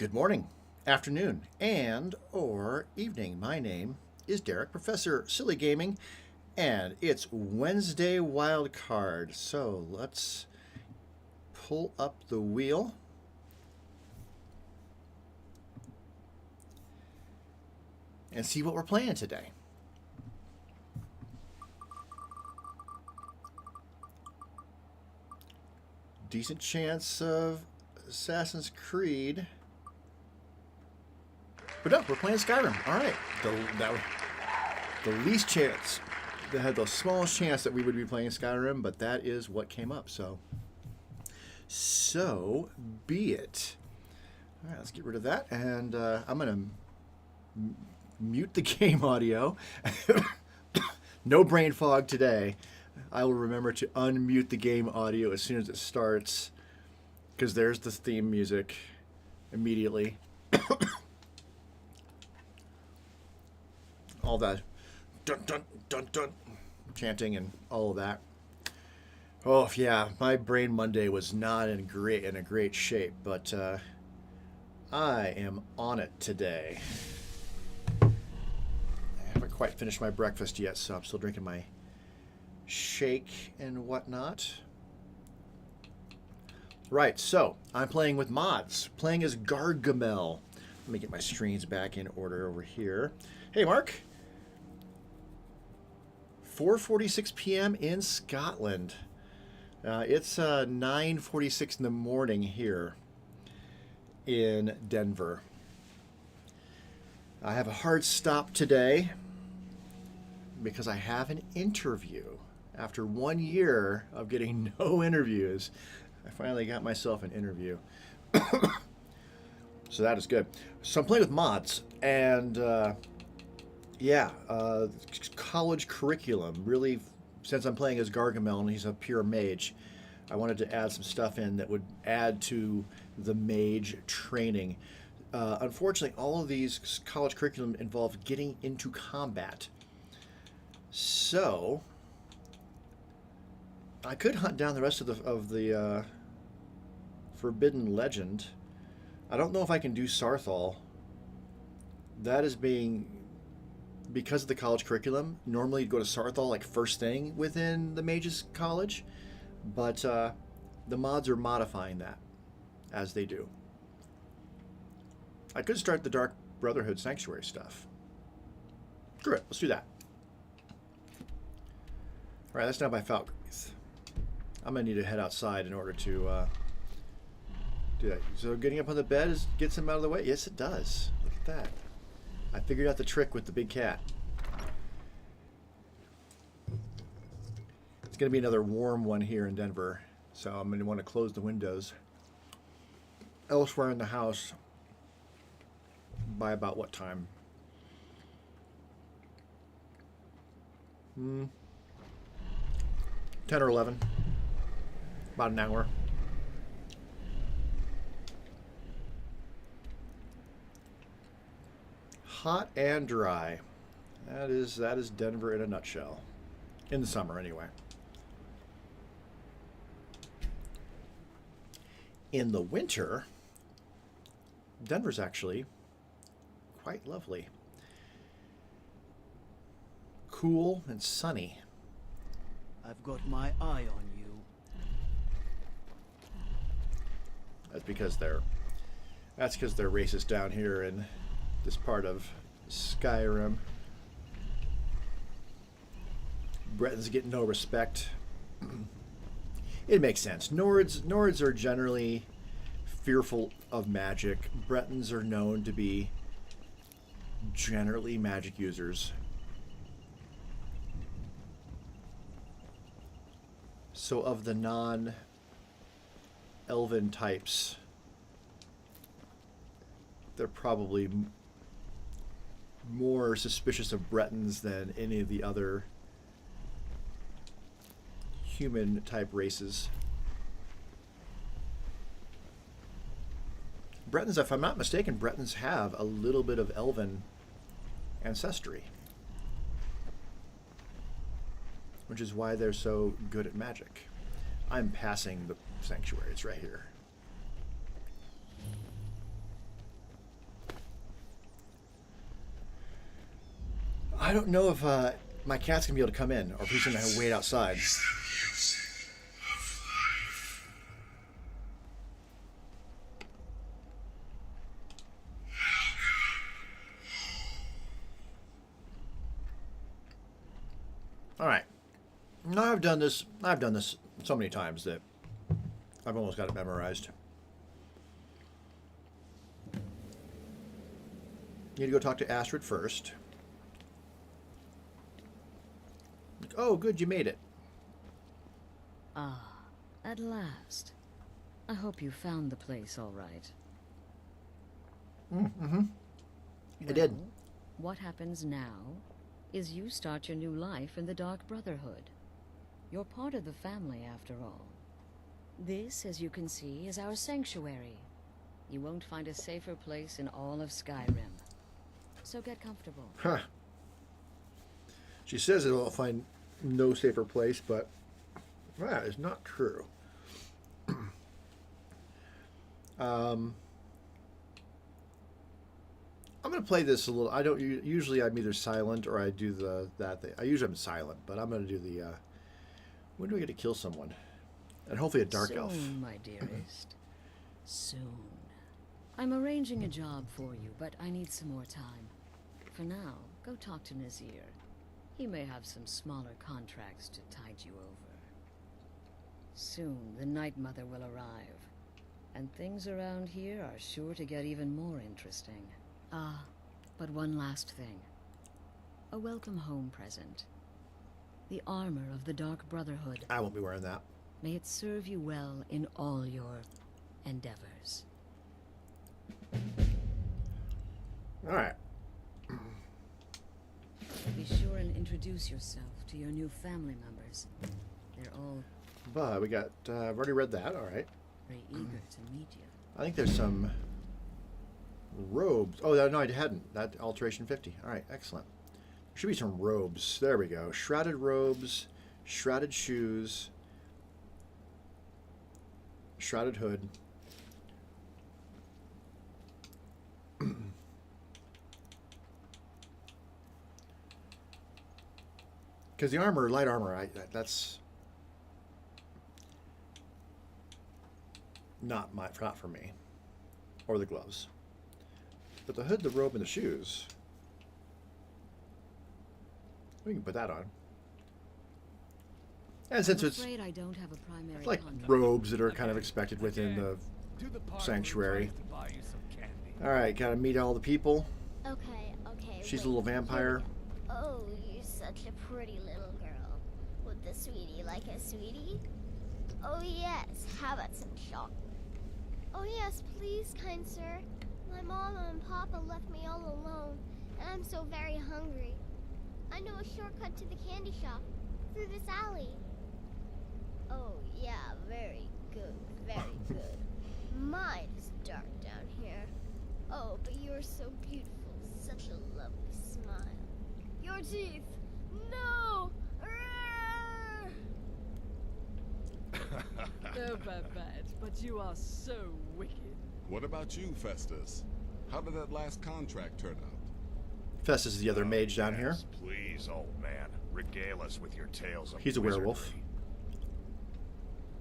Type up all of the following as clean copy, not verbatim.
Good morning, afternoon, and or evening. My name is Derek, Professor Silly Gaming, and it's Wednesday Wild Card. So let's pull up the wheel. And see what we're playing today. Decent chance of Assassin's Creed. But no, we're playing Skyrim. All right. The least chance, they had the smallest chance that we would be playing Skyrim, but that is what came up. So be it. All right, let's get rid of that. And I'm going to mute the game audio. No brain fog today. I will remember to unmute the game audio as soon as it starts, because there's the theme music immediately. All that dun dun dun dun chanting and all of that. Oh yeah, my brain Monday was not in a great shape, but I am on it today. I haven't quite finished my breakfast yet, so I'm still drinking my shake and whatnot. Right, so I'm playing with mods, playing as Gargamel. Let me get my streams back in order over here. Hey, Mark. 4:46 p.m. in Scotland. It's 9:46 in the morning here in Denver. I have a hard stop today because I have an interview. After 1 year of getting no interviews, I finally got myself an interview. So that is good. So I'm playing with mods, and college curriculum. Really, since I'm playing as Gargamel and he's a pure mage, I wanted to add some stuff in that would add to the mage training. Unfortunately, all of these college curriculum involve getting into combat. So I could hunt down the rest of the Forbidden Legend. I don't know if I can do Sarthal. That is because of the college curriculum. Normally you'd go to Sarthal like first thing within the Mage's College, but the mods are modifying that as they do. I could start the Dark Brotherhood Sanctuary stuff. Screw it, let's do that. All right, that's down by Falkreath. I'm gonna need to head outside in order to do that. So getting up on the bed gets him out of the way. Yes, it does. Look at that. I figured out the trick with the big cat. It's gonna be another warm one here in Denver, so I'm gonna want to close the windows. Elsewhere in the house, by about what time? 10 or 11. About an hour. Hot and dry. That is Denver in a nutshell. In the summer, anyway. In the winter, Denver's actually quite lovely. Cool and sunny. I've got my eye on you. That's because they're racist down here in this part of Skyrim. Bretons get no respect. It makes sense. Nords are generally fearful of magic. Bretons are known to be generally magic users. So of the non-elven types, they're probably more suspicious of Bretons than any of the other human type races. Bretons, if I'm not mistaken, Bretons have a little bit of elven ancestry, which is why they're so good at magic. I'm passing the sanctuary. It's right here. I don't know if my cat's gonna be able to come in, or if he's gonna wait outside. All right. Now I've done this so many times that I've almost got it memorized. Need to go talk to Astrid first. Oh, good, you made it. Ah, at last. I hope you found the place all right. Mm-hmm. I did. Well, what happens now is you start your new life in the Dark Brotherhood. You're part of the family, after all. This, as you can see, is our sanctuary. You won't find a safer place in all of Skyrim. So get comfortable. Huh. She says it will find no safer place, but that is not true. I'm going to play this a little. I don't usually. I'm either silent or I do that thing. I usually am silent, but I'm going to do the. When do I get to kill someone? And hopefully a dark Soon, elf. my dearest. Soon. I'm arranging a job for you, but I need some more time. For now, go talk to Nazir. He may have some smaller contracts to tide you over. Soon, the Night Mother will arrive, and things around here are sure to get even more interesting. Ah, but one last thing. A welcome home present. The armor of the Dark Brotherhood. I won't be wearing that. May it serve you well in all your endeavors. All right. Be sure and introduce yourself to your new family members. They're all But we got. I've already read that. All right. very eager to meet you. I think there's some robes. Oh, no, I hadn't. That alteration 50. All right, excellent. There should be some robes. There we go. Shrouded robes, shrouded shoes, shrouded hood. Because the armor, light armor, that's not for me, or the gloves. But the hood, the robe, and the shoes, we can put that on. And since I'm it's afraid I don't have a primary like contract. robes that are kind of expected within the sanctuary. All right, gotta meet all the people. Okay, okay. She's a wait, little vampire. here we go. Oh, you're such a pretty little girl. With the sweetie like a sweetie? Oh yes, how about some chocolate? Oh yes, please, kind sir. My mama and papa left me all alone, and I'm so very hungry. I know a shortcut to the candy shop, through this alley. Oh yeah, very good, very good. My, it's dark down here. Oh, but you're so beautiful, such a lovely smile. Your teeth! No! No, Babette, but you are so wicked. What about you, Festus? How did that last contract turn out? Festus is the other mage down here. Yes, please, old man. Regale us with your tales of He's a werewolf. wizardry.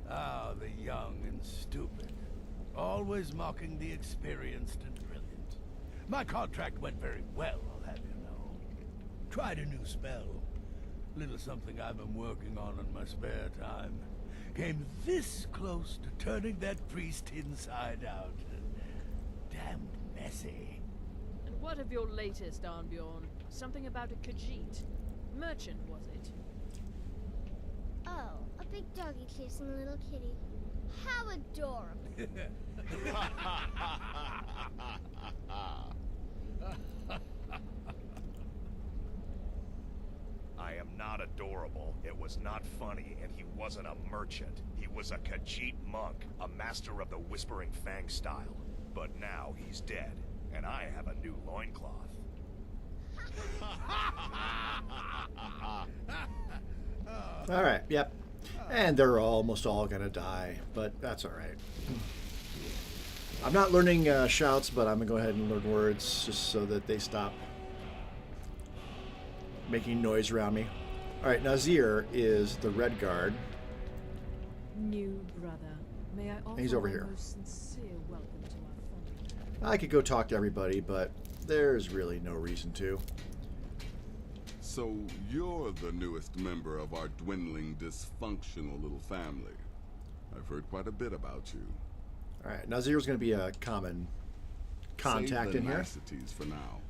Ah, the young and stupid. Always mocking the experienced and brilliant. My contract went very well, I'll have you know. Tried a new spell. Little something I've been working on in my spare time. Came this close to turning that priest inside out. Damned messy. And what of your latest, Arnbjorn? Something about a Khajiit. Merchant, was it? Oh, a big doggy chasing a little kitty. How adorable. I am not adorable. It was not funny, and he wasn't a merchant. He was a Khajiit monk, a master of the Whispering Fang style. But now he's dead, and I have a new loincloth. All right, yep. And they're almost all gonna die, but that's all right. I'm not learning shouts, but I'm gonna go ahead and learn words just so that they stop. making noise around me. All right, Nazir is the red guard. New brother, may I offer He's over my here. most sincere welcome to our family. I could go talk to everybody, but there's really no reason to. So you're the newest member of our dwindling, dysfunctional little family. I've heard quite a bit about you. All right, Nazir's going to be a common contact Save the in here. niceties for now.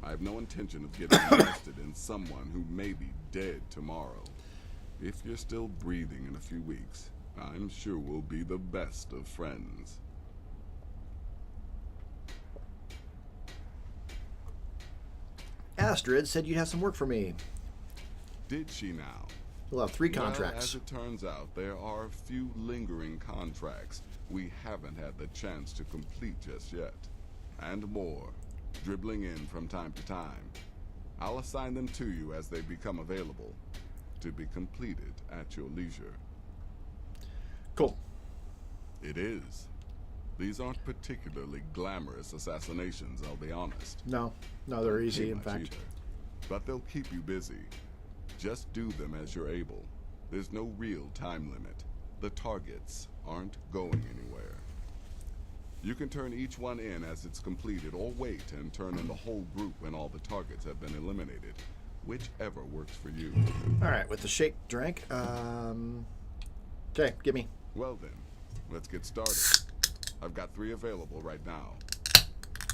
I have no intention of getting invested in someone who may be dead tomorrow. If you're still breathing in a few weeks, I'm sure we'll be the best of friends. Astrid said you'd have some work for me. Did she now? We'll have 3 Well, contracts. as it turns out, there are a few lingering contracts we haven't had the chance to complete just yet. And more, dribbling in from time to time. I'll assign them to you as they become available, to be completed at your leisure. Cool. It is. These aren't particularly glamorous assassinations, I'll be honest. No, they're Don't easy, pay in much fact. either. But they'll keep you busy. Just do them as you're able. There's no real time limit. The targets aren't going anywhere. You can turn each one in as it's completed, or wait and turn in the whole group when all the targets have been eliminated. Whichever works for you. All right, with the shake drink. Okay, give me. Well then, let's get started. I've got 3 available right now.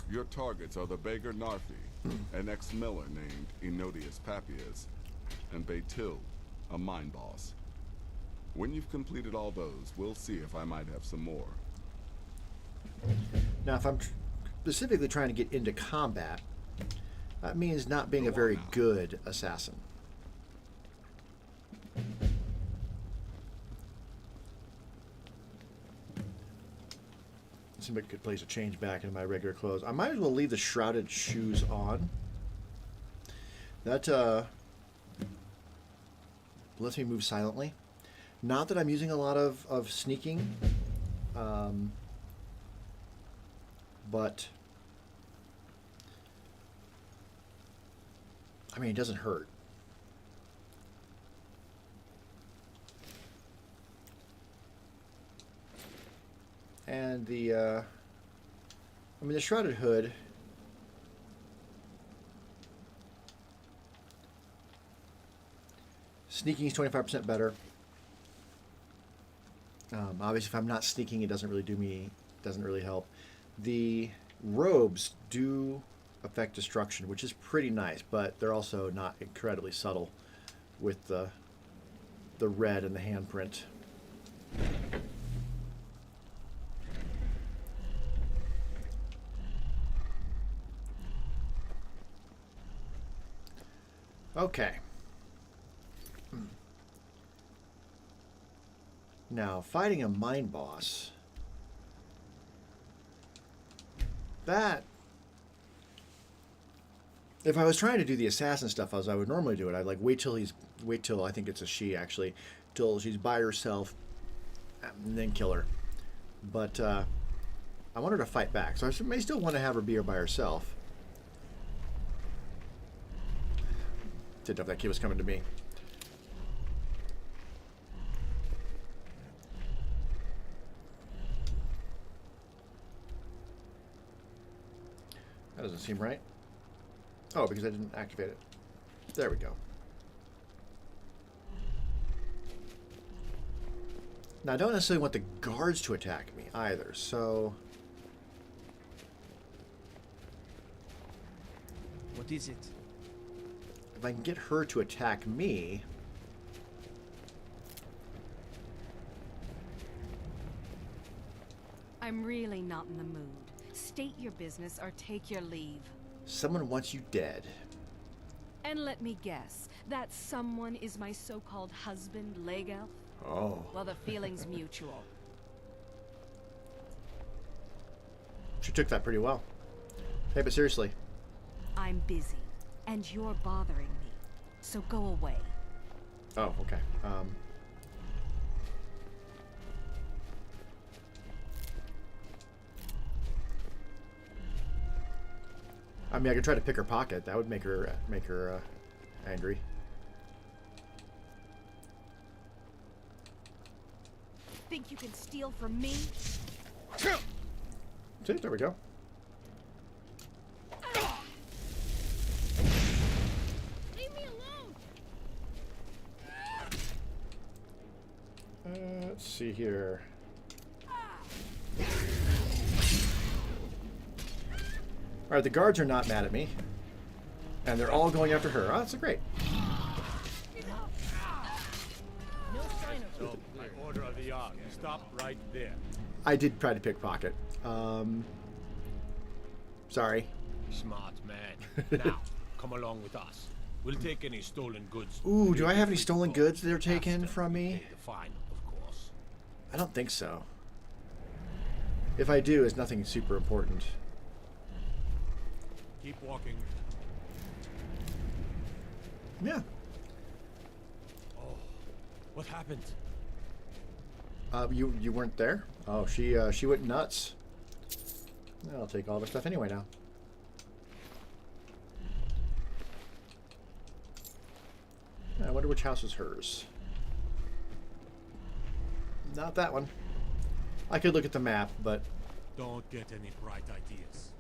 Your targets are the Beggar Narfi, an ex-miller named Enodius Papias, and Baytil, a mine boss. When you've completed all those, we'll see if I might have some more. Now, if I'm specifically trying to get into combat, that means not being a very good assassin. Seems like a good place to change back into my regular clothes. I might as well leave the shrouded shoes on. That lets me move silently. Not that I'm using a lot of sneaking, but I mean, it doesn't hurt. And the shrouded hood. Sneaking is 25% better. Obviously, if I'm not sneaking, it doesn't really help. The robes do affect destruction, which is pretty nice, but they're also not incredibly subtle with the red and the handprint. Okay. Now, fighting a mine boss. That, if I was trying to do the assassin stuff as I would normally do it, I'd like wait till I think it's a she actually, till she's by herself, and then kill her. But I want her to fight back, so I may still want to have her be by herself. Didn't know if that kid was coming to me. That doesn't seem right. Oh, because I didn't activate it. There we go. Now, I don't necessarily want the guards to attack me either, so... What is it? If I can get her to attack me... I'm really not in the mood. State your business or take your leave. Someone wants you dead. And let me guess, that someone is my so-called husband, Leg Elf? Oh. Well, the feeling's mutual. She took that pretty well. Hey, but seriously. I'm busy, and you're bothering me. So go away. Oh, okay. I mean, I could try to pick her pocket. That would make her angry. Think you can steal from me? See, there we go. Leave me alone! Let's see here. Alright, the guards are not mad at me. And they're all going after her. Oh, that's great. So, by order of the yard, stop right there. I did try to pickpocket. Sorry. Smart man. Now, come along with us. We'll take any stolen goods. Ooh, do I have any stolen goods that are taken from me? Pay the fine, of course. I don't think so. If I do, it's nothing super important. Keep walking. Yeah. Oh, what happened? You weren't there? Oh, she went nuts. I'll take all the stuff anyway now. I wonder which house is hers. Not that one. I could look at the map, but Don't get any bright ideas.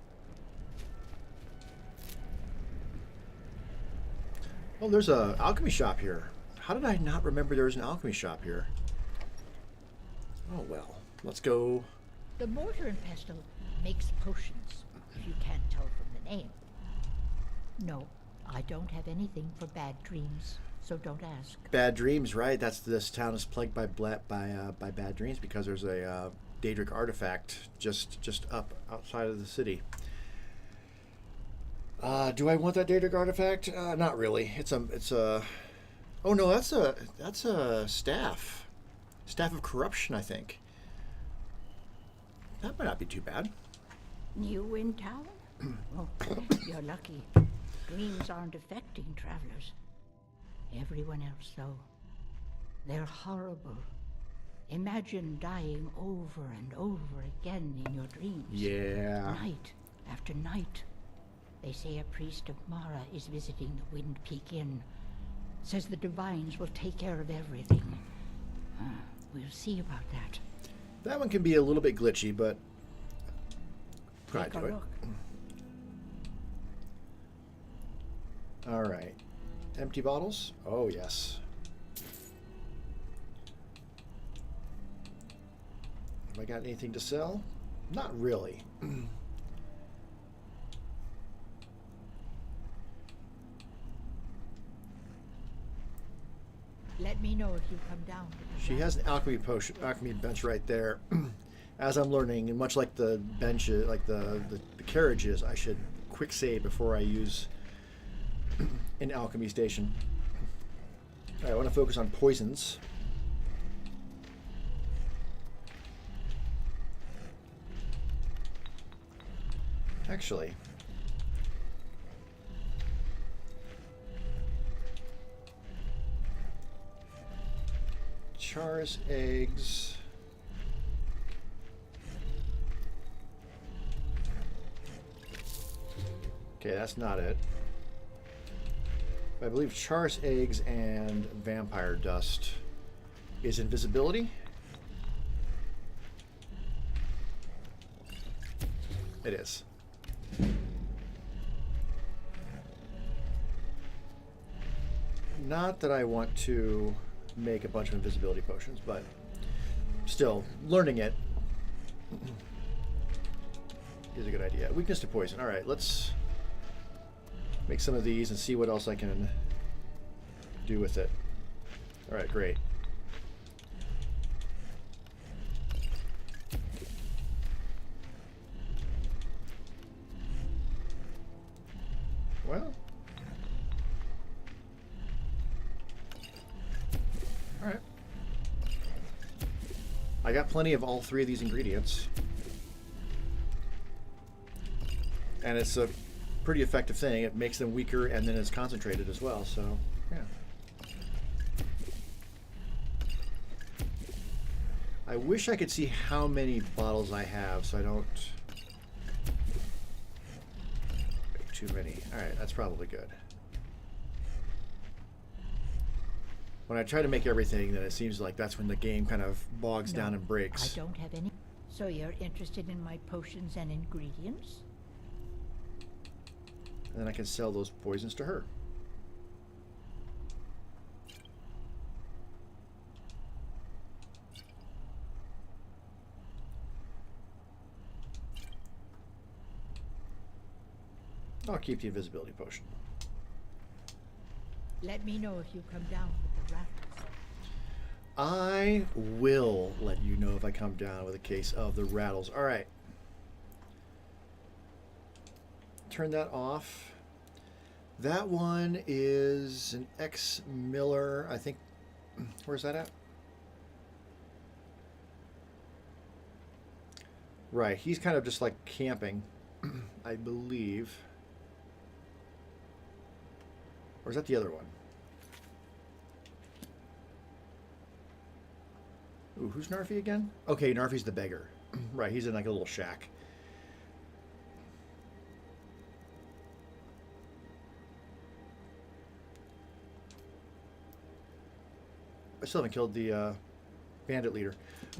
oh, there's a alchemy shop here. How did I not remember there was an alchemy shop here? Oh well, let's go. The mortar and pestle makes potions, if you can't tell from the name. No, I don't have anything for bad dreams, so don't ask. Bad dreams, right? This town is plagued by bad dreams because there's a Daedric artifact just up outside of the city. Do I want that Daedric artifact? Not really. It's a. Oh no, that's a staff. Staff of corruption, I think. That might not be too bad. New in town? Oh, you're lucky. Dreams aren't affecting travelers. Everyone else, though. They're horrible. Imagine dying over and over again in your dreams. Yeah. Night after night. They say a priest of Mara is visiting the Wind Peak Inn. Says the divines will take care of everything. We'll see about that. That one can be a little bit glitchy, but try Take to a it. look. All right. Empty bottles? Oh, yes. Have I got anything to sell? Not really. Let me know if you come down. She has an alchemy bench right there. As I'm learning, and much like the bench, like the carriages, I should quick save before I use an alchemy station. All right, I want to focus on poisons. Actually, Char's eggs. Okay, that's not it. I believe Char's eggs and vampire dust is invisibility. It is. Not that I want to make a bunch of invisibility potions, but still, learning it is a good idea. Weakness to poison. All right, let's make some of these and see what else I can do with it. All right, great. Well, all right. I got plenty of all three of these ingredients. And it's a pretty effective thing. It makes them weaker and then it's concentrated as well, so yeah. I wish I could see how many bottles I have so I don't make too many. Alright, that's probably good. when I try to make everything, then it seems like that's when the game kind of bogs down and breaks. I don't have any. So you're interested in my potions and ingredients? And then I can sell those poisons to her. I'll keep the invisibility potion. Let me know if you come down with the rattles. I will let you know if I come down with a case of the rattles. All right. Turn that off. That one is an ex-Miller, I think. Where's that at? Right, he's kind of just like camping, I believe. Or is that the other one? Ooh, who's Narfi again? Okay, Narfi's the beggar. Right, he's in like a little shack. I still haven't killed the bandit leader.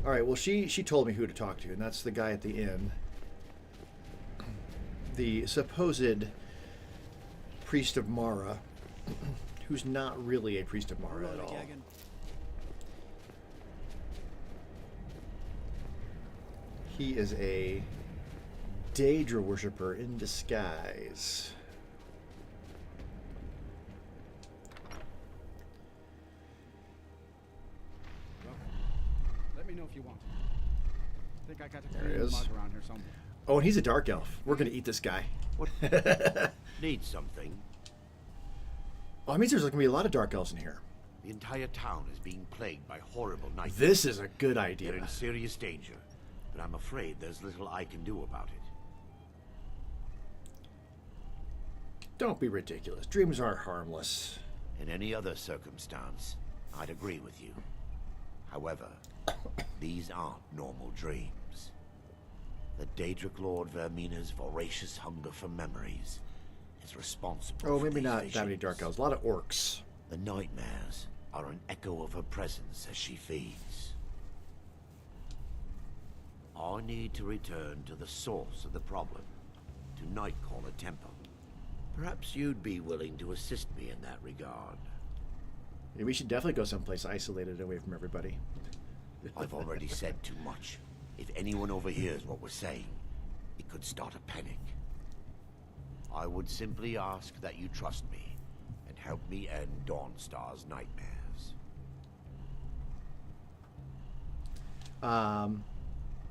All right, well, she told me who to talk to, and that's the guy at the inn. The supposed priest of Mara, who's not really a priest of Mara at all. He is a Daedra worshiper in disguise. Let me know if you want. I think I got a There he green is. mug around here somewhere. Oh, and he's a dark elf. We're gonna eat this guy. What? Need something? Oh, that means there's gonna be a lot of dark elves in here. The entire town is being plagued by horrible nightmares. This is a good idea. They're in serious danger, but I'm afraid there's little I can do about it. Don't be ridiculous. Dreams are harmless. In any other circumstance, I'd agree with you. However, these aren't normal dreams. The Daedric Lord Vermina's voracious hunger for memories is responsible Oh, for maybe these not visions. that many dark elves. A lot of orcs. The nightmares are an echo of her presence as she feeds. I need to return to the source of the problem, to Nightcaller Temple. Perhaps you'd be willing to assist me in that regard. Yeah, we should definitely go someplace isolated away from everybody. I've already said too much. If anyone overhears what we're saying, it could start a panic. I would simply ask that you trust me and help me end Dawnstar's nightmares.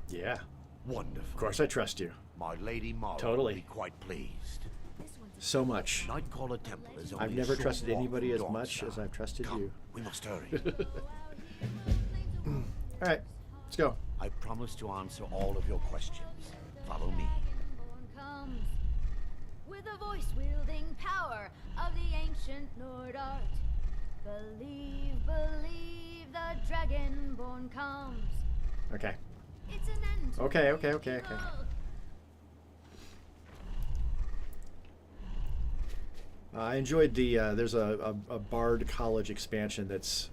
Yeah. Wonderful. Of course I trust you. My Lady Mara Totally. will be quite pleased. So much. Nightcaller Temple is only I've a never short trusted walk anybody as from much Dawnstar. as I've trusted Come, you. we must hurry. All right, let's go. I promise to answer all of your questions. Follow me. Comes with a voice wielding power of the ancient Nord art. Believe, believe the Dragonborn comes. Okay. It's an end. to Okay. evil. I enjoyed the, there's a Bard College expansion that's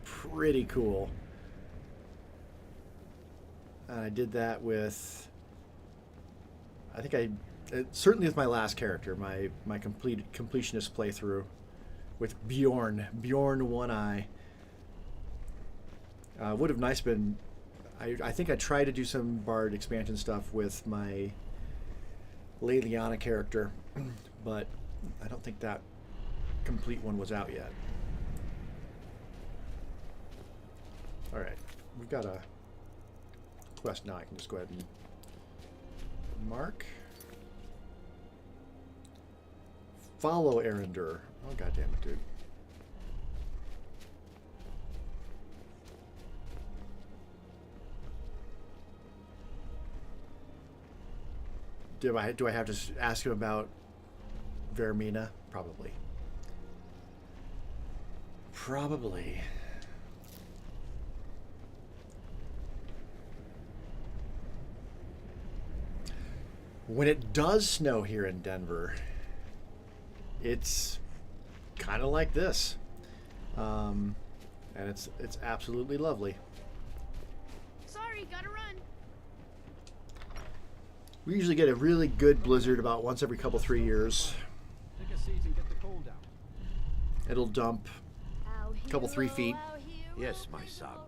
pretty cool. I did that with, I think certainly with my last character, my completionist playthrough with Bjorn One Eye. Would have nice been, I think I tried to do some Bard expansion stuff with my Leliana character, but I don't think that complete one was out yet. All right, we've got a quest now. I can just go ahead and mark. Follow Erender. Oh, god damn it, dude. Do I have to ask him about Vermina? Probably. Probably. When it does snow here in Denver, it's kind of like this. and it's absolutely lovely. Sorry, gotta run. We usually get a really good blizzard about once every couple 3 years. Take a seat and get the cold out. It'll dump a couple 3 feet. Yes, my son.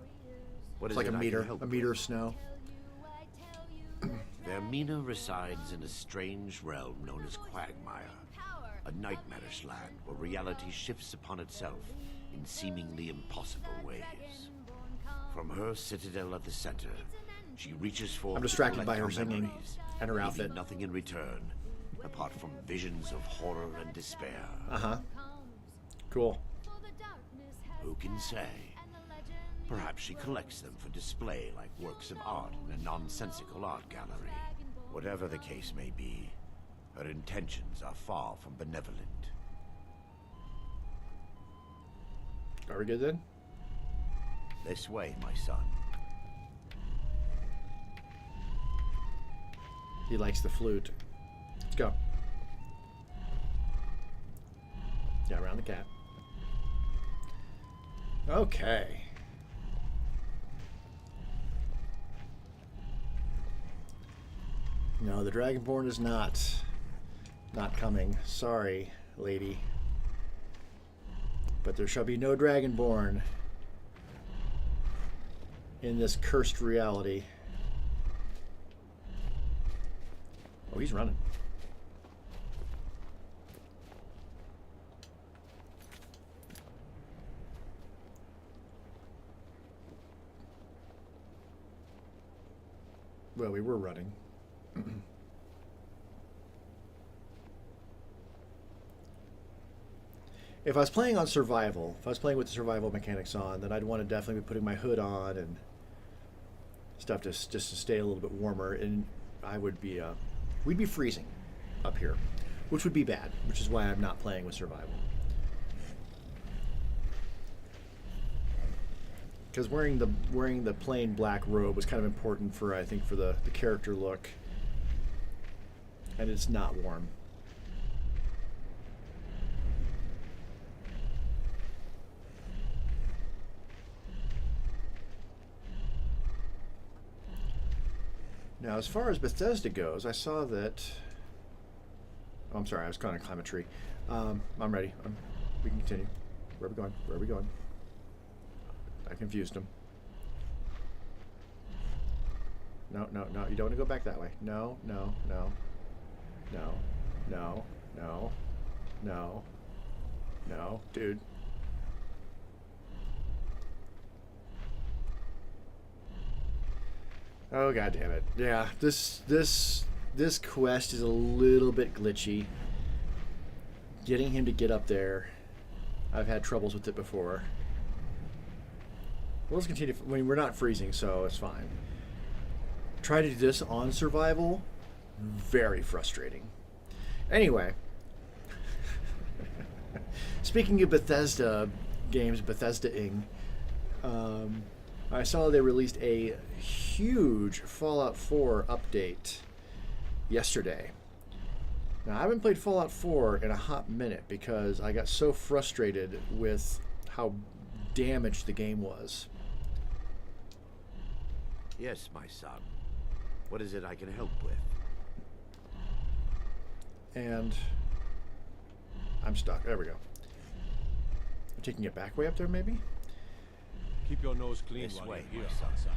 What It's is like it a I meter, can help a with? meter of snow. Vermina resides in a strange realm known as Quagmire, a nightmarish land where reality shifts upon itself in seemingly impossible ways. From her citadel at the center, she reaches forth I'm to distracted collect by her her singing memories, and her leaving outfit. nothing in return, apart from visions of horror and despair. Uh-huh. Cool. Who can say? Perhaps she collects them for display like works of art in a nonsensical art gallery. Whatever the case may be, her intentions are far from benevolent. Are we good then? This way, my son. He likes the flute. Let's go. Yeah, around the cat. Okay. No, the Dragonborn is not coming. Sorry, lady. But there shall be no Dragonborn in this cursed reality. Oh, he's running. Well, we were running. If I was playing on survival, if I was playing with the survival mechanics on, then I'd want to definitely be putting my hood on and stuff just to stay a little bit warmer, and I would be we'd be freezing up here, which would be bad, which is why I'm not playing with survival. Because wearing the plain black robe was kind of important for, I think, for the character look, and it's not warm. Now, as far as Bethesda goes, I saw that. Oh, I'm sorry, I was trying to climb a tree. I'm ready. We can continue. Where are we going? Where are we going? I confused him. No, no, no. You don't want to go back that way. No, no, no. No, no, no, no, no. Dude. Oh, god damn it. Yeah, this quest is a little bit glitchy. Getting him to get up there, I've had troubles with it before. Well, let's continue. I mean, we're not freezing, so it's fine. Try to do this on survival. Very frustrating. Anyway. Speaking of Bethesda games, Bethesda-ing, I saw they released a huge Fallout 4 update yesterday. Now, I haven't played Fallout 4 in a hot minute because I got so frustrated with how damaged the game was. Yes, my son. What is it I can help with? And I'm stuck. There we go. I'm taking it back way up there, maybe? Keep your nose clean This while way, you're my here, son. outsider.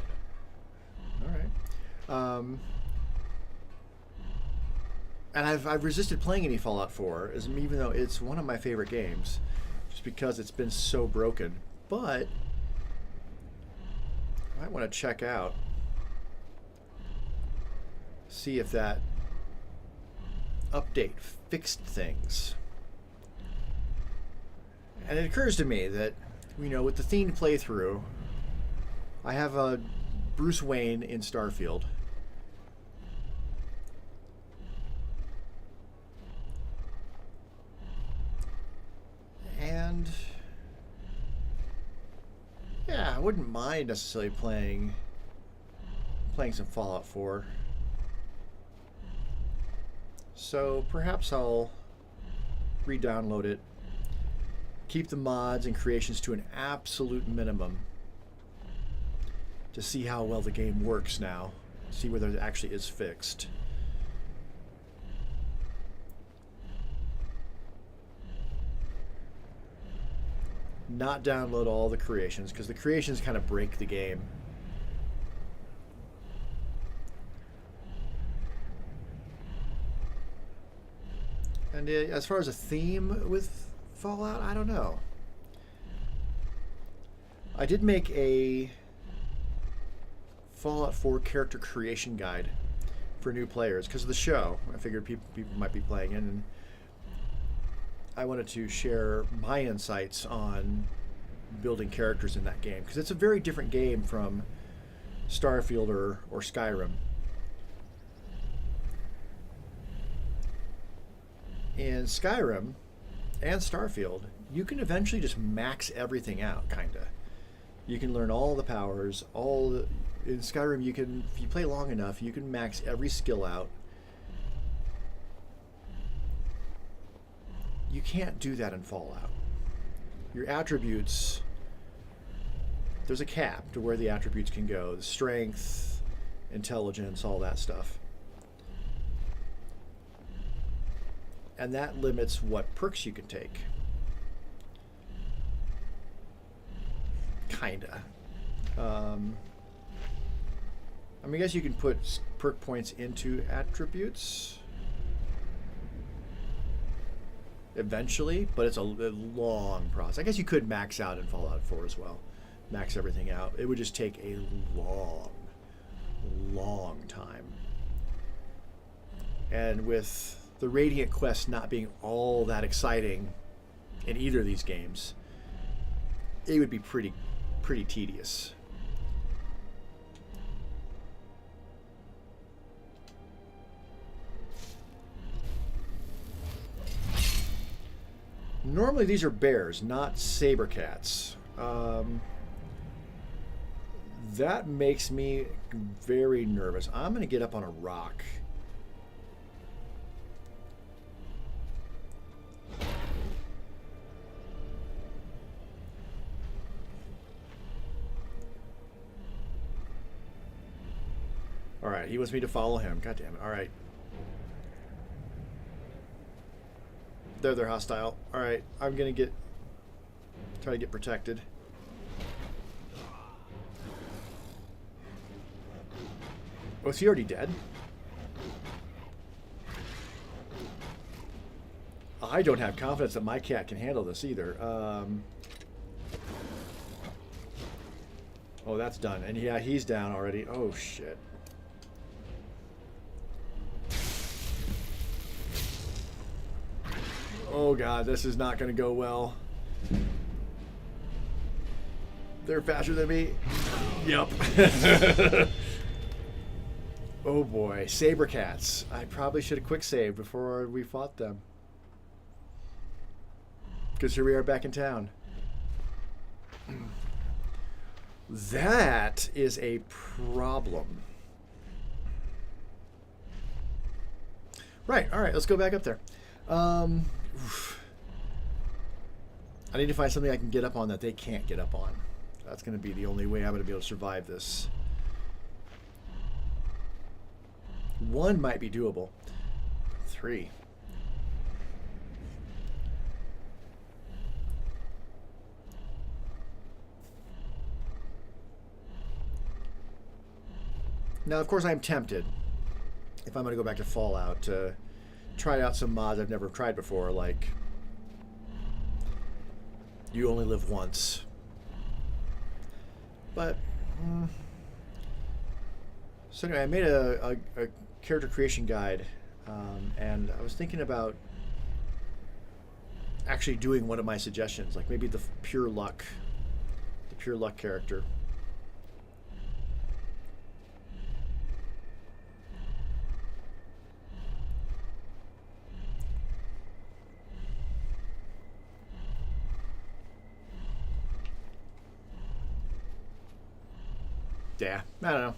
All right. And I've resisted playing any Fallout 4, even though it's one of my favorite games, just because it's been so broken. But I might want to check out, see if that update fixed things. And it occurs to me that, you know, with the themed playthrough, I have a Bruce Wayne in Starfield. And yeah, I wouldn't mind necessarily playing some Fallout 4. So perhaps I'll re-download it keep the mods and creations to an absolute minimum to see how well the game works now. See whether it actually is fixed. Not download all the creations, because the creations kind of break the game. And as far as a theme with Fallout, I don't know. I did make a Fallout 4 character creation guide for new players because of the show. I figured people might be playing it, and I wanted to share my insights on building characters in that game because it's a very different game from Starfield or Skyrim. In Skyrim and Starfield, you can eventually just max everything out, kinda. You can learn all the powers, in Skyrim you can, if you play long enough, you can max every skill out. You can't do that in Fallout. Your attributes, there's a cap to where the attributes can go. The strength, intelligence, all that stuff. And that limits what perks you can take. Kinda. I mean, I guess you can put perk points into attributes eventually, but it's a long process. I guess you could max out in Fallout 4 as well. Max everything out. It would just take a long time. And with the Radiant quest not being all that exciting in either of these games, it would be pretty tedious. Normally these are bears, not saber cats. That makes me very nervous. I'm going to get up on a rock. All right, he wants me to follow him. God damn it. All right. They're hostile. All right, I'm going to try to get protected. Oh, is he already dead? I don't have confidence that my cat can handle this either. Oh, that's done. And yeah, he's down already. Oh, shit. Oh, God, this is not going to go well. They're faster than me. Yep. Oh, boy. Sabre cats. I probably should have quick saved before we fought them. Because here we are back in town. That is a problem. Right, all right, let's go back up there. I need to find something I can get up on that they can't get up on. That's going to be the only way I'm going to be able to survive this. One might be doable. 3. Now, of course, I'm tempted, if I'm going to go back to Fallout, to try out some mods I've never tried before, like You Only Live Once. But, so anyway, I made a character creation guide, and I was thinking about actually doing one of my suggestions, like maybe the pure luck character. Yeah, I don't know.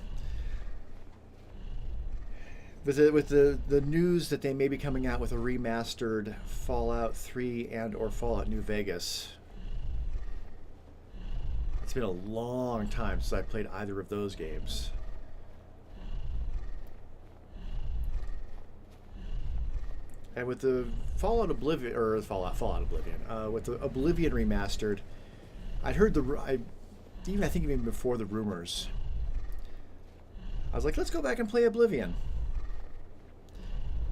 With the news that they may be coming out with a remastered Fallout 3 and or Fallout New Vegas, It's been a long time since I played either of those games. And with the Fallout Oblivion, or Fallout Oblivion, with the Oblivion remastered, I'd heard I think even before the rumors, I was like, let's go back and play Oblivion.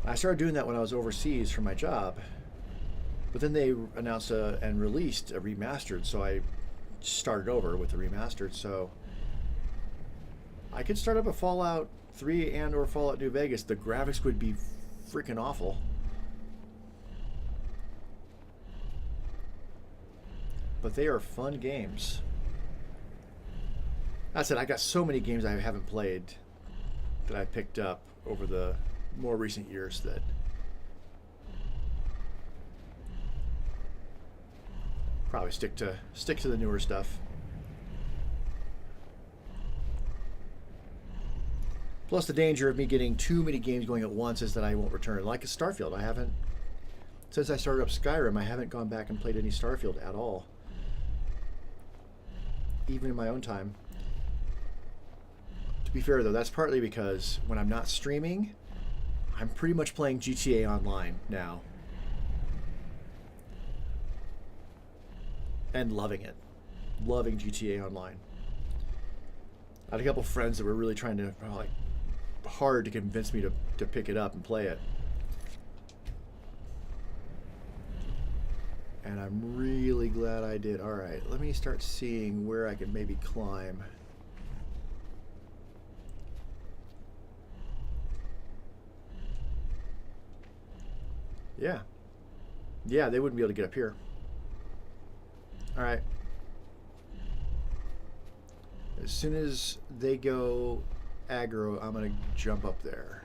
I started doing that when I was overseas for my job, but then they announced and released a remastered, so I started over with the remastered. So I could start up a Fallout 3 and or Fallout New Vegas. The graphics would be freaking awful. But they are fun games. That said, I got so many games I haven't played that I picked up over the more recent years that probably stick to the newer stuff. Plus, the danger of me getting too many games going at once is that I won't return. Like a Starfield, I haven't, since I started up Skyrim, I haven't gone back and played any Starfield at all. Even in my own time. To be fair though, that's partly because when I'm not streaming, I'm pretty much playing GTA Online now. And loving it. Loving GTA Online. I had a couple friends that were really trying to, like, hard to convince me to pick it up and play it. And I'm really glad I did. Alright, let me start seeing where I can maybe climb. Yeah. Yeah, they wouldn't be able to get up here. Alright. As soon as they go aggro, I'm going to jump up there.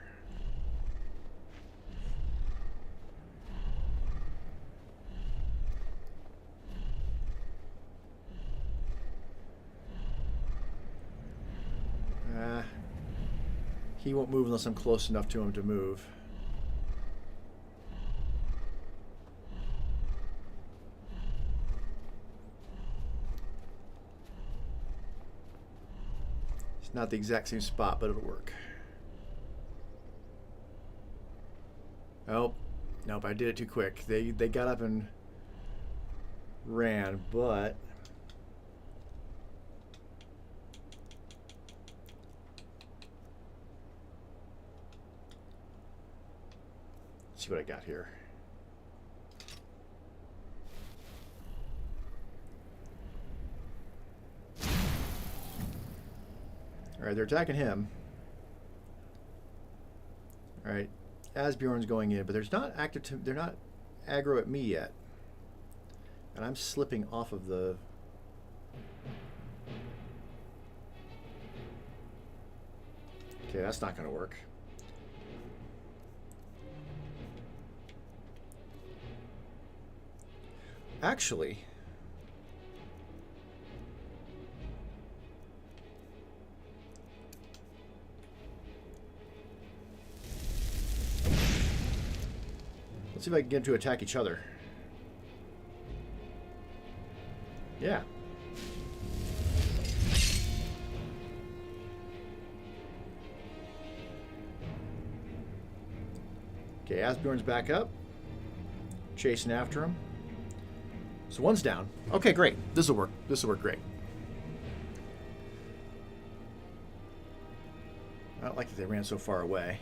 He won't move unless I'm close enough to him to move. It's not the exact same spot, but it'll work. Oh, nope, I did it too quick. They got up and ran, but see what I got here. All right, they're attacking him. All right, Asbjorn's going in, but there's not active. They're not aggro at me yet, and I'm slipping off of the. Okay, that's not going to work. Actually, let's see if I can get them to attack each other. Yeah. Okay, Asbjorn's back up. Chasing after him. So one's down. Okay, great. This will work. This will work great. I don't like that they ran so far away.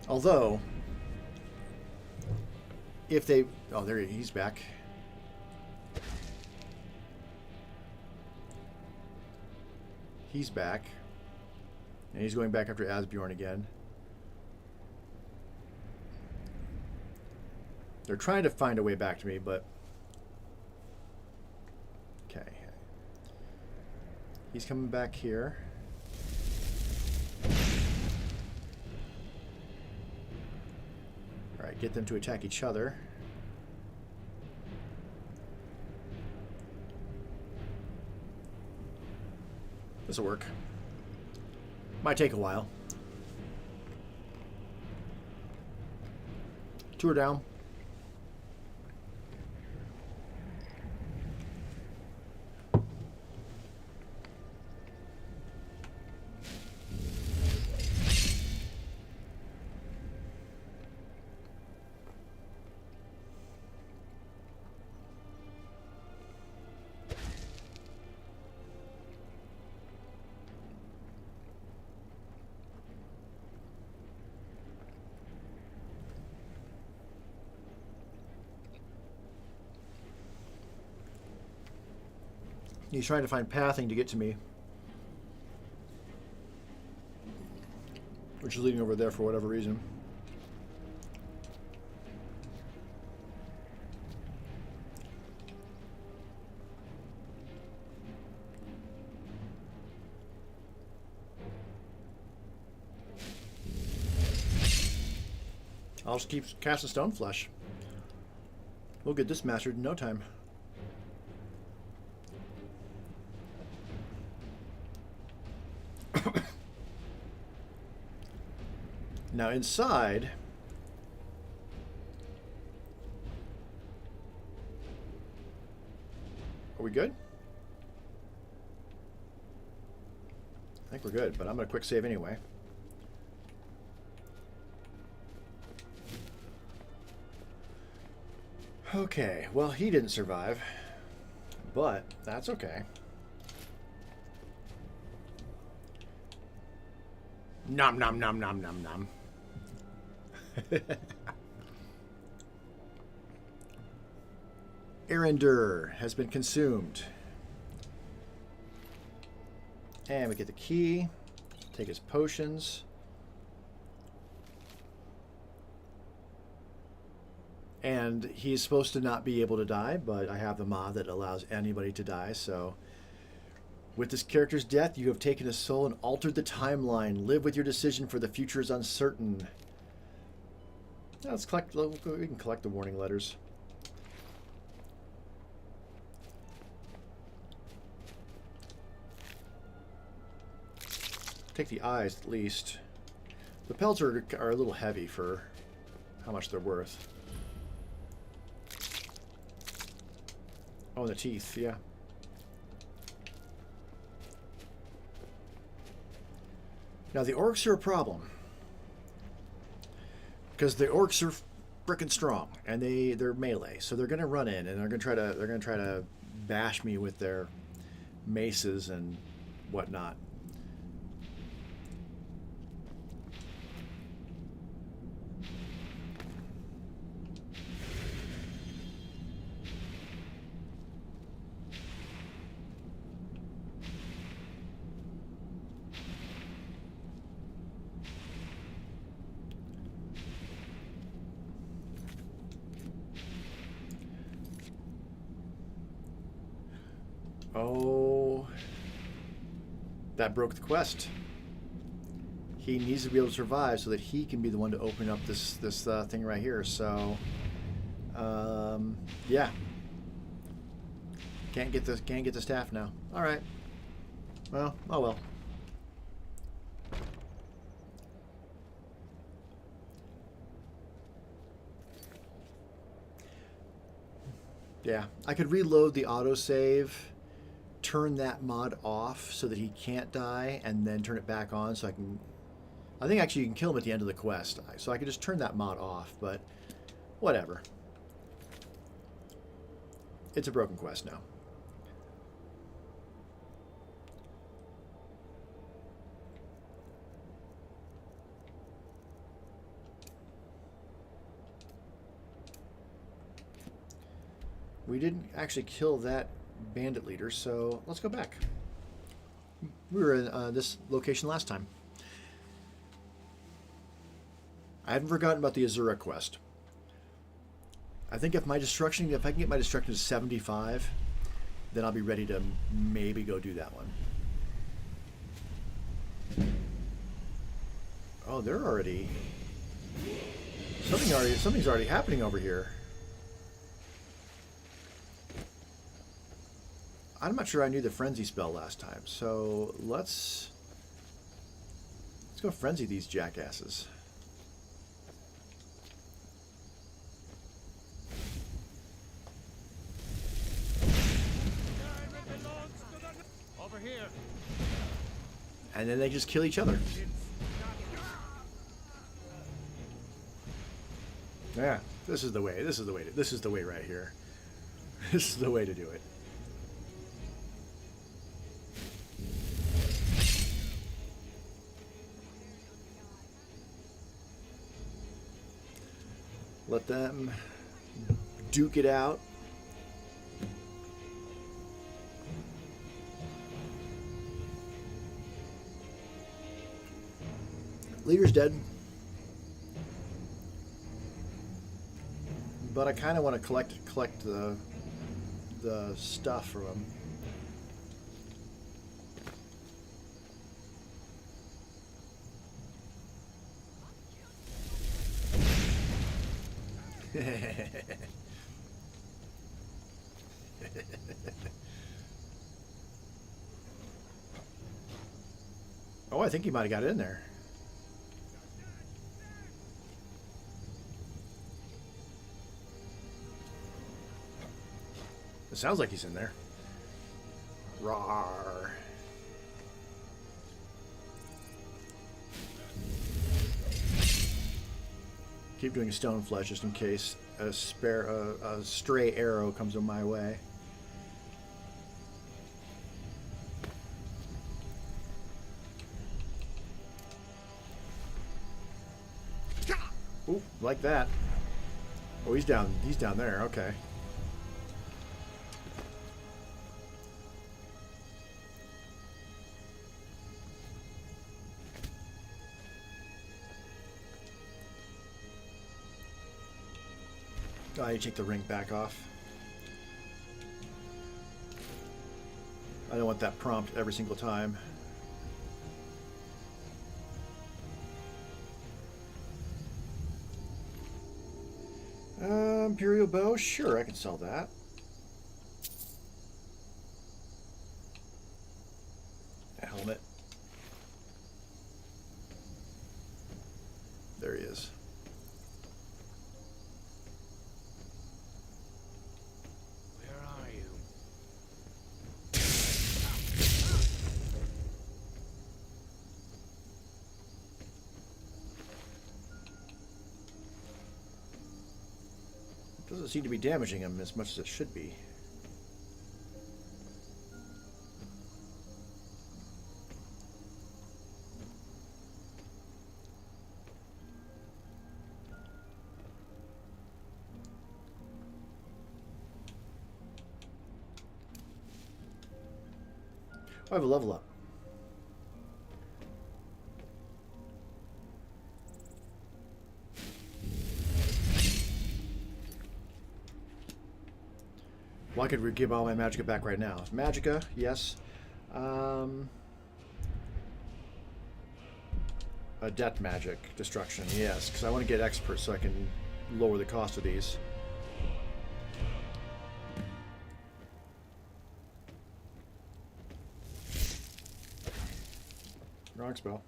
Although, if they... Oh, there he's back. He's back. And he's going back after Asbjorn again. They're trying to find a way back to me, but... Okay. He's coming back here. Alright, get them to attack each other. This'll work. Might take a while. Two are down. He's trying to find pathing to get to me, which is leading over there for whatever reason. I'll just keep casting Stone Flesh. We'll get this mastered in no time. Now inside, are we good? I think we're good, but I'm going to quick save anyway. Okay, well, he didn't survive, but that's okay. Nom nom nom nom nom nom. Erender has been consumed. And we get the key. Take his potions. And he's supposed to not be able to die, but I have the mod that allows anybody to die, so... With this character's death, you have taken his soul and altered the timeline. Live with your decision, for the future is uncertain. Now let's collect... We can collect the warning letters. Take the eyes, at least. The pelts are a little heavy for how much they're worth. Oh, and the teeth, yeah. Now the orcs are a problem, because the orcs are frickin' strong, and they're melee, so they're gonna run in and they're gonna try to bash me with their maces and whatnot. Oh, that broke the quest. He needs to be able to survive so that he can be the one to open up this thing right here. So, yeah, can't get the staff now. All right. Well, oh well. Yeah, I could reload the autosave, turn that mod off so that he can't die, and then turn it back on so I can... I think actually you can kill him at the end of the quest, so I could just turn that mod off, but whatever. It's a broken quest now. We didn't actually kill that bandit leader, so let's go back. We were in this location last time. I haven't forgotten about the Azura quest. I think if I can get my destruction to 75, then I'll be ready to maybe go do that one. Oh, they're already... Something's already happening over here. I'm not sure I knew the frenzy spell last time, so let's go frenzy these jackasses. Over here. And then they just kill each other. Yeah, this is the way. This is the way right here. This is the way to do it. Let them duke it out. Leader's dead. But I kind of want to collect the stuff from him. Oh, I think he might have got in there. It sounds like he's in there. Rawr. Keep doing stone flesh just in case a stray arrow comes on my way. Ooh, like that. Oh, he's down there. Okay. Oh, I need to take the ring back off. I don't want that prompt every single time. Imperial bow? Sure, I can sell that. A helmet. There he is. Where are you? Doesn't seem to be damaging him as much as it should be. I have a level up. Well, I could give all my magicka back right now. Magicka, yes. A death magic destruction, yes, because I want to get expert so I can lower the cost of these. Wrong spell.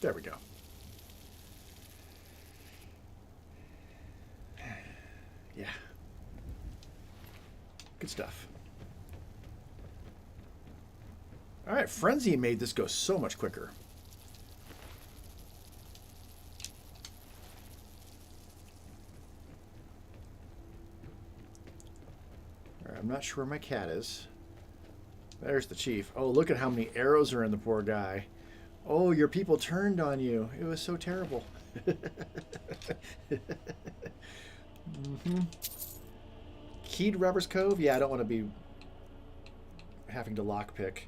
There we go. Yeah. Good stuff. All right, Frenzy made this go so much quicker. All right, I'm not sure where my cat is. There's the chief. Oh, look at how many arrows are in the poor guy. Oh, your people turned on you. It was so terrible. Keyed Robbers Cove? Yeah, I don't want to be having to lockpick.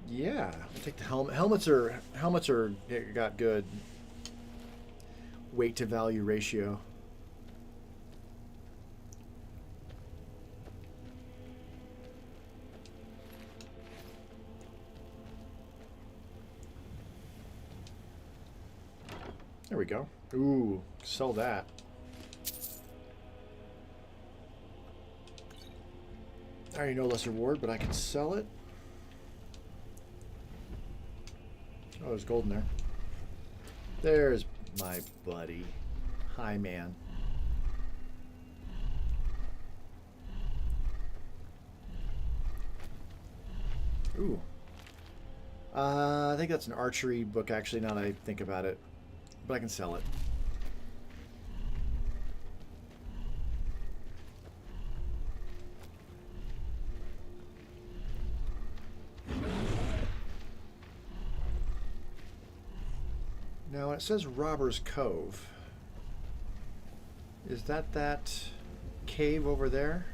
Yeah, I'll take the helmet. Helmets are got good weight to value ratio. There we go. Ooh, sell that. I already know lesser reward, but I can sell it. Oh, there's gold in there. There's my buddy. Hi, man. Ooh. I think that's an archery book, actually, now that I think about it. But I can sell it. Now it says Robber's Cove. Is that cave over there?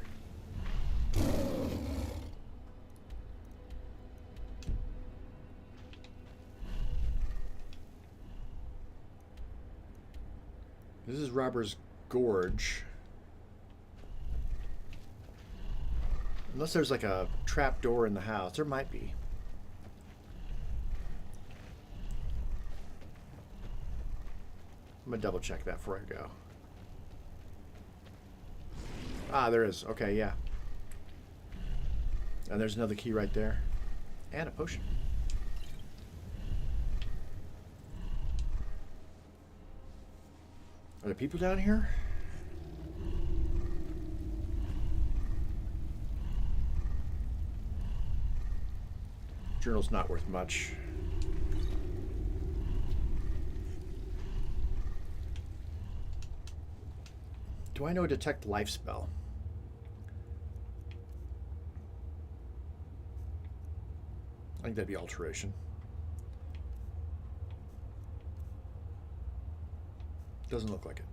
This is Robber's Gorge. Unless there's like a trap door in the house. There might be. I'm gonna double check that before I go. Ah, there is. Okay, yeah. And there's another key right there. And a potion. Are there people down here? Journal's not worth much. Do I know a detect life spell? I think that'd be alteration. Doesn't look like it.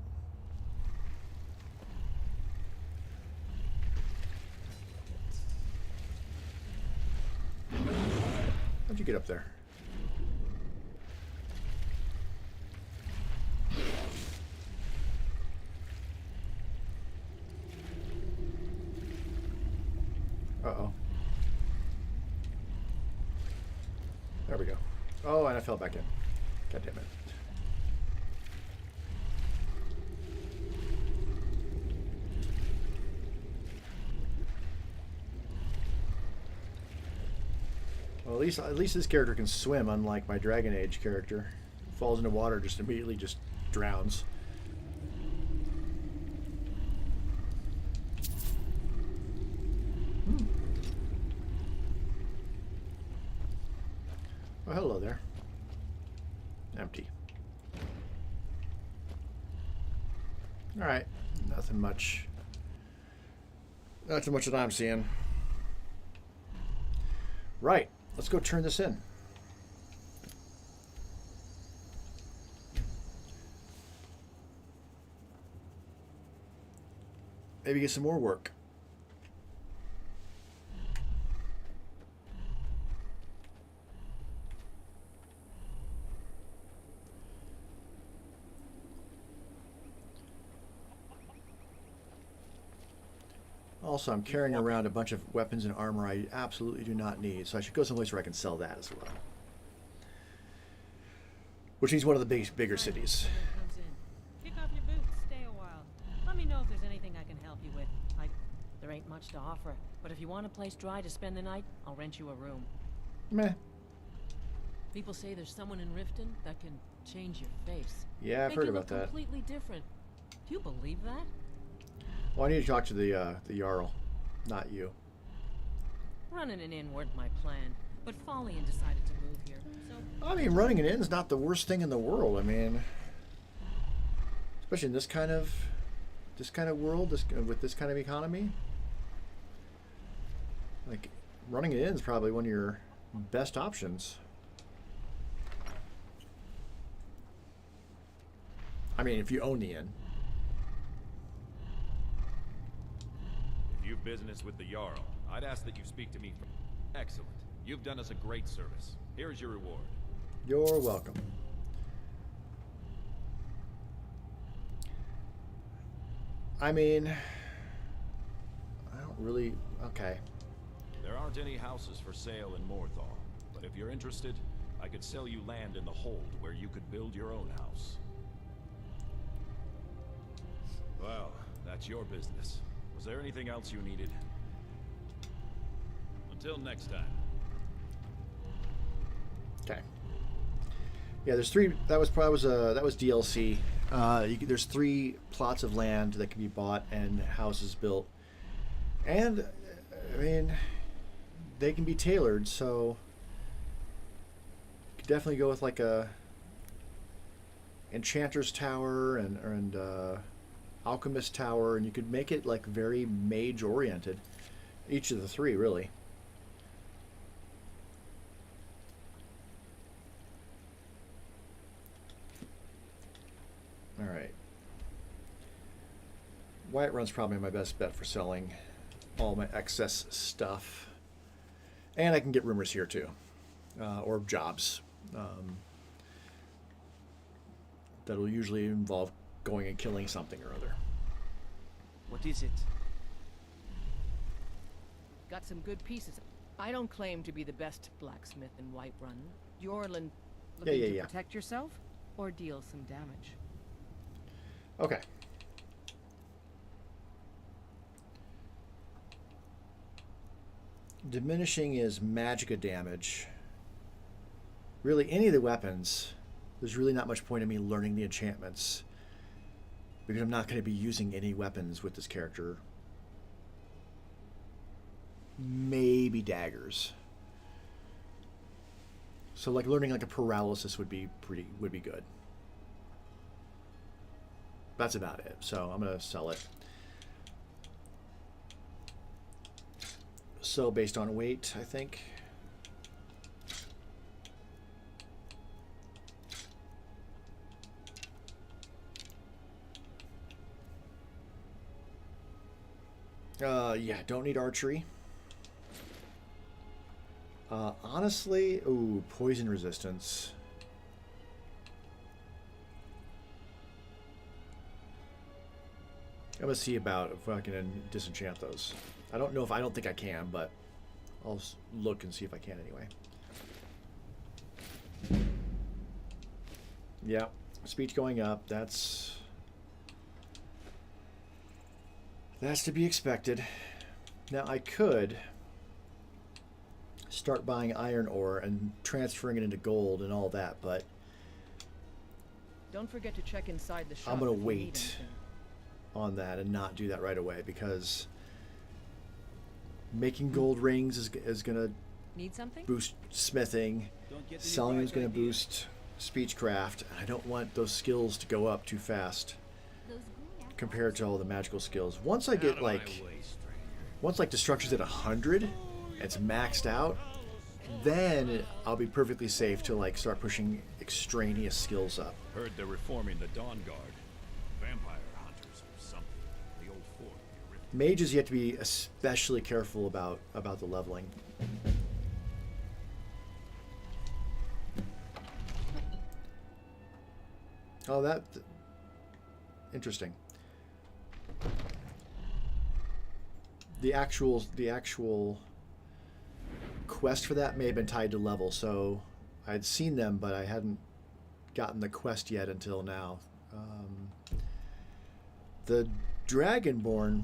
How'd you get up there? Uh-oh. There we go. Oh, and I fell back in. God damn it. Well, at least this character can swim, unlike my Dragon Age character. Falls into water, just immediately just drowns. Oh, hello there. Empty. Alright. Nothing much. Not too much that I'm seeing. Right. Let's go turn this in. Maybe get some more work. Also, I'm carrying around a bunch of weapons and armor I absolutely do not need, so I should go someplace where I can sell that as well. Which means one of the bigger cities. Kick off your boots, stay a while. Let me know if there's anything I can help you with. There ain't much to offer, but if you want a place dry to spend the night, I'll rent you a room. Meh. People say there's someone in Riften that can change your face. Yeah, I've heard about that. Completely different. Do you believe that? Well, I need to talk to the Jarl, not you. Running an inn weren't my plan, but Follian decided to move here, so... I mean, running an inn is not the worst thing in the world. I mean, especially in this kind of world, with this kind of economy. Like, running an inn is probably one of your best options. I mean, if you own the inn. If you've business with the Jarl, I'd ask that you speak to me first. Excellent. You've done us a great service. Here's your reward. You're welcome. I mean, I don't really... Okay. There aren't any houses for sale in Morthal, but if you're interested, I could sell you land in the hold where you could build your own house. Well, that's your business. Was there anything else you needed? Until next time. Okay. Yeah, there's three. That was DLC. There's 3 plots of land that can be bought and houses built, and I mean, they can be tailored. So you could definitely go with like a Enchanter's Tower and Alchemist Tower, and you could make it like very mage oriented. Each of the 3, really. Whiterun's probably my best bet for selling all my excess stuff. And I can get rumors here too. Or jobs. That'll usually involve going and killing something or other. What is it? Got some good pieces. I don't claim to be the best blacksmith in Whiterun. Looking to protect yourself or deal some damage? Okay. Diminishing is magicka damage. Really, any of the weapons, there's really not much point in me learning the enchantments because I'm not going to be using any weapons with this character. Maybe daggers. So like learning like a paralysis would be good. That's about it. So I'm gonna sell it. So based on weight, I think. Yeah, don't need archery. Honestly, ooh, poison resistance. I'm gonna see about if I can disenchant those. I don't think I can, but I'll look and see if I can anyway. Yeah, speech going up. That's to be expected. Now I could start buying iron ore and transferring it into gold and all that, but don't forget to check inside the shop. I'm gonna wait on that and not do that right away because making gold rings is gonna need something, boost smithing, selling is gonna boost speechcraft, and I don't want those skills to go up too fast compared to all the magical skills. Once I get once destruction's at 100, it's maxed out, then I'll be perfectly safe to like start pushing extraneous skills up. Heard they're reforming the Dawn Guard. Vampire hunters or something. The old fort. Mages you have to be especially careful about the leveling. Oh, that interesting. The actual quest for that may have been tied to level, so I'd seen them, but I hadn't gotten the quest yet until now. The Dragonborn.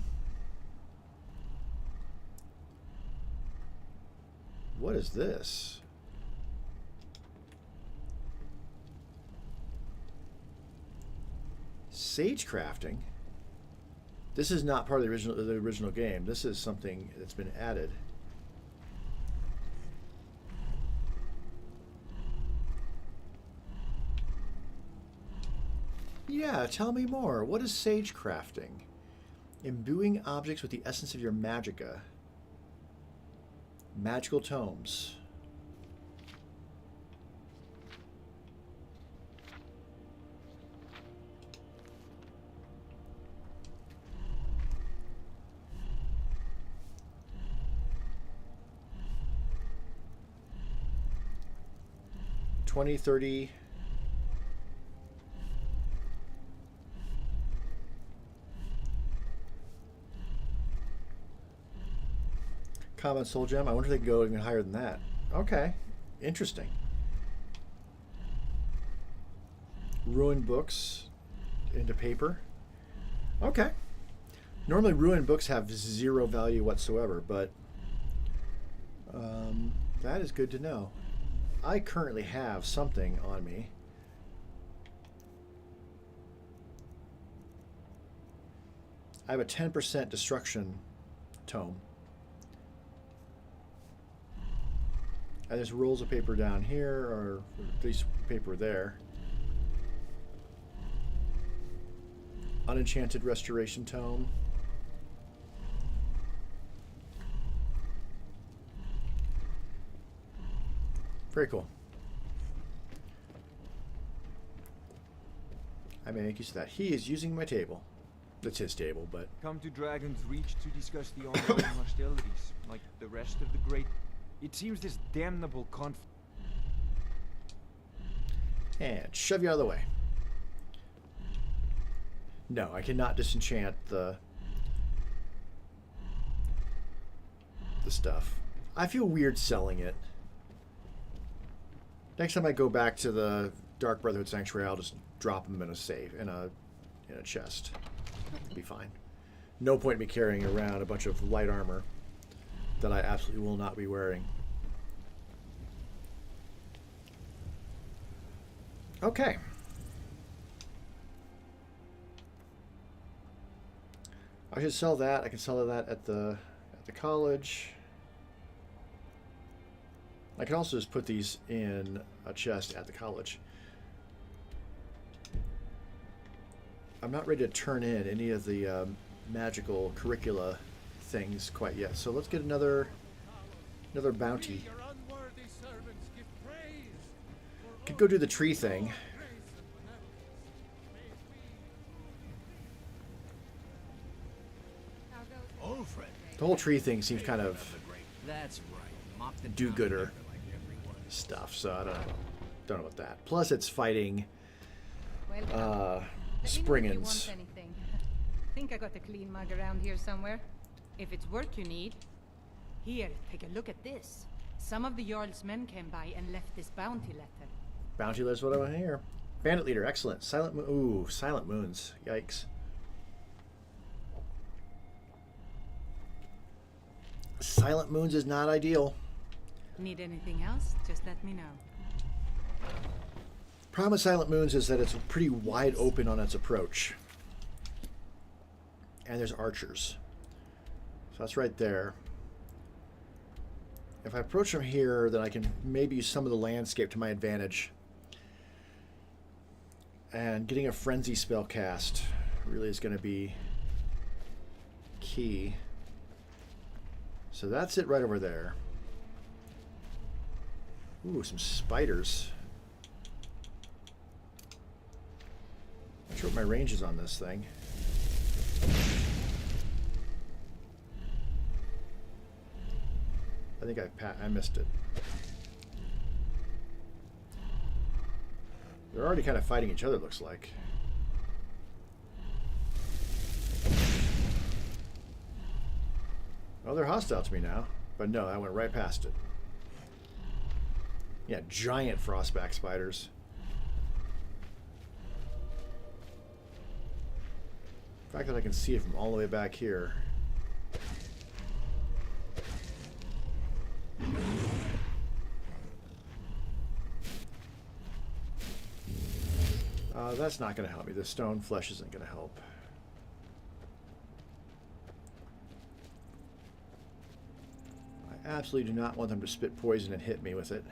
What is this? Sage crafting. This is not part of the original game. This is something that's been added. Yeah, tell me more. What is sage crafting? Imbuing objects with the essence of your magicka. Magical tomes. $20, $30. Common soul gem. I wonder if they can go even higher than that. Okay, interesting. Ruined books into paper. Okay. Normally ruined books have zero value whatsoever, but that is good to know. I currently have something on me. I have a 10% destruction tome. And there's rolls of paper down here, or at least paper there. Unenchanted restoration tome. Very cool. I may make use of that. He is using my table. It's his table, but... Come to Dragon's Reach to discuss the ongoing hostilities, like the rest of the great... It seems this damnable And shove you out of the way. No, I cannot disenchant the stuff. I feel weird selling it. Next time I go back to the Dark Brotherhood Sanctuary, I'll just drop them in a safe, in a chest. It'll be fine. No point in me carrying around a bunch of light armor that I absolutely will not be wearing. Okay. I should sell that. I can sell that at the college. I can also just put these in a chest at the college. I'm not ready to turn in any of the magical curricula things quite yet. So let's get another bounty. Could go do the tree thing. The whole tree thing seems kind of do-gooder stuff, so I don't know about that. Plus, it's fighting Springans. I think I got a clean mug around here somewhere. If it's work you need, here, take a look at this. Some of the Jarl's men came by and left this bounty letter. Bounty letters, what do I want here? Bandit leader, excellent. Silent moon. Ooh, silent moons. Yikes. Silent moons is not ideal. Need anything else? Just let me know. Problem with silent moons is that it's pretty wide open on its approach. And there's archers. So that's right there. If I approach from here, then I can maybe use some of the landscape to my advantage. And getting a frenzy spell cast really is going to be key. So that's it right over there. Ooh, some spiders. Not sure what my range is on this thing. I think I missed it. They're already kind of fighting each other, looks like. Oh, they're hostile to me now. But no, I went right past it. Yeah, giant frostback spiders. The fact that I can see it from all the way back here. That's not going to help me. The stone flesh isn't going to help. I absolutely do not want them to spit poison and hit me with it.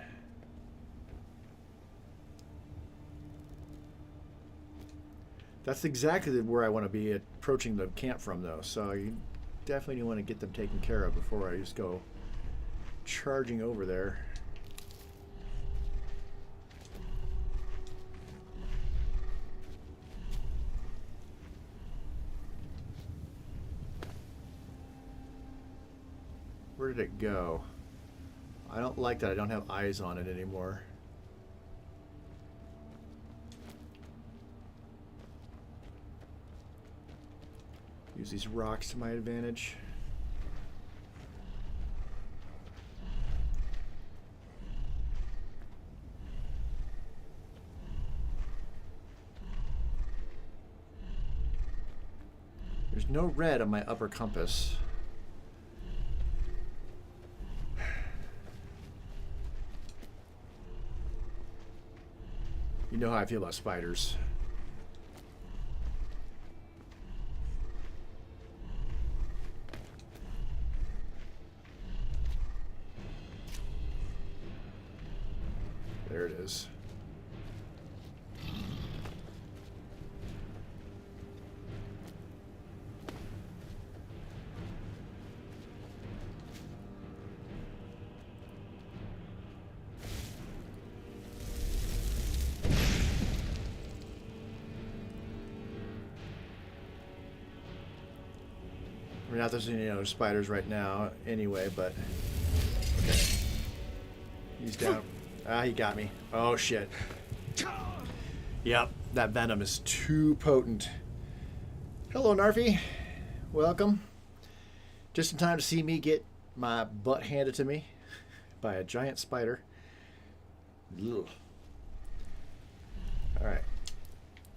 That's exactly where I want to be approaching the camp from, though. So you definitely want to get them taken care of before I just go charging over there. Where did it go? I don't like that I don't have eyes on it anymore. Use these rocks to my advantage. There's no red on my upper compass. You know how I feel about spiders. There it is. I mean, not there's any other spiders right now anyway, but... Okay. He's down. Ah, he got me. Oh, shit. Yep, that venom is too potent. Hello, Narfi. Welcome. Just in time to see me get my butt handed to me by a giant spider. Ugh. Alright.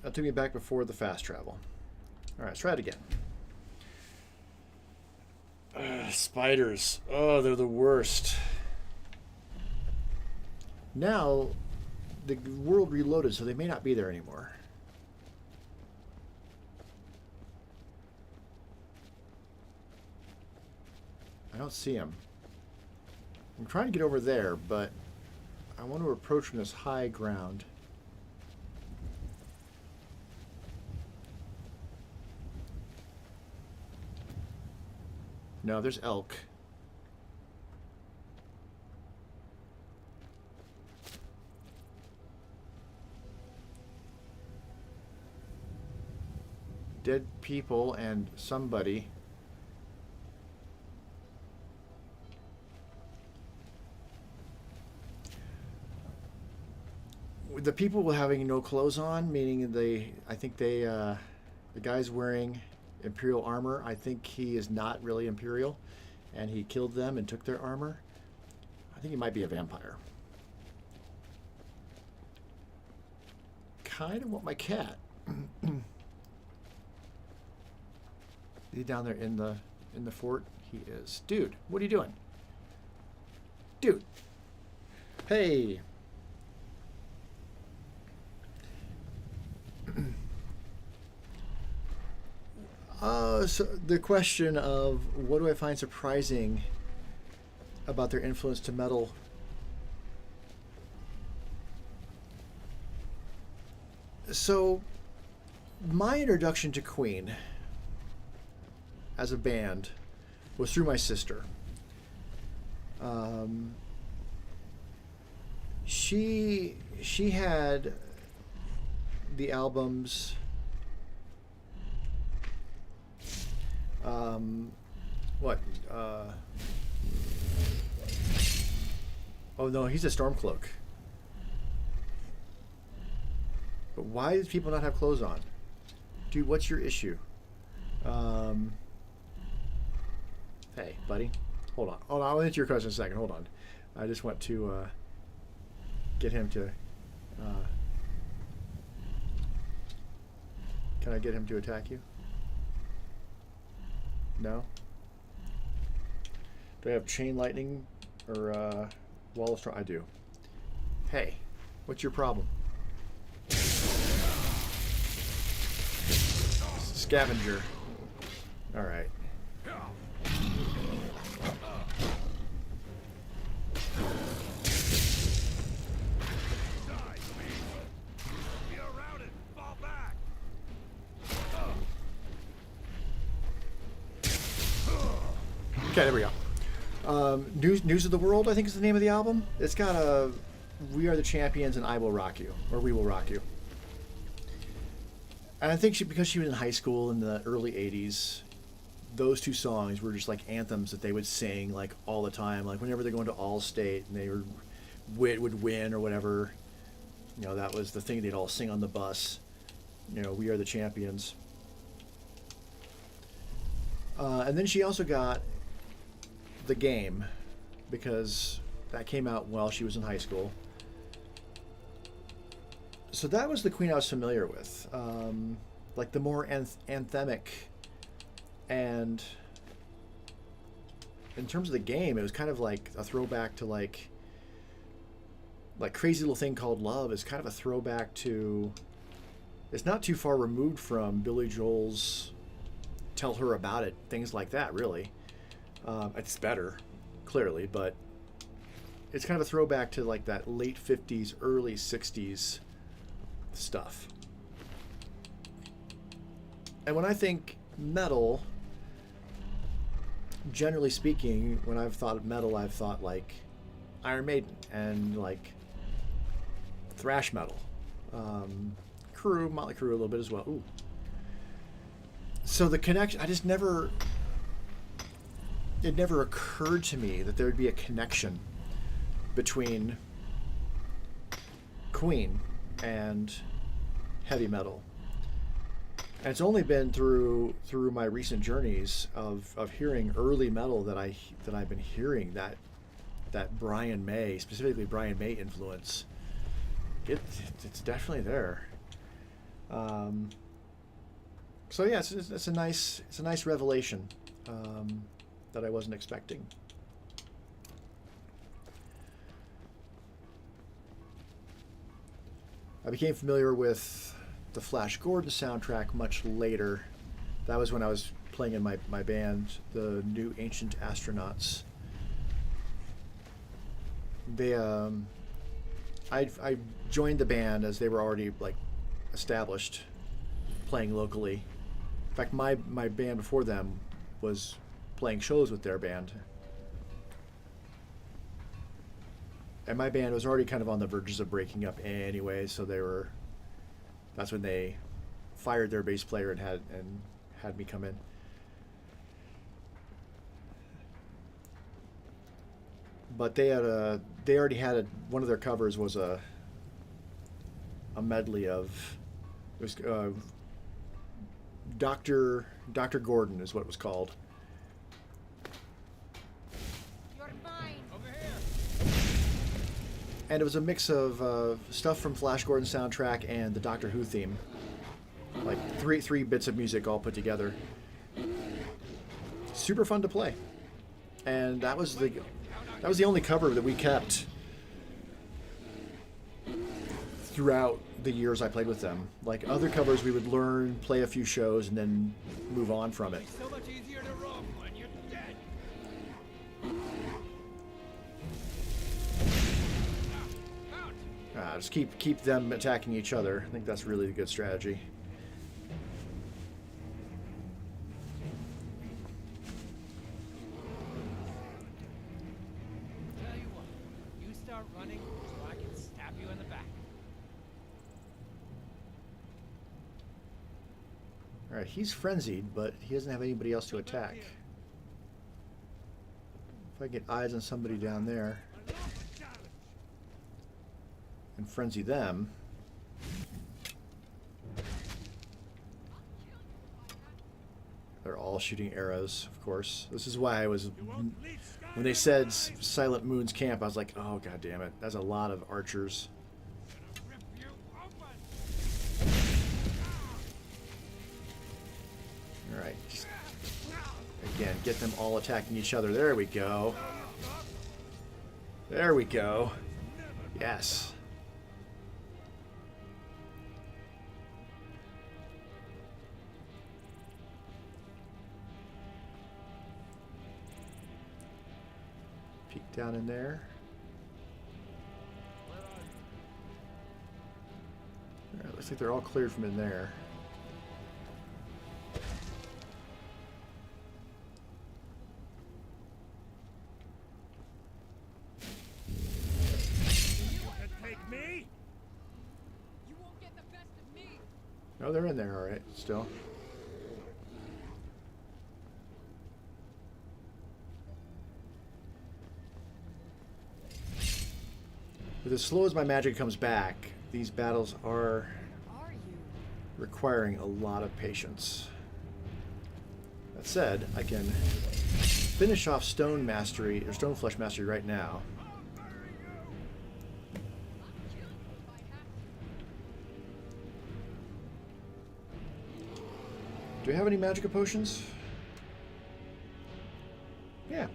That took me back before the fast travel. Alright, let's try it again. Spiders. Oh, they're the worst. Now, the world reloaded, so they may not be there anymore. I don't see them. I'm trying to get over there, but I want to approach from this high ground. No, there's elk. Dead people and somebody. The people were having no clothes on, meaning I think the guy's wearing Imperial armor. I think he is not really Imperial, and he killed them and took their armor. I think he might be a vampire. Kind of want my cat. Is he down there in the fort? He is. Dude, what are you doing? Dude. Hey. So the question of what do I find surprising about their influence to metal? So my introduction to Queen as a band was through my sister. She had the albums oh no, he's a Stormcloak. But why do people not have clothes on? Dude, what's your issue? Hey, buddy. Hold on. I'll answer your question in a second. Hold on. I just want to get him to... Can I get him to attack you? No? Do I have Chain Lightning or Wall of Storm? I do. Hey, what's your problem? Scavenger. Alright. Okay, there we go. News of the World, I think is the name of the album. It's got a We Are the Champions and I Will Rock You, or We Will Rock You. And I think because she was in high school in the early 80s, those two songs were just like anthems that they would sing like all the time. Like whenever they're going to All-State and they would win or whatever, you know, that was the thing they'd all sing on the bus. You know, We Are the Champions. And then she also got The Game, because that came out while she was in high school. So that was the Queen I was familiar with. Like the more anthemic, and in terms of The Game, it was kind of like a throwback to like Crazy Little Thing Called Love is kind of a throwback to, it's not too far removed from Billy Joel's Tell Her About It, things like that, really. It's better, clearly, but it's kind of a throwback to like that late 50s, early 60s stuff. And when I think metal, generally speaking, when I've thought of metal, I've thought like Iron Maiden and like thrash metal. Motley Crue a little bit as well. Ooh. So the connection, I just never it never occurred to me that there would be a connection between Queen and heavy metal. And it's only been through my recent journeys of hearing early metal that I've been hearing that Brian May, specifically Brian May influence. It's definitely there. So yeah, it's a nice revelation that I wasn't expecting. I became familiar with the Flash Gordon soundtrack much later. That was when I was playing in my band, the New Ancient Astronauts. They I joined the band as they were already like established, playing locally. In fact, my band before them was playing shows with their band. And my band was already kind of on the verges of breaking up anyway, so that's when they fired their bass player and had me come in. But they already had one of their covers was a medley of, it was Dr. Gordon is what it was called. And it was a mix of stuff from Flash Gordon's soundtrack and the Doctor Who theme, like three bits of music all put together. Super fun to play, and that was the only cover that we kept throughout the years I played with them. Like other covers, we would learn, play a few shows, and then move on from it. So much easier to roam when you're dead. Just keep them attacking each other. I think that's really a good strategy. Tell you what, you start running so I can stab you in the back. All right, he's frenzied, but he doesn't have anybody else to attack. If I get eyes on somebody down there and frenzy them. They're all shooting arrows, of course. This is why I was, when they said Silent Moon's camp, I was like, oh god damn it, that's a lot of archers. Alright, again, get them all attacking each other. There we go. There we go. Yes. Peek down in there. Alright, looks like they're all cleared from in there. Oh, they're in there, all right, still. But as slow as my magic comes back, these battles are requiring a lot of patience. That said, I can finish off Stone Mastery, or Stone Flesh Mastery right now. Do we have any magica potions? Yeah.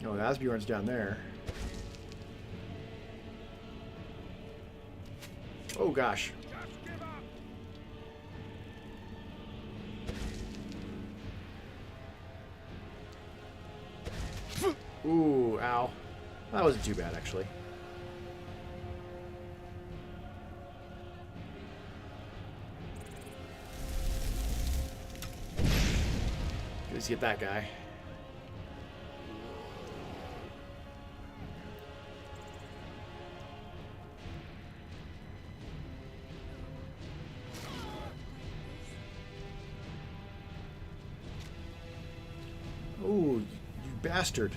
Oh, Asbjorn's down there. Oh gosh. Ooh, ow. That wasn't too bad, actually. Let's get that guy. bastard.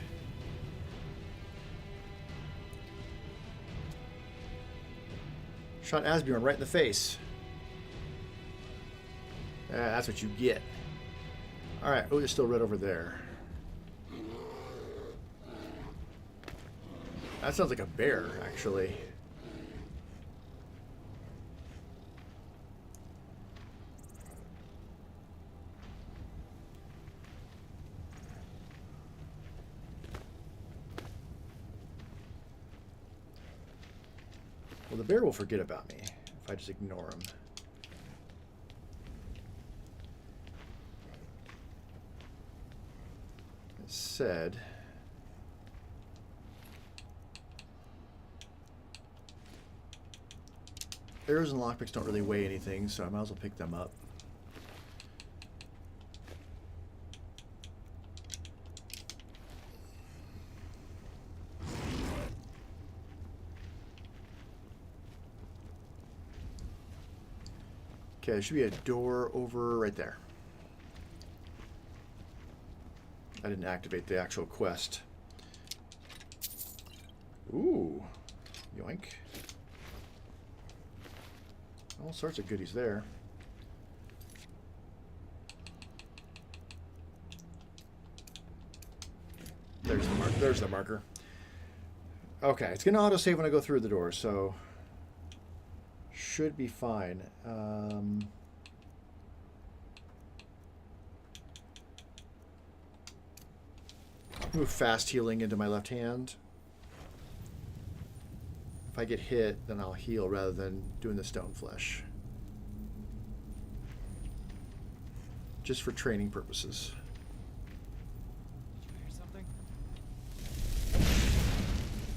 Shot Asbjorn right in the face. That's what you get. Alright, oh, there's still red over there. That sounds like a bear, actually. Well, the bear will forget about me if I just ignore him. It said... arrows and lockpicks don't really weigh anything, so I might as well pick them up. Okay, there should be a door over right there. I didn't activate the actual quest. Ooh. Yoink. All sorts of goodies there. There's the marker. Okay, it's gonna autosave when I go through the door, so should be fine. Move fast healing into my left hand. If I get hit, then I'll heal rather than doing the stone flesh. Just for training purposes. Did you hear something?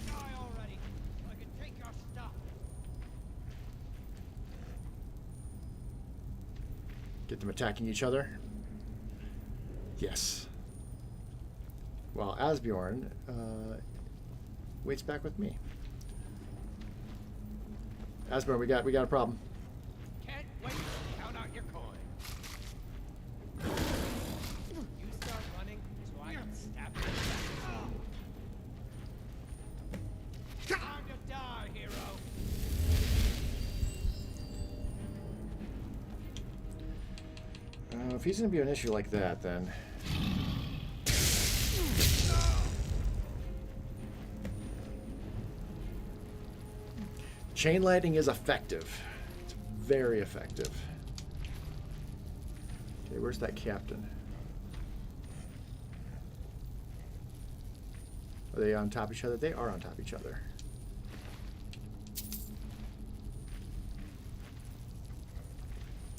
Die already, so I can take your stuff. Get them attacking each other? Yes. While Asbjorn waits back with me. Asbjorn, we got a problem. Can't wait to count out your coin. You start running, so I can stab you back. Time to die, hero. If he's gonna be an issue like that, then. Chain lightning is effective. It's very effective. Okay, where's that captain? Are they on top of each other? They are on top of each other.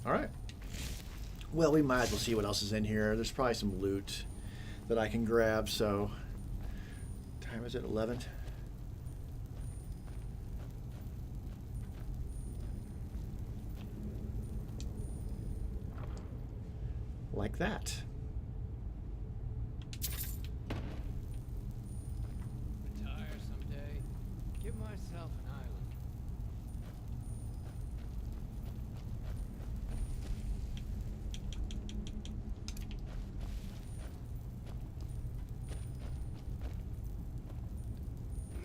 Alright. Well, we might as well see what else is in here. There's probably some loot that I can grab, so... Time is it? 11? Like that. Retire someday. Give myself an island.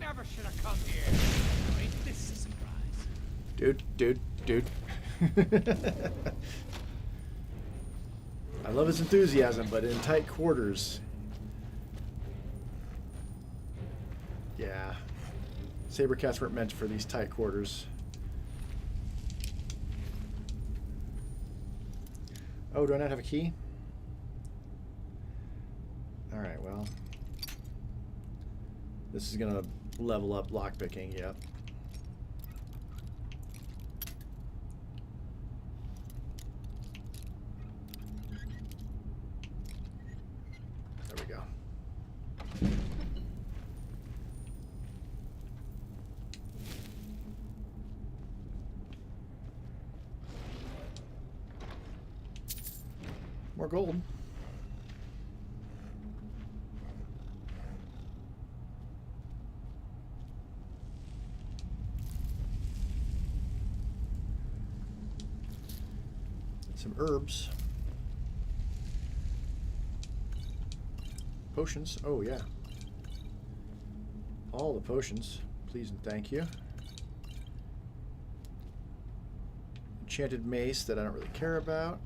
Never should have come here. Ain't this a surprise? Dude. I love his enthusiasm, but in tight quarters... Yeah. Sabre cats weren't meant for these tight quarters. Oh, do I not have a key? Alright, well... This is gonna level up lockpicking, yep. There we go. More gold. Some herbs. Potions. Oh, yeah. All the potions. Please and thank you. Enchanted mace that I don't really care about.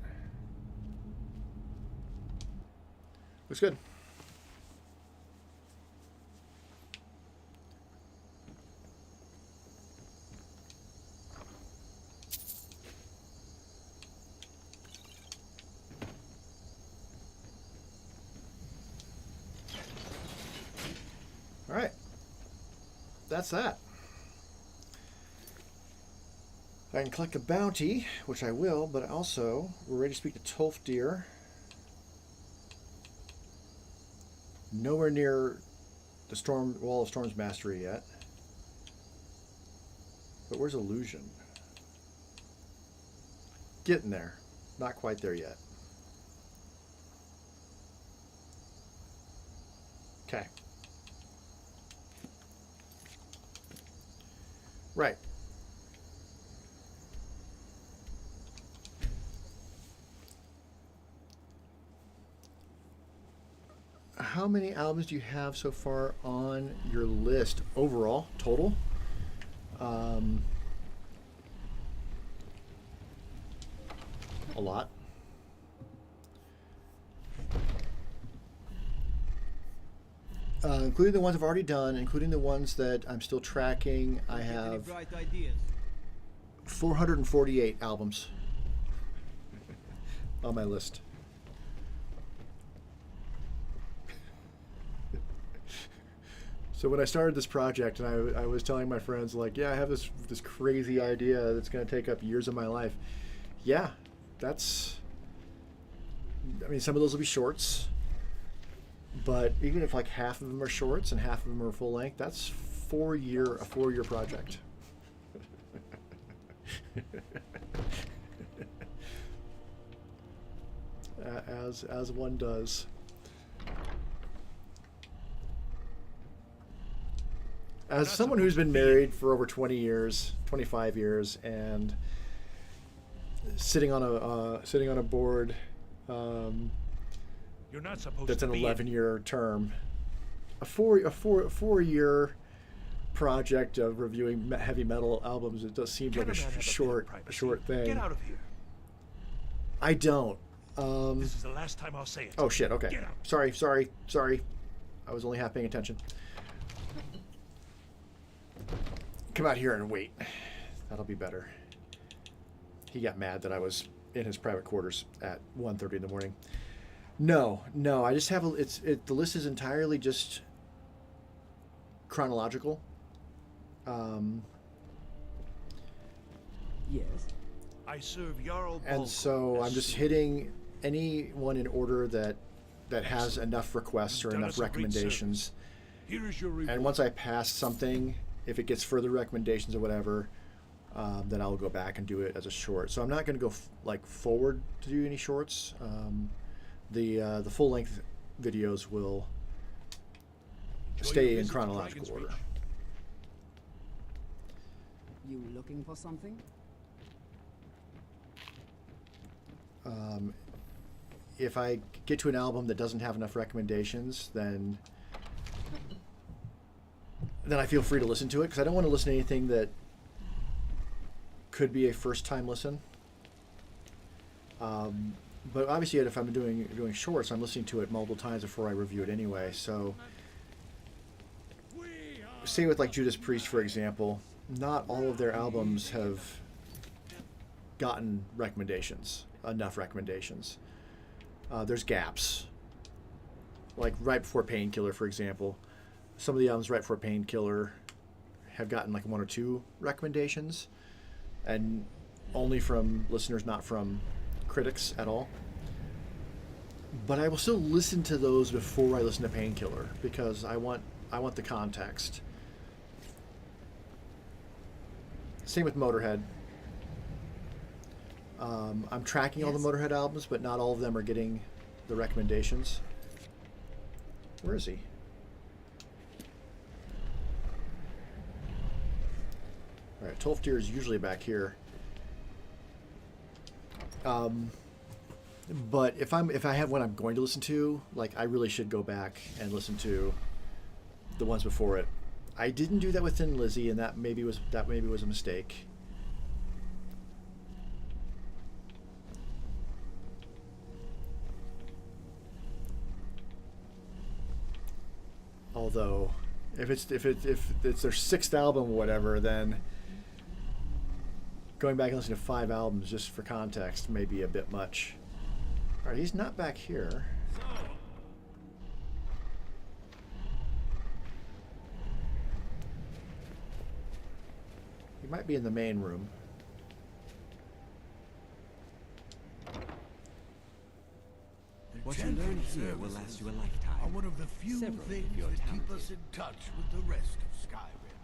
Looks good. All right. That's that. I can collect a bounty, which I will, but also we're ready to speak to Tolfdir. Nowhere near the Wall of Storm's mastery yet. But where's Illusion? Getting there. Not quite there yet. Okay. Right. How many albums do you have so far on your list overall, total? A lot. Including the ones I've already done, including the ones that I'm still tracking, I have 448 albums on my list. So when I started this project, and I was telling my friends, like, yeah, I have this crazy idea that's going to take up years of my life. Yeah, that's... I mean, some of those will be shorts. But even if like half of them are shorts and half of them are full length, that's a 4-year project. As one does. As someone who's been married for over 20 years, 25 years, and sitting on a board You're not supposed that's to an be 11-year term, a four-year project of reviewing heavy metal albums, it does seem like a short thing. Get out of here. I don't. This is the last time I'll say it. Oh shit. Okay. Get out. Sorry. I was only half paying attention. Come out here and wait. That'll be better. He got mad that I was in his private quarters at 1:30 in the morning. No. I just have the list is entirely just chronological. Yes. I serve Jarl And so I'm just hitting anyone in order that has enough requests or enough recommendations. Here is your reward. And once I pass something, if it gets further recommendations or whatever, then I'll go back and do it as a short. So I'm not going to go forward to do any shorts. The full length videos will stay in chronological order. You looking for something? If I get to an album that doesn't have enough recommendations, then I feel free to listen to it, because I don't want to listen to anything that could be a first-time listen. But obviously, if I'm doing shorts, I'm listening to it multiple times before I review it anyway. So, say with like Judas Priest, for example, not all of their albums have gotten enough recommendations. There's gaps. Like right before Painkiller, for example. Some of the albums right before Painkiller have gotten like 1 or 2 recommendations, and only from listeners, not from critics at all. But I will still listen to those before I listen to Painkiller, because I want the context. Same with Motorhead. I'm tracking all the Motorhead albums, but not all of them are getting the recommendations. Where is he? All right, Tolfdir is usually back here. But if I have one I'm going to listen to, like, I really should go back and listen to the ones before it. I didn't do that with Thin Lizzy, and that maybe was a mistake. Although, if it's their 6th album or whatever, then going back and listening to 5 albums just for context may be a bit much. All right, he's not back here. He might be in the main room. What you learn here will last you a lifetime. Are one of the few things that keep us in touch with the rest of Skyrim.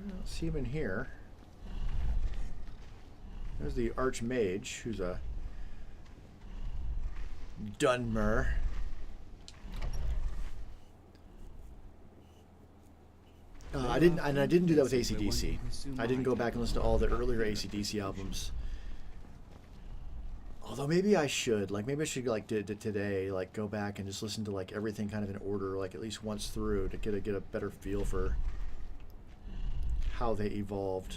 I don't see him in here. There's the Archmage, who's a Dunmer. I didn't do that with AC/DC. I didn't go back and listen to all the earlier AC/DC albums. Although maybe I should. Like, maybe I should, like, today, like, go back and just listen to, like, everything kind of in order, like, at least once through to get a better feel for how they evolved.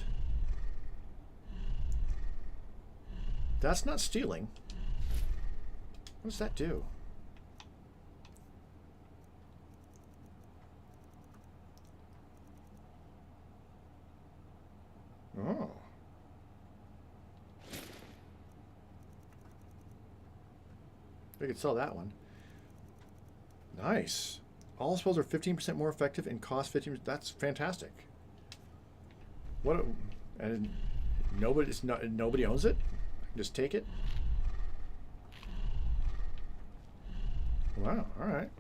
That's not stealing. What does that do? Oh. I could sell that one. Nice. All spells are 15% more effective and cost 15%. That's fantastic. What? And nobody owns it. I can just take it. Wow. All right.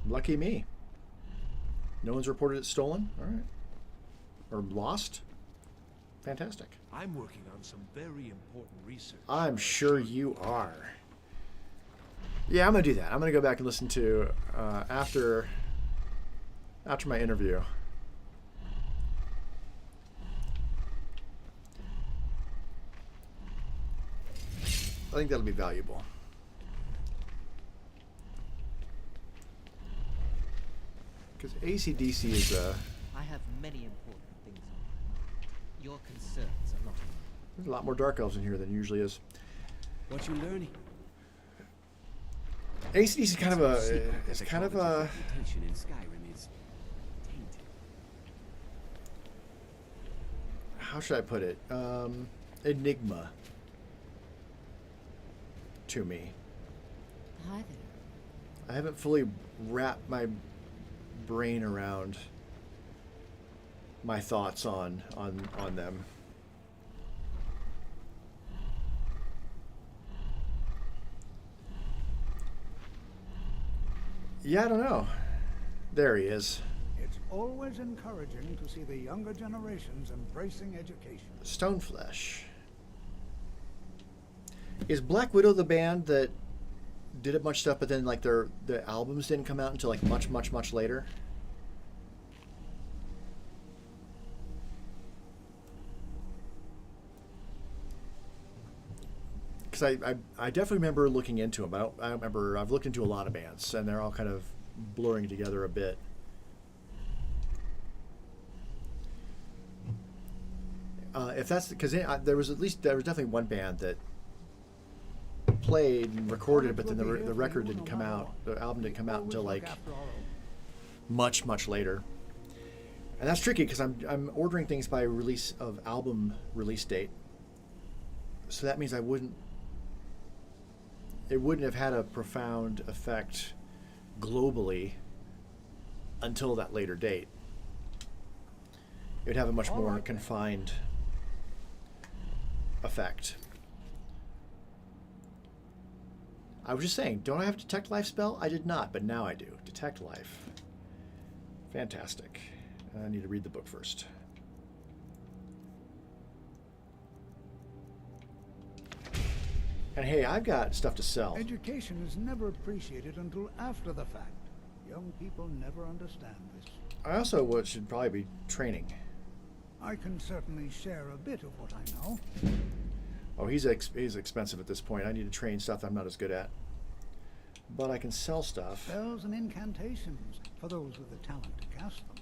Lucky me. No one's reported it stolen. All right. Or lost. Fantastic. I'm working on some very important research. I'm sure you are. Yeah, I'm gonna do that. I'm gonna go back and listen to after my interview. I think that'll be valuable. Because AC/DC is a... I have many important things on my mind. Your concerns are not... There's a lot more Dark Elves in here than usually is. What you learning? AC/DC is kind of a... It's kind of a... Reputation in Skyrim is tainted. How should I put it? Enigma. To me. Hi there. I haven't fully wrapped my brain around my thoughts on them. Yeah, I don't know. There he is. It's always encouraging to see the younger generations embracing education. Stoneflesh. Is Black Widow the band that did a bunch of stuff, but then like the albums didn't come out until like much later? Because I definitely remember looking into them. I don't remember. I've looked into a lot of bands, and they're all kind of blurring together a bit. If that's because there was definitely one band that played and recorded, but then the record didn't come out. The album didn't come out until like much later. And that's tricky because I'm ordering things by release of album release date. So that means it wouldn't have had a profound effect globally until that later date. It would have a much more confined effect. I was just saying, don't I have a Detect Life spell? I did not, but now I do. Detect Life. Fantastic. I need to read the book first. And hey, I've got stuff to sell. Education is never appreciated until after the fact. Young people never understand this. I also should probably be training. I can certainly share a bit of what I know. Oh, he's expensive at this point. I need to train stuff I'm not as good at. But I can sell stuff. Spells and incantations for those with the talent to cast them.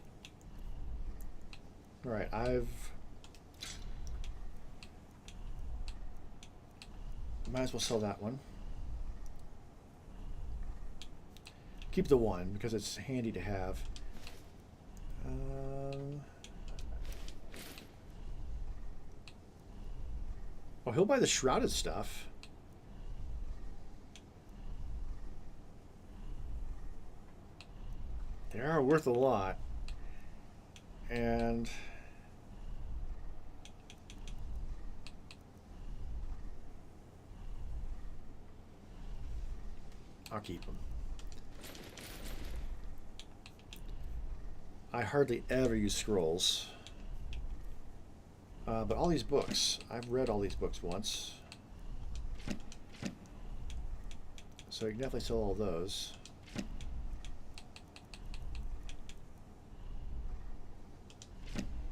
Alright, might as well sell that one. Keep the one because it's handy to have. Oh, he'll buy the shrouded stuff. They are worth a lot. And I'll keep them. I hardly ever use scrolls. But all these books, I've read all these books once. So you can definitely sell all those.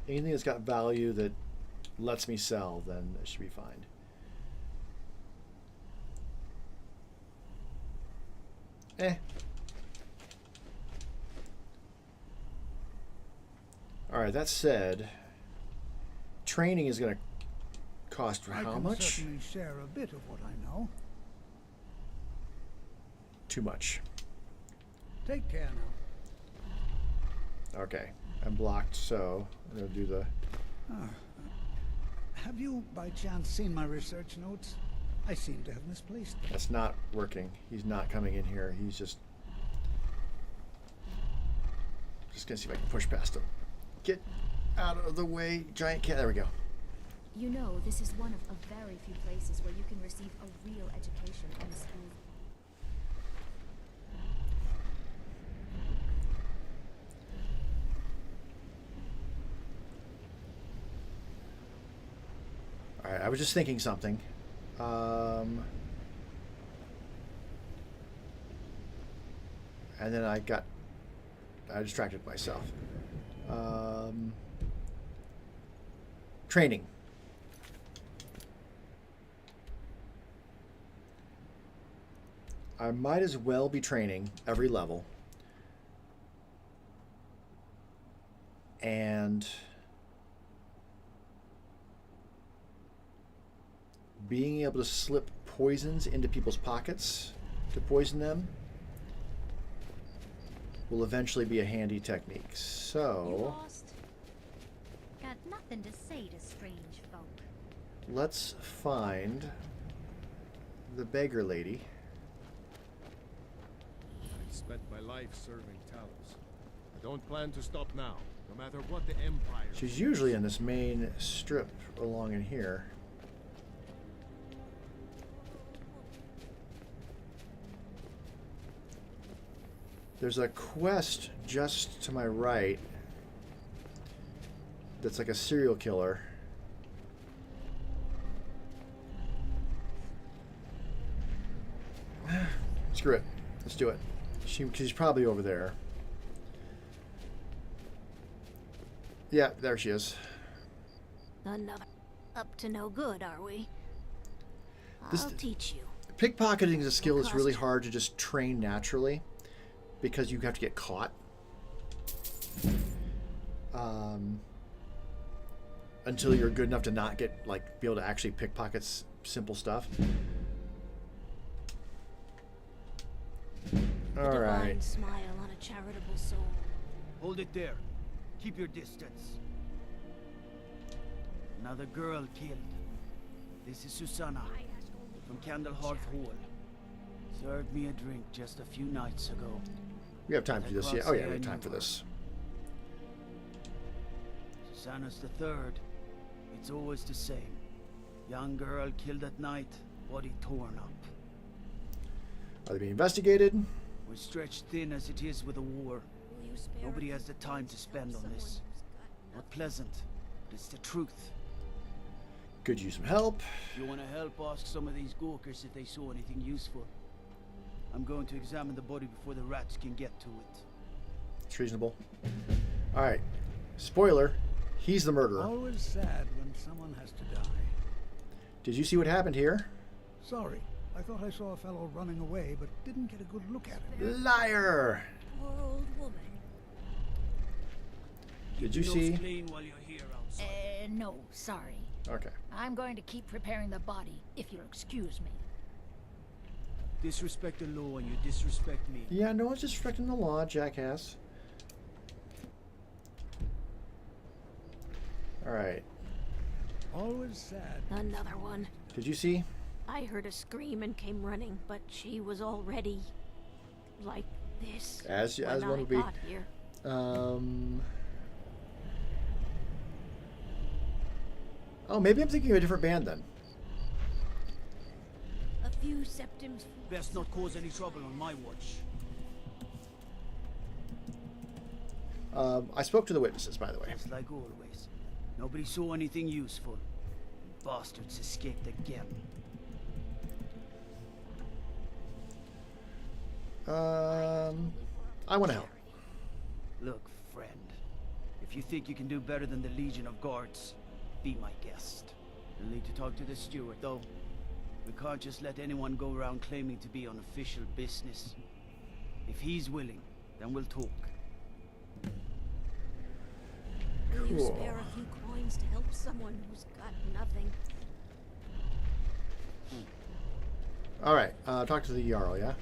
Anything that's got value that lets me sell, then it should be fine. Alright, that said, training is going to cost how much? I can certainly share a bit of what I know. Too much. Take care now. Okay, I'm blocked, so I'm going to do the... Have you, by chance, seen my research notes? I seem to have misplaced them. That's not working. He's not coming in here. He's just going to see if I can push past him. Get out of the way, giant cat. There we go. You know, this is one of a very few places where you can receive a real education in school. Alright, I was just thinking something. And then I distracted myself. Training. I might as well be training every level. And being able to slip poisons into people's pockets to poison them will eventually be a handy technique. So Got nothing to say to strange folk. let's find the beggar lady. I spent my life serving Talos. I don't plan to stop now, no matter what the Empire... She's usually in this main strip along in here. There's a quest just to my right that's like a serial killer. Screw it. Let's do it. She's probably over there. Yeah, there she is. Another up to no good, are we? This- I'll teach you. Pickpocketing is a skill that's really hard to just train naturally because you have to get caught. Until you're good enough to not get, like, be able to actually pickpocket simple stuff. All right. Smile on a charitable soul. Hold it there. Keep your distance. Another girl killed. This is Susanna from Candlehearth Hall. Served me a drink just a few nights ago. We have time to do this. Yeah. Oh yeah, we have time for this. Susanna's the third. It's always the same. Young girl killed at night, body torn up. Are they being investigated? We're stretched thin as it is with a war. Nobody has the time to spend on this. Not pleasant, but it's the truth. Could use some help. If you want to help, ask some of these gawkers if they saw anything useful. I'm going to examine the body before the rats can get to it. It's reasonable. All right. Spoiler. He's the murderer. Always sad when someone has to die. Did you see what happened here? Sorry. I thought I saw a fellow running away, but didn't get a good look at him. Liar! Poor old woman. Did you see? Clean while you're here outside. No, sorry. Okay. I'm going to keep preparing the body, if you'll excuse me. Disrespect the law and you disrespect me. Yeah, no one's disrespecting the law, jackass. Alright. Always sad. Another one. Did you see? I heard a scream and came running, but she was already like this. As when one I would be. got here. Oh, maybe I'm thinking of a different band then. A few septims. Best not cause any trouble on my watch. I spoke to the witnesses, by the way. Just like always. Nobody saw anything useful. Bastards escaped again. I want to help. Look, friend. If you think you can do better than the Legion of Guards, be my guest. You'll need to talk to the steward, though. We can't just let anyone go around claiming to be on official business. If he's willing, then we'll talk. Will you spare a few coins to help someone who's got nothing? All right, talk to the Jarl, yeah.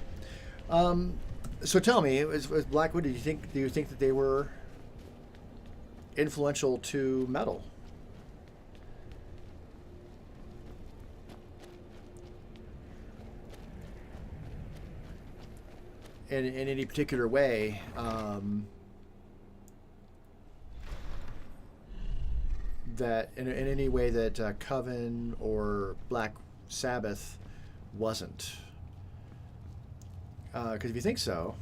So tell me, as Blackwood, do you think that they were influential to metal? In any particular way? That in any way that Coven or Black Sabbath wasn't. Because if you think so,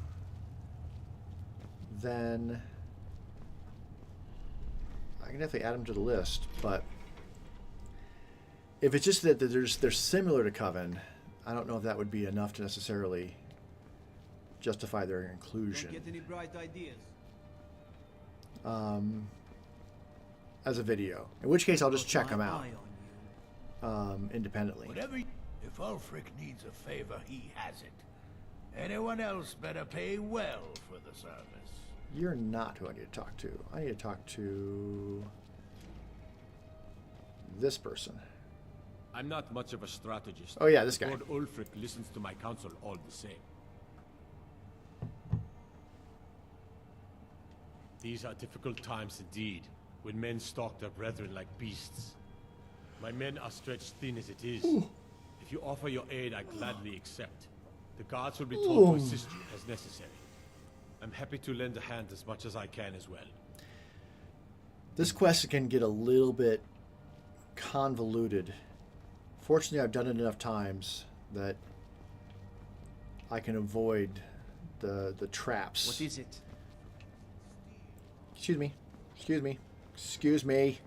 then I can definitely add them to the list. But if it's just that they're similar to Coven, I don't know if that would be enough to necessarily justify their inclusion. Don't get any bright ideas. As a video. In which case, I'll just check them out independently. If Ulfric needs a favor, he has it. Anyone else better pay well for the service. You're not who I need to talk to. I need to talk to this person. I'm not much of a strategist. Oh yeah, this guy. Lord Ulfric listens to my counsel all the same. These are difficult times indeed, when men stalk their brethren like beasts. My men are stretched thin as it is. Ooh. If you offer your aid, I gladly accept. The guards will be told to assist you as necessary. I'm happy to lend a hand as much as I can as well. This quest can get a little bit convoluted. Fortunately, I've done it enough times that I can avoid the traps. What is it? Excuse me. Excuse me. Excuse me.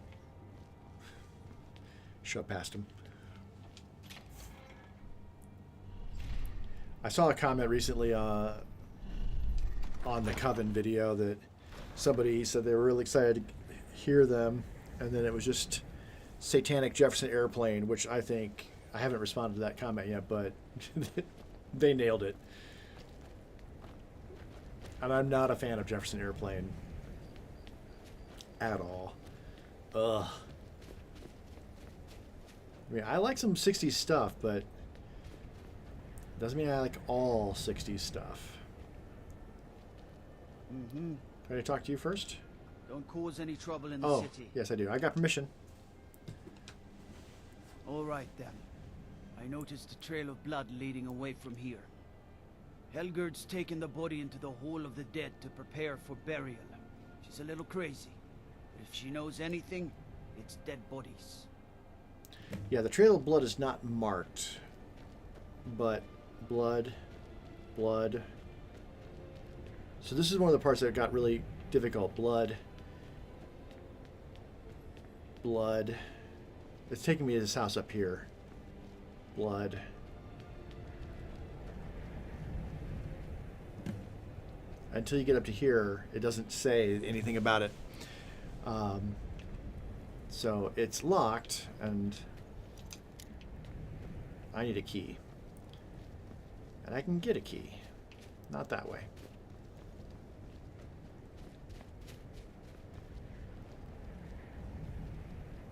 Shove past him. I saw a comment recently on the Coven video that somebody said they were really excited to hear them, and then it was just Satanic Jefferson Airplane, which I think, I haven't responded to that comment yet, but they nailed it. And I'm not a fan of Jefferson Airplane at all. Ugh. I mean, I like some 60s stuff, but doesn't mean I like all 60s stuff. Mm-hmm. Can I talk to you first? Don't cause any trouble in the city. Yes, I do. I got permission. All right, then. I noticed a trail of blood leading away from here. Helgerd's taken the body into the Hall of the Dead to prepare for burial. She's a little crazy, but if she knows anything, it's dead bodies. Yeah, the trail of blood is not marked, but blood. So this is one of the parts that got really difficult. Blood. It's taking me to this house up here. Blood. Until you get up to here, it doesn't say anything about it. So it's locked, and I need a key. And I can get a key. Not that way.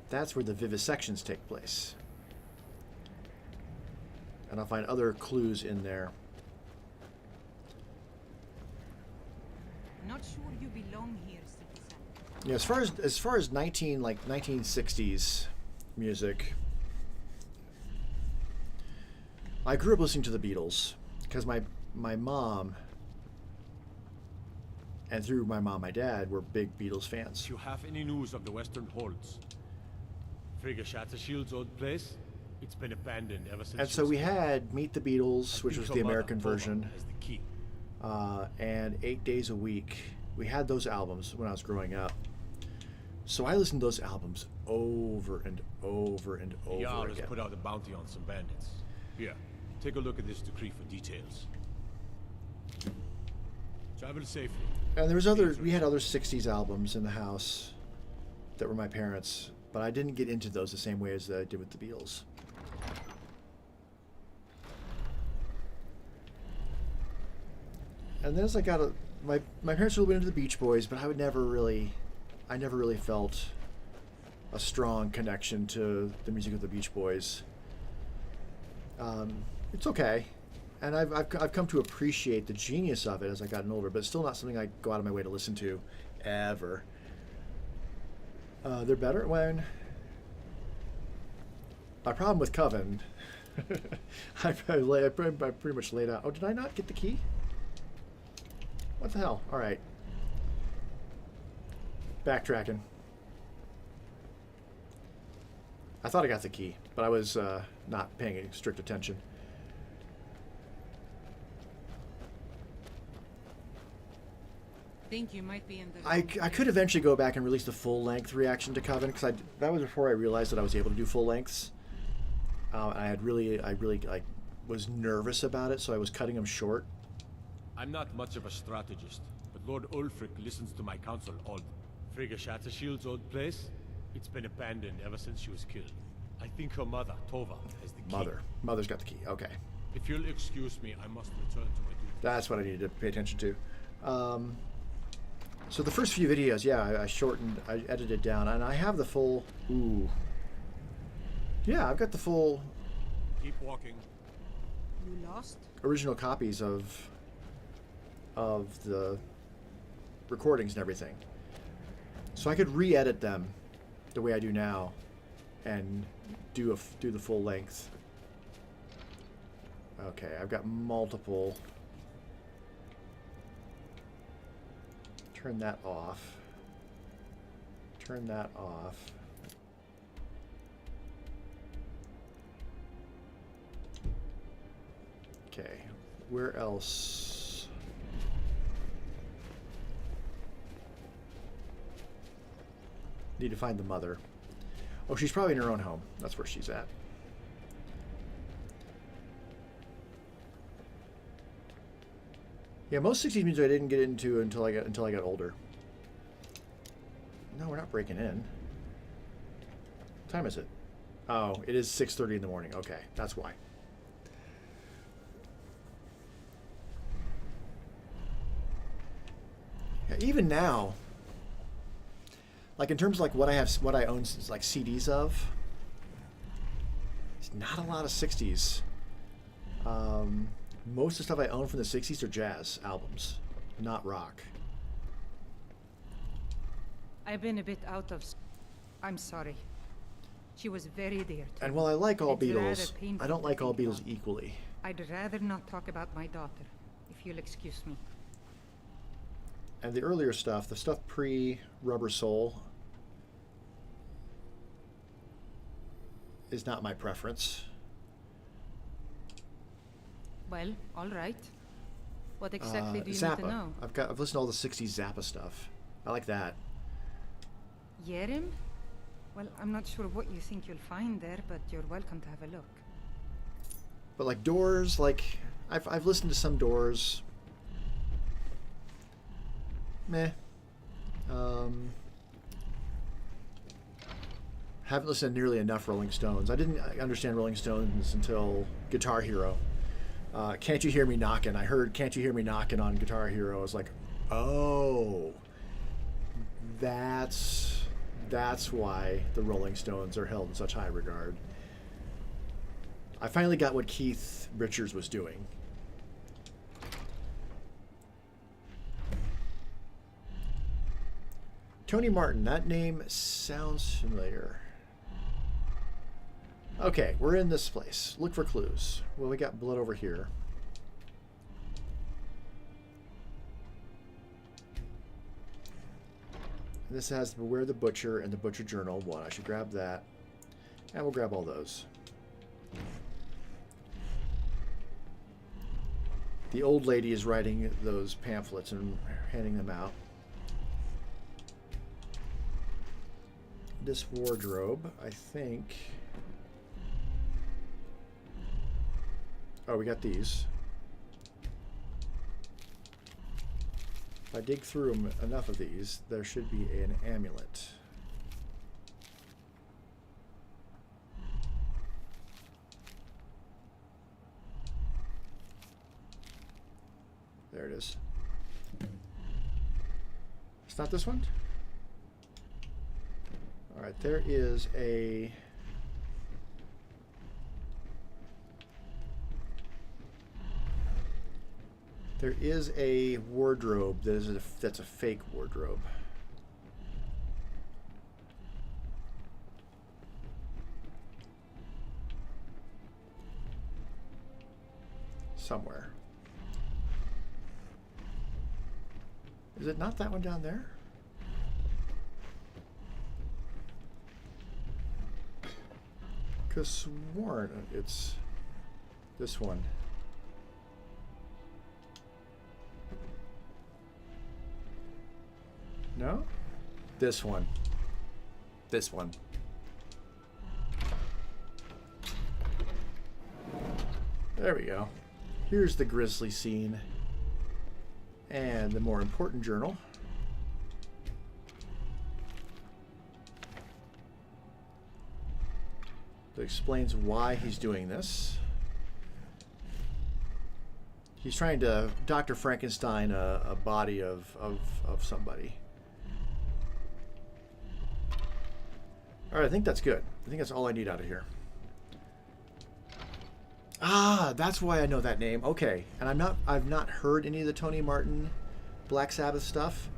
That's where the vivisections take place. And I'll find other clues in there. Not sure you belong here, citizen. Yeah, as far as 1960s music, I grew up listening to the Beatles because my mom, and through my mom, my dad were big Beatles fans. If you have any news of the Western Holds, Frigga-Shield's old place, it's been abandoned ever since. And so we had Meet the Beatles, which was the American version, as the key. and 8 Days a Week. We had those albums when I was growing up. So I listened to those albums over and over and over The Jarl again. has put out a bounty on some bandits. Here, take a look at this decree for details. Travel safely. And we had other 60s albums in the house that were my parents', but I didn't get into those the same way as I did with the Beatles. And then as I got my parents were a little bit into the Beach Boys, but I never really felt a strong connection to the music of the Beach Boys. It's okay, and I've come to appreciate the genius of it as I gotten older, but it's still not something I go out of my way to listen to, ever. They're better when... My problem with Coven, I pretty much laid out... Oh, did I not get the key? What the hell? Alright. Backtracking. I thought I got the key, but I was not paying any strict attention. Think you might be in the... I could eventually go back and release the full-length reaction to Coven, because that was before I realized that I was able to do full lengths. I really was nervous about it, so I was cutting them short. I'm not much of a strategist, but Lord Ulfric listens to my counsel all. Frigga-Shield's old place, it's been abandoned ever since she was killed. I think her mother, Tova, has the key. Mother's got the key, okay. If you'll excuse me, I must return to my duty. That's what I needed to pay attention to. So the first few videos, yeah, I edited down, and I have the full... Ooh. Yeah, I've got the full... Keep walking. You lost? Original copies of the recordings and everything. So I could re-edit them the way I do now and do the full length. Okay, I've got multiple. Turn that off. Turn that off. Okay, where else? Need to find the mother. Oh, she's probably in her own home. That's where she's at. Yeah, most 60s music I didn't get into until I got older. No, we're not breaking in. What time is it? Oh, it is 6:30 in the morning. Okay, that's why. Yeah, even now, like in terms of like what I own like CDs of, it's not a lot of 60s. Most of the stuff I own from the 60s are jazz albums, not rock. I've been a bit out of... I'm sorry. She was very dear to me. And while I like all It's rather Beatles, painful I don't to like all think Beatles about. equally. I'd rather not talk about my daughter, if you'll excuse me. And the earlier stuff, the stuff pre-Rubber Soul, is not my preference. Well, all right. What exactly do you Zappa. need to know? I've listened to all the 60s Zappa stuff. I like that. Yerim? Well, I'm not sure what you think you'll find there, but you're welcome to have a look. But like Doors, like I've listened to some Doors. Meh. Haven't listened to nearly enough Rolling Stones. I didn't understand Rolling Stones until Guitar Hero. Can't You Hear Me Knockin'? I heard Can't You Hear Me Knockin' on Guitar Hero. I was like, oh, that's why the Rolling Stones are held in such high regard. I finally got what Keith Richards was doing. Tony Martin, that name sounds familiar. Okay, we're in this place. Look for clues. Well, we got blood over here. This has Beware the Butcher and the Butcher Journal 1. I should grab that. And we'll grab all those. The old lady is writing those pamphlets and handing them out. This wardrobe, I think... Oh, we got these. If I dig through enough of these, there should be an amulet. There it is. It's not this one? Alright, there is a... There is a wardrobe that's a fake wardrobe. Somewhere. Is it not that one down there? Could have sworn it's this one. No? This one. This one. There we go. Here's the grisly scene. And the more important journal. That explains why he's doing this. He's trying to Dr. Frankenstein a body of somebody. Alright, I think that's good. I think that's all I need out of here. Ah, that's why I know that name. Okay. And I've not heard any of the Tony Martin Black Sabbath stuff,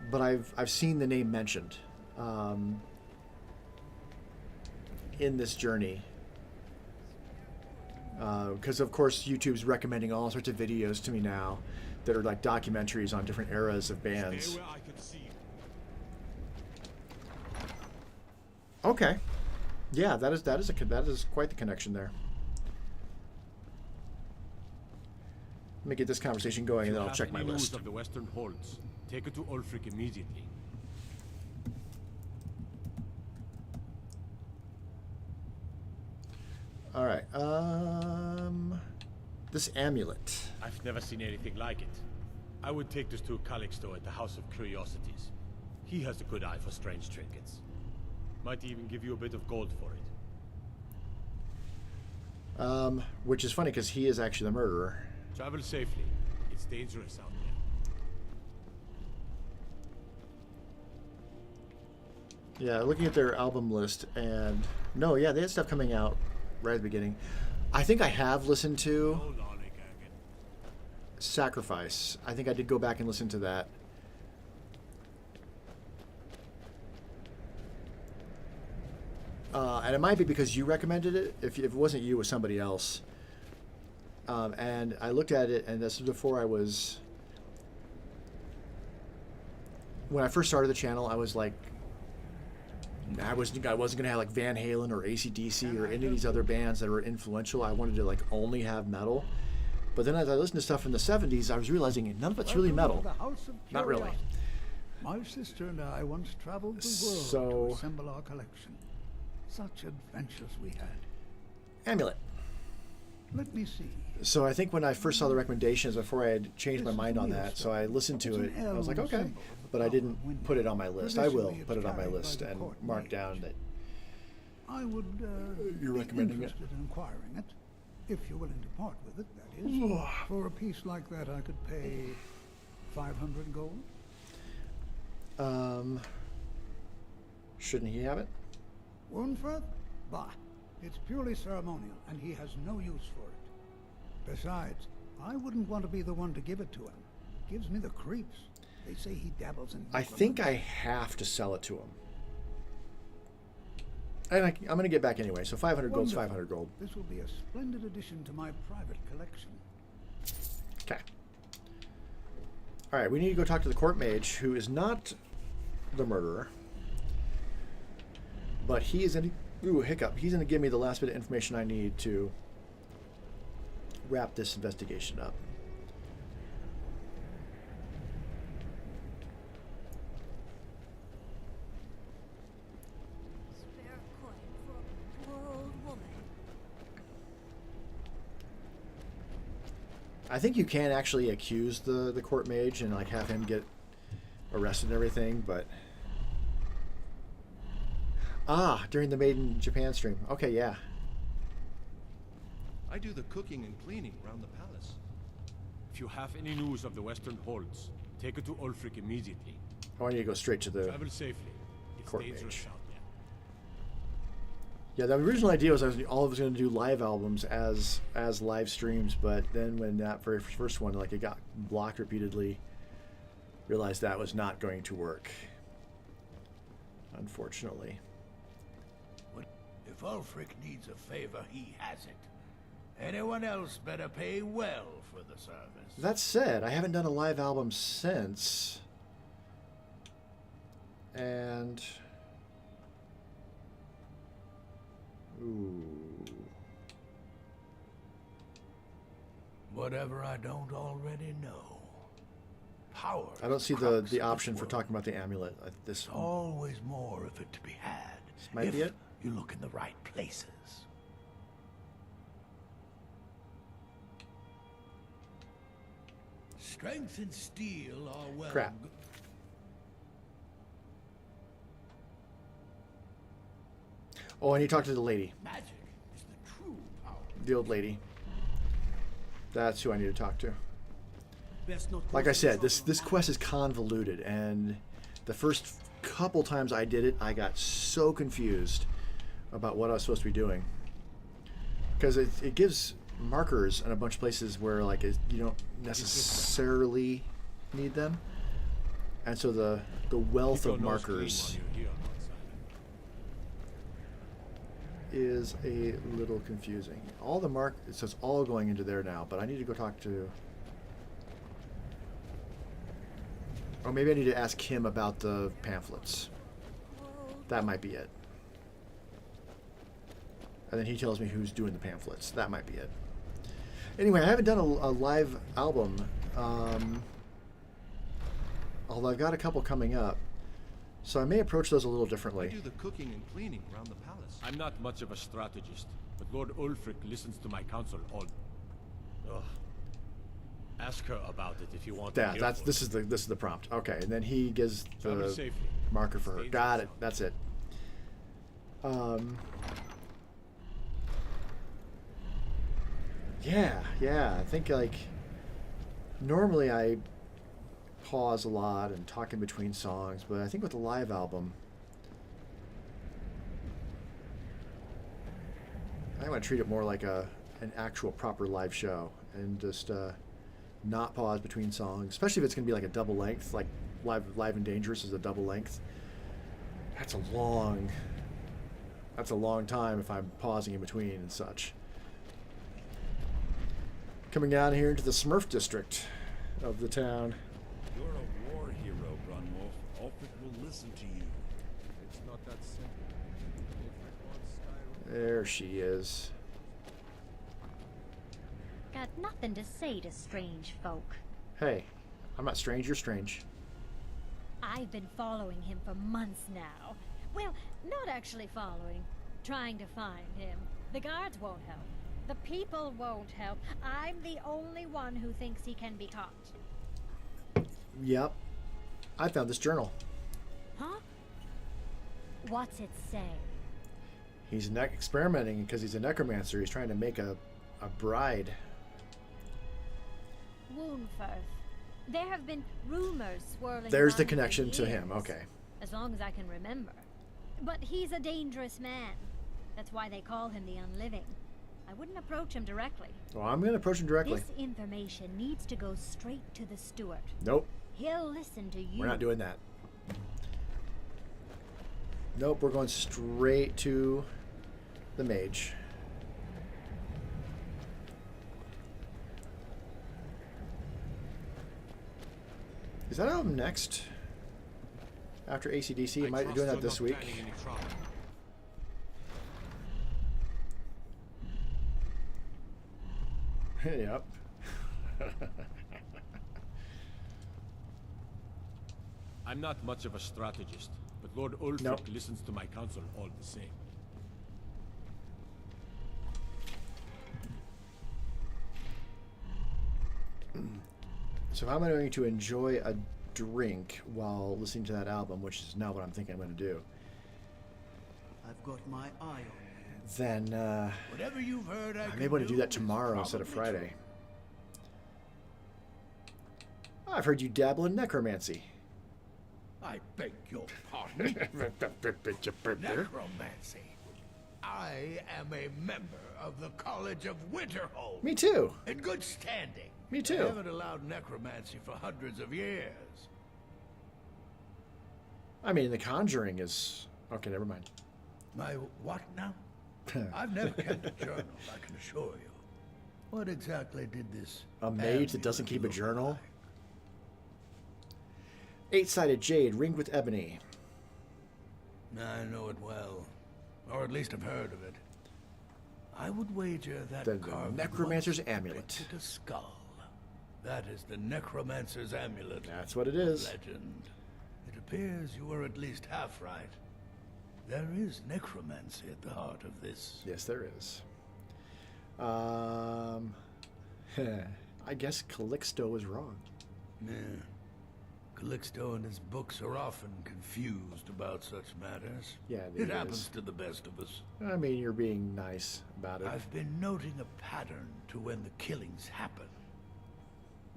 but I've seen the name mentioned in this journey. Because of course YouTube's recommending all sorts of videos to me now that are like documentaries on different eras of bands. Okay. Yeah, that is quite the connection there. Let me get this conversation going, and then I'll check my list. Of the Western Holds, take it to Ulfric immediately. All right. This amulet. I've never seen anything like it. I would take this to Calixto at the House of Curiosities. He has a good eye for strange trinkets. Might even give you a bit of gold for it. Which is funny because he is actually the murderer. Travel safely. It's dangerous out there. Yeah, looking at their album list, and no, yeah, they had stuff coming out right at the beginning. I think I have listened to Sacrifice. I think I did go back and listen to that. And it might be because you recommended it. If it wasn't you, it was somebody else. And I looked at it, and this was before I was... When I first started the channel, I was like... I wasn't going to have like Van Halen or AC/DC or any of these other bands that were influential. I wanted to like only have metal. But then as I listened to stuff from the 70s, I was realizing none of it's really metal. Not really. My sister and I once traveled the world to assemble our collection. Such adventures we had. Amulet. Let me see. So I think when I first saw the recommendations, before I had changed my mind on that, so I listened to it. I was like, okay. but I didn't put it on my list. I will put it on my carried by list the and court mark mage. down that I would you're be recommending it. interested in acquiring it, if you're willing to part with it, that is. For a piece like that, I could pay 500 gold. Shouldn't he have it? Wernfrith? Bah, it's purely ceremonial, and he has no use for it. Besides, I wouldn't want to be the one to give it to him. Gives me the creeps. They say he dabbles in... I think I have to sell it to him. And I'm going to get back anyway, so 500 gold's 500 gold. This will be a splendid addition to my private collection. Okay. Alright, we need to go talk to the court mage, who is not the murderer. But he is in... Ooh, hiccup. He's going to give me the last bit of information I need to wrap this investigation up. I think you can actually accuse the court mage and like have him get arrested and everything, but during the Made in Japan stream. Okay, yeah. I do the cooking and cleaning around the palace. If you have any news of the Western Holds, take it to Ulfric immediately. I want you to go straight to the Travel safely. It's court dangerous mage. out there. Yeah, the original idea was all of us going to do live albums as live streams, but then when that very first one, like, it got blocked repeatedly, realized that was not going to work. Unfortunately. If Ulfric needs a favor, he has it. Anyone else better pay well for the service. That said, I haven't done a live album since, and ooh. Whatever I don't already know. Power. I don't see the option for talking about the amulet. This There's always more of it to be had. This might be it. You look in the right places. Strength and steel are well. Crap. Oh, I need to talk to the lady. Magic is the true power. The old lady. That's who I need to talk to. Like I said, this quest is convoluted, and the first couple times I did it, I got so confused about what I was supposed to be doing. Because it gives markers in a bunch of places where like you don't necessarily need them, and so the wealth of markers is a little confusing. All the so it's all going into there now, but I need to go talk to, or maybe I need to ask him about the pamphlets. That might be it. And then he tells me who's doing the pamphlets. That might be it. Anyway, I haven't done a live album, although I've got a couple coming up, so I may approach those a little differently. I do the cooking and cleaning around the palace. I'm not much of a strategist, but Lord Ulfric listens to my counsel all. Ugh. Ask her about it if you want. This is the prompt. Okay, and then he gives the marker for her. Got it. That's it. Yeah. I think like normally I pause a lot and talk in between songs, but I think with the live album, I want to treat it more like an actual proper live show and just not pause between songs, especially if it's going to be like a double length, like Live and Dangerous is a double length. That's a long time if I'm pausing in between and such. Coming down here into the Smurf district of the town. You're a war hero, Grunwolf. Ulfric will listen to you. It's not that simple. Ulfric wants Skyrim. There she is. Got nothing to say to strange folk. Hey, I'm not strange, you're strange. I've been following him for months now. Well, not actually following. Trying to find him. The guards won't help. The people won't help. I'm the only one who thinks he can be caught. Yep. I found this journal. Huh? What's it say? He's experimenting because he's a necromancer. He's trying to make a bride. Woundfirth. There have been rumors swirling. There's the around for connection to him. years, Okay. As long as I can remember. But he's a dangerous man. That's why they call him the Unliving. I wouldn't approach him directly. Well, I'm going to approach him directly. This information needs to go straight to the steward. Nope. He'll listen to you. We're not doing that. Nope, we're going straight to the mage. Is that album next? After AC/DC? Am I doing that this week? Yep. I'm not much of a strategist, but Lord Ulfric listens to my counsel all the same. So if I'm going to enjoy a drink while listening to that album, which is not what I'm thinking I'm going to do, I've got my eye on you. then Whatever you've heard, I may want to do that tomorrow instead of Friday. I've heard you dabble in necromancy. I beg your pardon. Necromancy. I am a member of the College of Winterhold. Me too. In good standing. Me too. They haven't allowed necromancy for hundreds of years. I mean, The Conjuring is... Okay, never mind. My what now? I've never kept a journal, I can assure you. What exactly did this... A mage that doesn't keep a journal? 8-sided jade ringed with ebony. I know it well. Or at least I've heard of it. I would wager that The necromancer's amulet. A skull. That is the necromancer's amulet. That's what it is. Legend. It appears you were at least half right. There is necromancy at the heart of this. Yes, there is. I guess Calixto was wrong. Yeah. Calixto and his books are often confused about such matters. Yeah, it happens to the best of us. I mean, you're being nice about it. I've been noting a pattern to when the killings happen.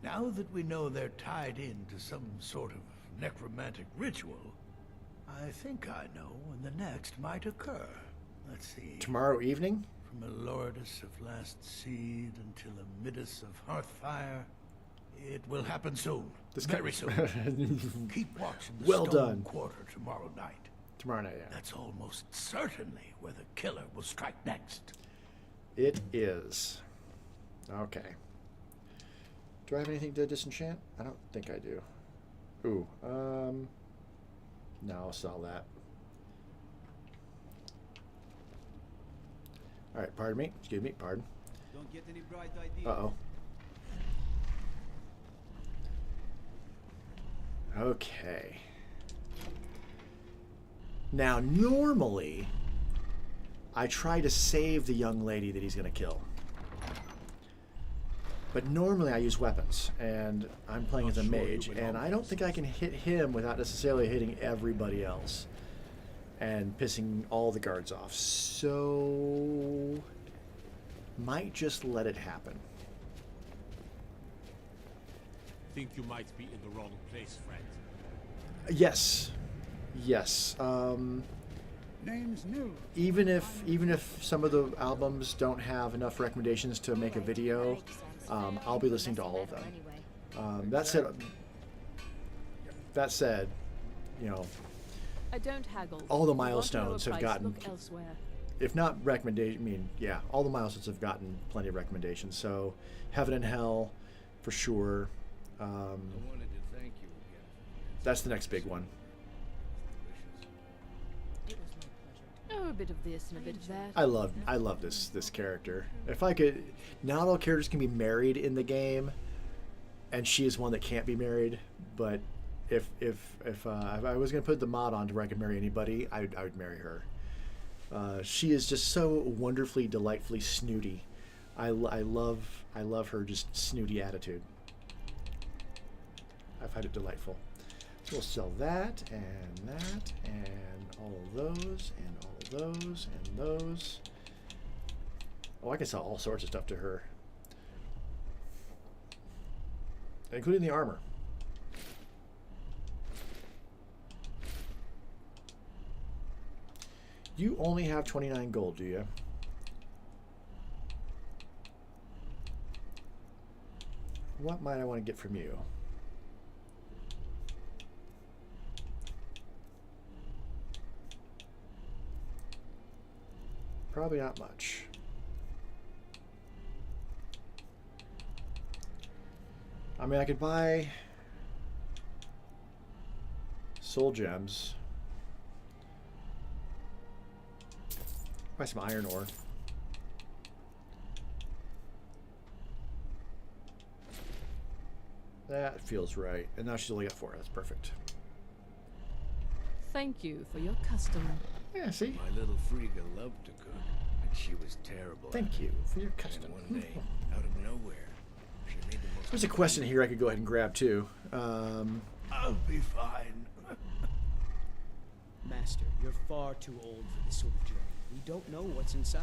Now that we know they're tied into some sort of necromantic ritual, I think I know when the next might occur. Let's see. Tomorrow evening? From a Lordus of Last Seed until a Midas of Hearthfire, it will happen soon. Very soon. Keep watching the Well Stone done. Quarter tomorrow night. Tomorrow night, yeah. That's almost certainly where the killer will strike next. It is. Okay. Do I have anything to disenchant? I don't think I do. Ooh, no, I'll sell that. Alright, pardon me. Excuse me, pardon. Don't get any bright ideas. Uh-oh. Okay. Now, normally, I try to save the young lady that he's going to kill. But normally I use weapons, and I'm playing as a mage, and I don't think I can hit him without necessarily hitting everybody else and pissing all the guards off. So, might just let it happen. Think you might be in the wrong place, friend. Yes. Yes. Name's new. Even if some of the albums don't have enough recommendations to make a video, I'll be listening to all of them. That said, you know, I don't haggle. all the If you want to know a milestones have price, gotten, look elsewhere. if not recommendation, I mean, yeah, all the milestones have gotten plenty of recommendations. So, Heaven and Hell, for sure. I wanted to thank you again. That's the next big one. Oh, a bit of this and a bit of that. I love this character. If I could, not all characters can be married in the game, and she is one that can't be married. But if I was gonna put the mod on to where I could marry anybody, I would marry her. She is just so wonderfully, delightfully snooty. I love her just snooty attitude. I find it delightful. We'll sell that and all of those and all of those and those. Oh, I can sell all sorts of stuff to her, including the armor. You only have 29 gold, do you? What might I want to get from you? Probably not much. I mean, I could buy soul gems. Buy some iron ore. That feels right. And now she's only got 4. That's perfect. Thank you for your custom. Yeah, see? My little Frigga loved to cook, and she was terrible. Thank you for your custom. And one day, out of nowhere, she made the most. There's a question here I could go ahead and grab too. I'll be fine. Master, you're far too old for this sort of journey. We don't know what's inside.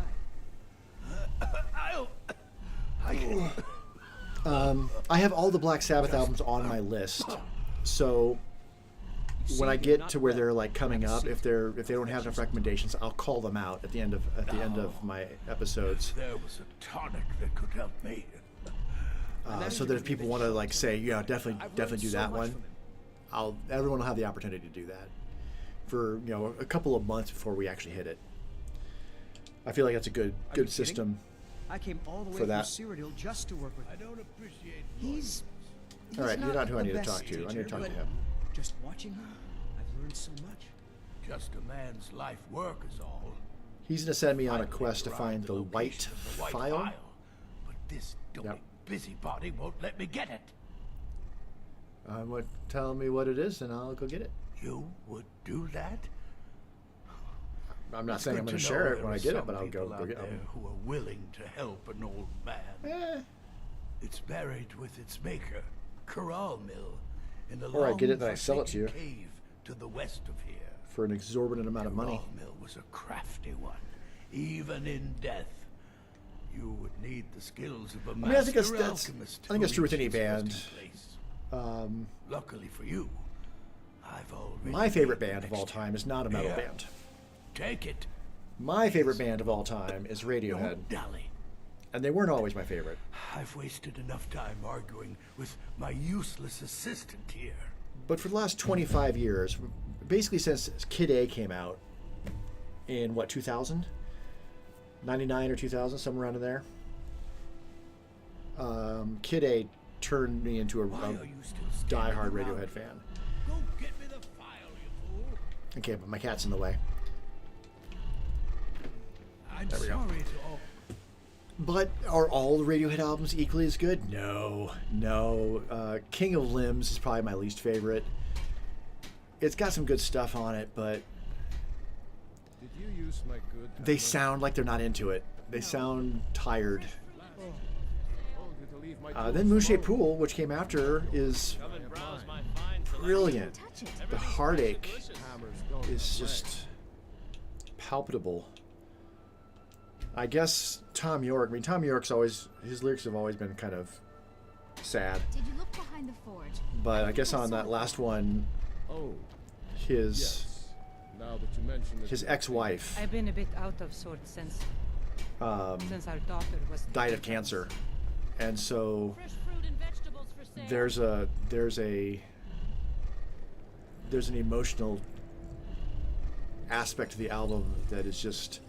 I have all the Black Sabbath albums on my list, so when I get to where they're like coming up, if they don't have enough recommendations, I'll call them out at the end of my episodes. There was a tonic that could help me. So that if people want to like say, yeah, definitely do that one, everyone will have the opportunity to do that for a couple of months before we actually hit it. I feel like that's a good system. I came all the way for that. from Cyrodiil just to work with him. I don't appreciate. He's all right. You're not who I the need to best talk to. I need to talk to teacher, him. but just watching him, I've learned so much. Just a man's life work is all. He's gonna send me on a quest to find the white file. But this doing busybody won't let me get it. Tell me what it is, and I'll go get it. You would do that? I'm not saying I'm going to share it when I get it, but I'll go get it. Who are willing to help an old man. It's buried with its maker, Corral Mill, in the or I get it and I sell it to you cave to the west of here. For an exorbitant amount of money. Corral Mill was a crafty one, even in death. You would need the skills of a master alchemist. I think it's true with any band. Luckily for you, I've already. My favorite band of all time is not a metal Here. band. Take it. My favorite band of all time is Radiohead. Don't dally. And they weren't always my favorite. I've wasted enough time arguing with my useless assistant here. But for the last 25 years, basically since Kid A came out in, 2000? 99 or 2000, somewhere around in there. Kid A turned me into a die-hard Radiohead fan. Go get me the file, you fool. Okay, but my cat's in the way. I'm There we go. sorry to all. But are all the Radiohead albums equally as good? No. King of Limbs is probably my least favorite. It's got some good stuff on it, but Did you use my good they sound like they're not into it. They sound tired. Then Mouche Pool, which came after, is brilliant. The heartache is just palpable. I guess Tom York. I mean, Tom York's his lyrics have always been kind of sad. Did you look behind the forge? But I guess on that last one, his Now that you mention it, his ex-wife I've been a bit out of sorts since our daughter was died of cancer, and so Fresh fruit and vegetables for sale. there's an emotional aspect to the album that is just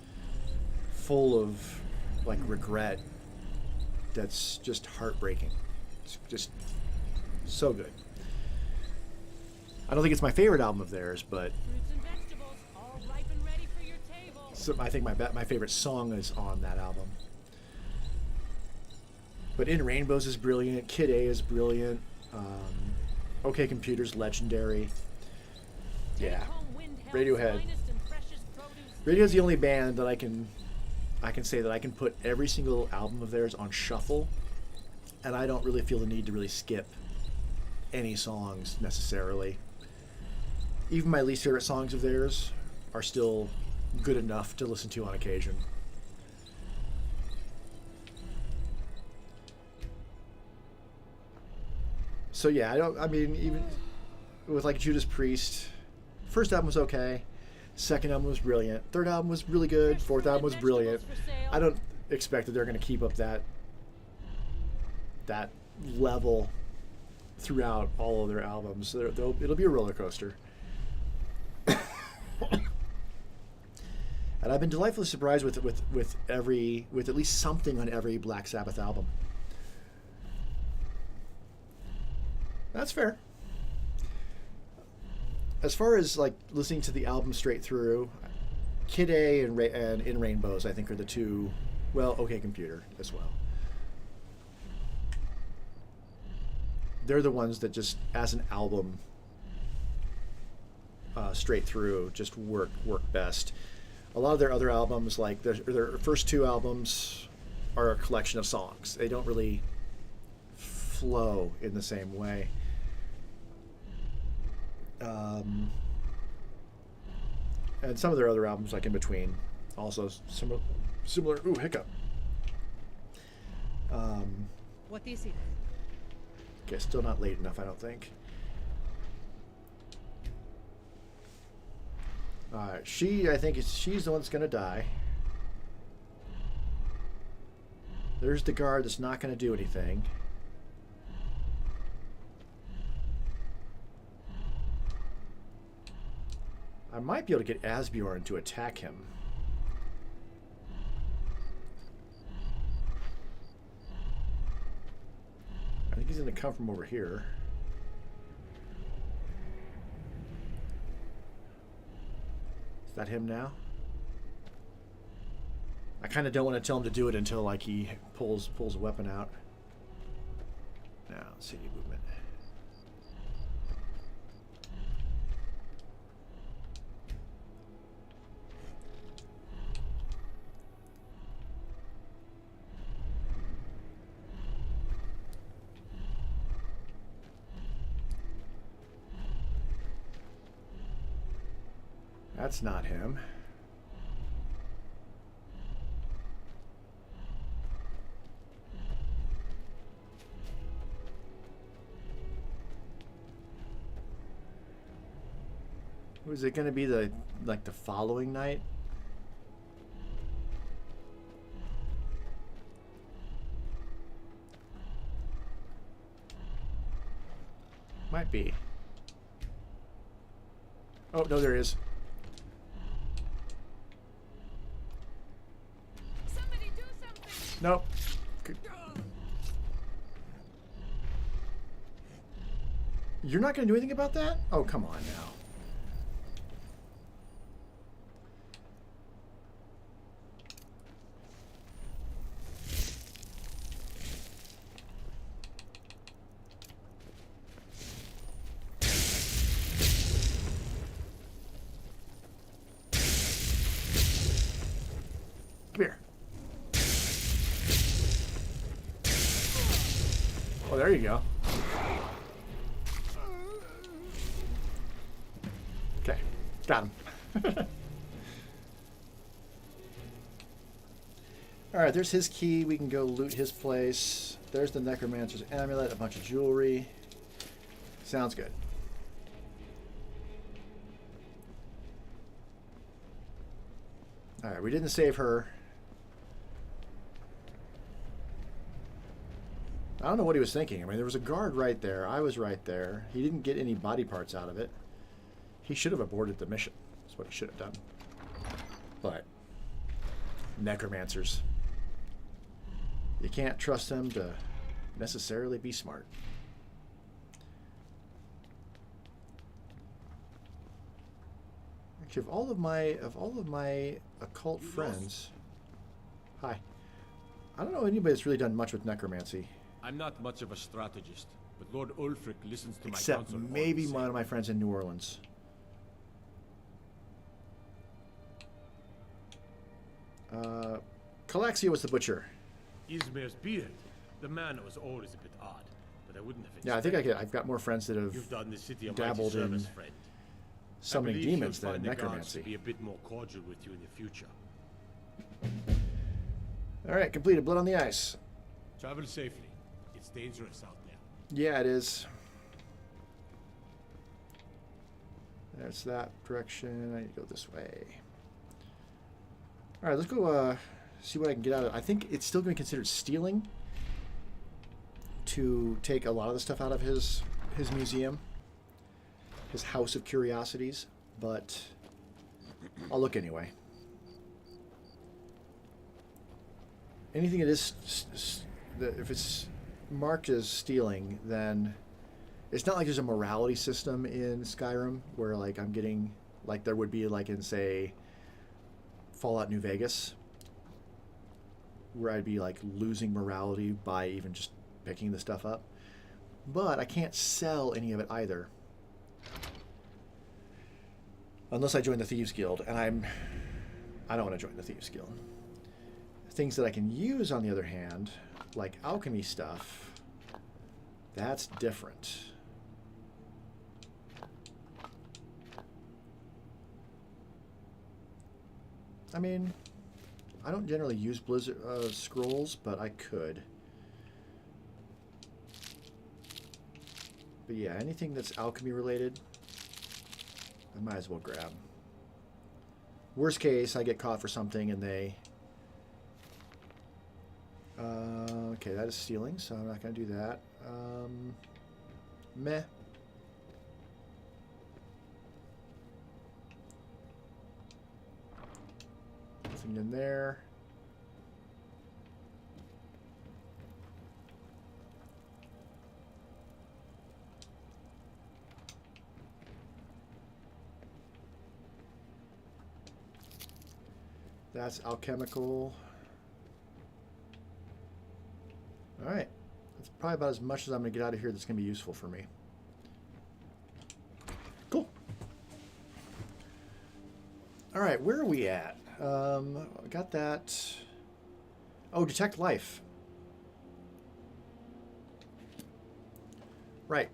full of like regret. That's just heartbreaking. It's just so good. I don't think it's my favorite album of theirs, but Fruits and vegetables, all ripe and ready for your table. so I think my favorite song is on that album. But In Rainbows is brilliant. Kid A is brilliant. OK Computer's legendary. Yeah, Radiohead. Radiohead's the only band that I can say that I can put every single album of theirs on shuffle, and I don't really feel the need to really skip any songs necessarily. even my least favorite songs of theirs are still good enough to listen to on occasion. So yeah, I mean, even with like Judas Priest, first album was okay, second album was brilliant, third album was really good, fourth album was brilliant. I don't expect that they're going to keep up that level throughout all of their albums. It'll be a roller coaster. And I've been delightfully surprised with at least something on every Black Sabbath album. That's fair. As far as like listening to the album straight through, Kid A and In Rainbows, I think, are the two. Well, OK Computer as well. They're the ones that just, as an album, straight through, just work best. A lot of their other albums, like their first two albums, are a collection of songs. They don't really flow in the same way. And some of their other albums, like in between, also similar. Ooh, hiccup. What is it? Okay, still not late enough, I don't think. Alright, I think she's the one that's gonna die. There's the guard that's not gonna do anything. I might be able to get Asbjorn to attack him. I think he's going to come from over here. Is that him now? I kind of don't want to tell him to do it until like he pulls a weapon out. Now, let's see movement. That's not him. Was it going to be the following night? Might be. Oh, no, there is. Nope. You're not going to do anything about that? Oh, come on now. Come here. Oh, there you go. Okay, got him. Alright, there's his key. We can go loot his place. There's the Necromancer's amulet, a bunch of jewelry. Sounds good. Alright, we didn't save her. I don't know what he was thinking. I mean, there was a guard right there. I was right there. He didn't get any body parts out of it. He should have aborted the mission. That's what he should have done. But necromancers. You can't trust them to necessarily be smart. Actually, of all of my occult friends, hi. I don't know anybody that's really done much with necromancy. I'm not much of a strategist, but Lord Ulfric listens to Except my counsel. Maybe one of my friends in New Orleans. Calaxia was the butcher. Ismir's beard. The man was always a bit odd, but I wouldn't have expected. Yeah, I think I've got more friends that have You've done the city a dabbled mighty service, in friend. summoning believe you'll demons than in find the guards to necromancy. be a bit more cordial with you in the future. All right, completed. Blood on the ice. Travel safely. It's dangerous out there. Yeah, it is. That's that direction. I need to go this way. All right, let's go see what I can get out of it. I think it's still going to be considered stealing to take a lot of the stuff out of his museum, his house of curiosities, but I'll look anyway. Anything that is, if it's marked as stealing, then it's not like there's a morality system in Skyrim where like I'm getting, like there would be like in say Fallout New Vegas, where I'd be like losing morality by even just picking the stuff up. But I can't sell any of it either. Unless I join the Thieves Guild, and I don't want to join the Thieves Guild. Things that I can use, on the other hand, like alchemy stuff, that's different. I mean, I don't generally use Blizzard scrolls, but I could. But yeah, anything that's alchemy related, I might as well grab. Worst case, I get caught for something and they... okay, that is stealing, so I'm not going to do that. Meh. Nothing in there. That's alchemical. Alright. That's probably about as much as I'm going to get out of here that's going to be useful for me. Cool. Alright, where are we at? Got that. Oh, detect life. Right.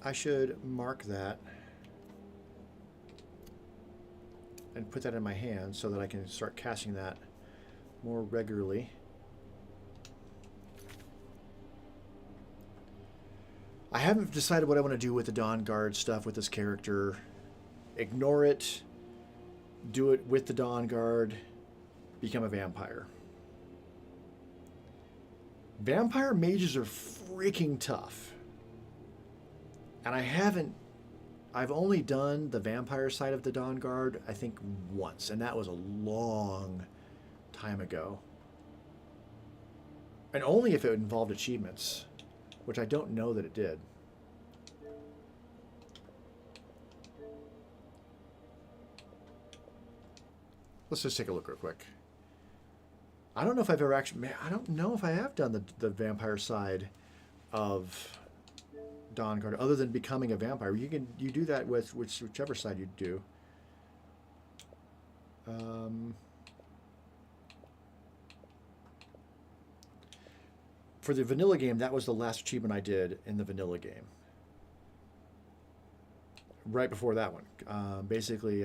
I should mark that and put that in my hand so that I can start casting that more regularly. I haven't decided what I want to do with the Dawn Guard stuff with this character. Ignore it, do it with the Dawn Guard, become a vampire. Vampire mages are freaking tough. And I've only done the vampire side of the Dawn Guard, I think, once, and that was a long time ago. And only if it involved achievements, which I don't know that it did. Let's just take a look real quick. I don't know if I've ever actually... I don't know if I have done the vampire side of Dawn Guard, other than becoming a vampire. You do that with whichever side you do. For the vanilla game, that was the last achievement I did in the vanilla game. Right before that one, basically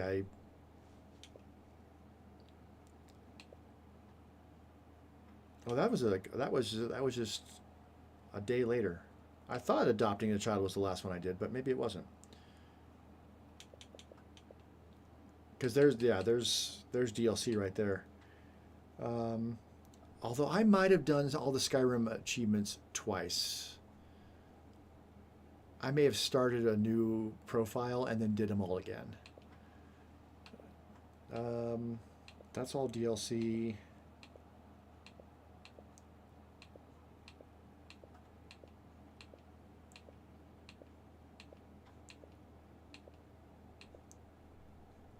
Oh, that was just a day later. I thought adopting a child was the last one I did, but maybe it wasn't. Because there's DLC right there. Although I might have done all the Skyrim achievements twice. I may have started a new profile and then did them all again. That's all DLC.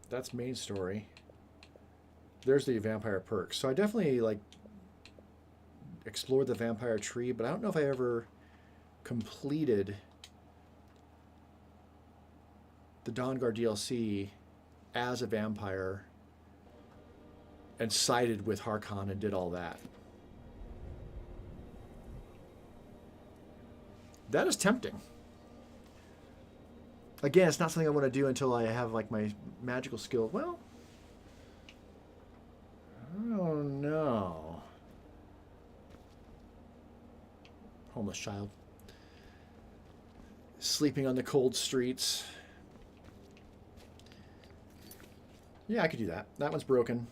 That's main story. There's the vampire perks. So I definitely like explored the vampire tree, but I don't know if I ever completed the Dawnguard DLC as a vampire and sided with Harkon and did all that. That is tempting. Again, it's not something I want to do until I have like my magical skill. Well, I don't know. Homeless child. Sleeping on the cold streets. Yeah, I could do that. That one's broken.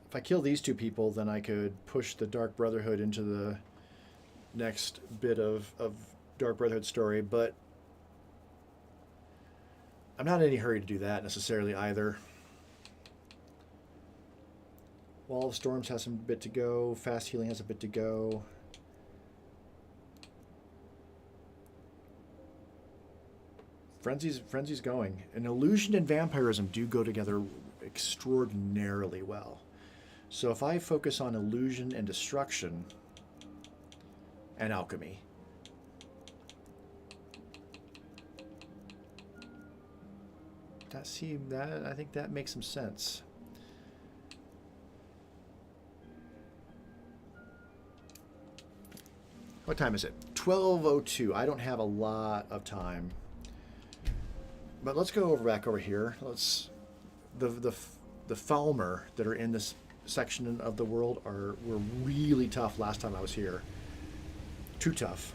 If I kill these two people, then I could push the Dark Brotherhood into the next bit of Dark Brotherhood story, but I'm not in any hurry to do that necessarily either. Wall of Storms has some bit to go. Fast Healing has a bit to go. Frenzy's going. And illusion and vampirism do go together extraordinarily well. So if I focus on illusion and destruction and alchemy, I think that makes some sense. What time is it? 12:02. I don't have a lot of time. But let's go back over here. Let's the Falmer that are in this section of the world were really tough last time I was here. Too tough.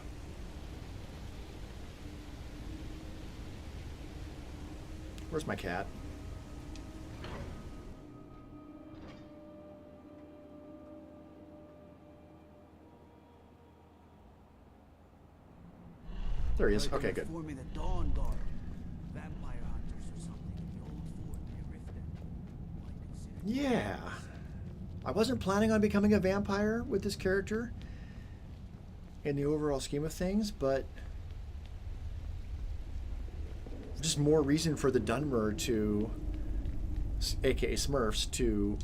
Where's my cat? There he is. Okay, good. Forming the Dawn Guard. Vampire hunters or something in the old fort near Riften. Yeah. I wasn't planning on becoming a vampire with this character in the overall scheme of things, but just more reason for the Dunmer to, aka Smurfs, to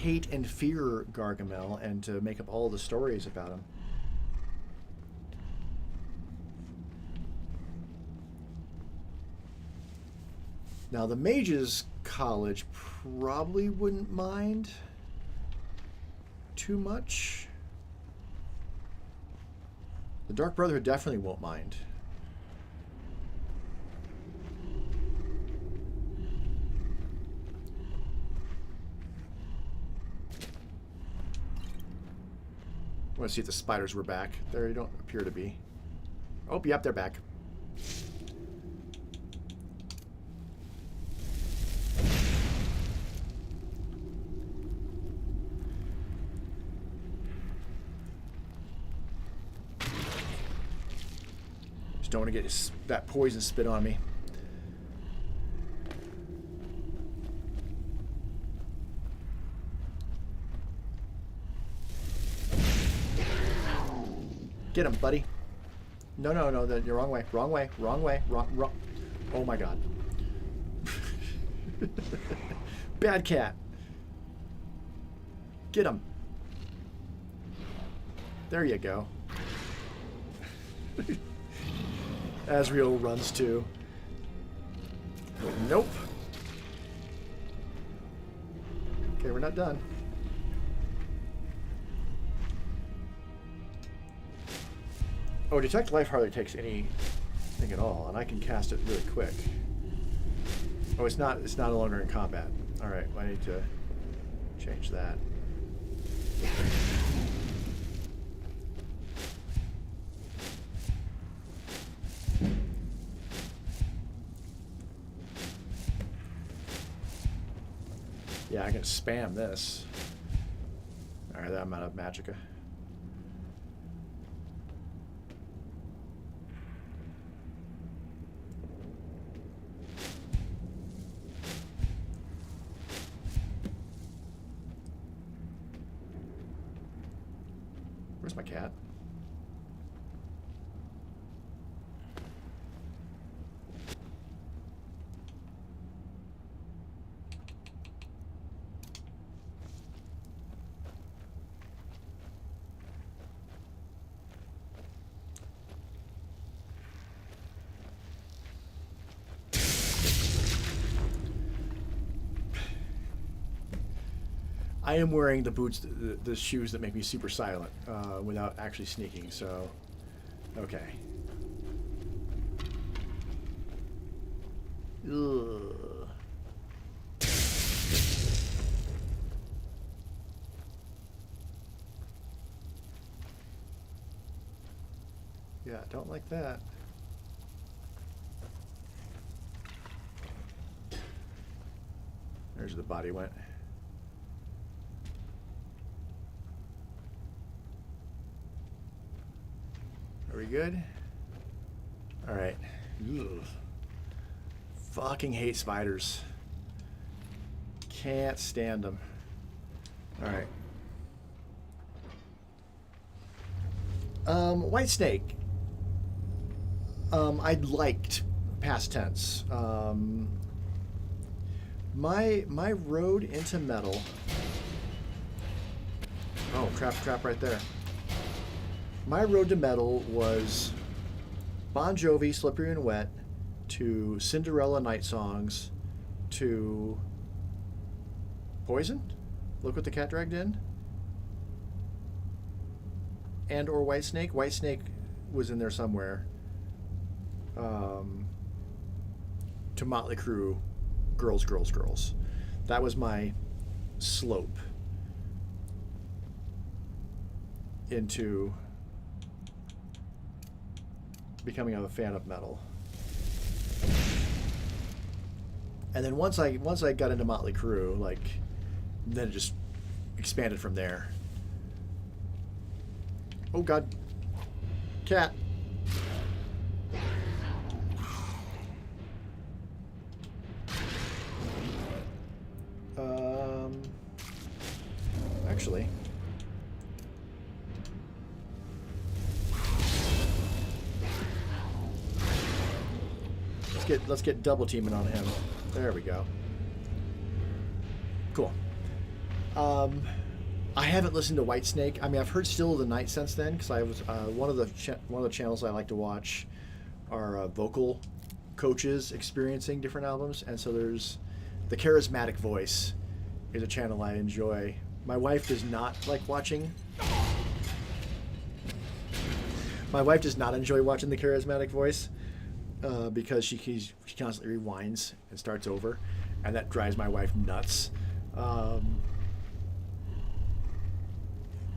hate and fear Gargamel and to make up all the stories about him. Now, the Mages College probably wouldn't mind too much. The Dark Brotherhood definitely won't mind. I want to see if the spiders were back. There, you don't appear to be. Oh, yep, they're back. Don't want to get that poison spit on me. Get him, buddy. No, you're wrong way. Wrong. Oh my god. Bad cat. Get him. There you go. Asriel runs too. Nope. Okay, we're not done. Oh, Detect Life hardly takes anything at all, and I can cast it really quick. Oh, it's not no longer in combat. Alright, well, I need to change that. Yeah, I can spam this. Alright, I'm out of magicka. Where's my cat? I am wearing the boots, the shoes that make me super silent without actually sneaking, so Okay. Ugh. Yeah, don't like that. There's the body went. Are we good? All right. Ugh. Fucking hate spiders. Can't stand them. All right. White Snake. I liked past tense. My road into metal. Oh, trap right there. My road to metal was Bon Jovi, Slippery and Wet, to Cinderella Night Songs, to Poison? Look what the cat dragged in. And or White Snake. White Snake was in there somewhere. To Motley Crue, Girls, Girls, Girls. That was my slope into becoming a fan of metal. And then once I got into Motley Crue, like, then it just expanded from there. Oh God, cat. Actually, let's get double teaming on him. There we go. Cool. I haven't listened to Whitesnake. I mean, I've heard Still of the Night since then, because I was one of the channels I like to watch are vocal coaches experiencing different albums, and so there's the Charismatic Voice is a channel I enjoy. My wife does not like watching. My wife does not enjoy watching the Charismatic Voice because she constantly rewinds and starts over, and that drives my wife nuts.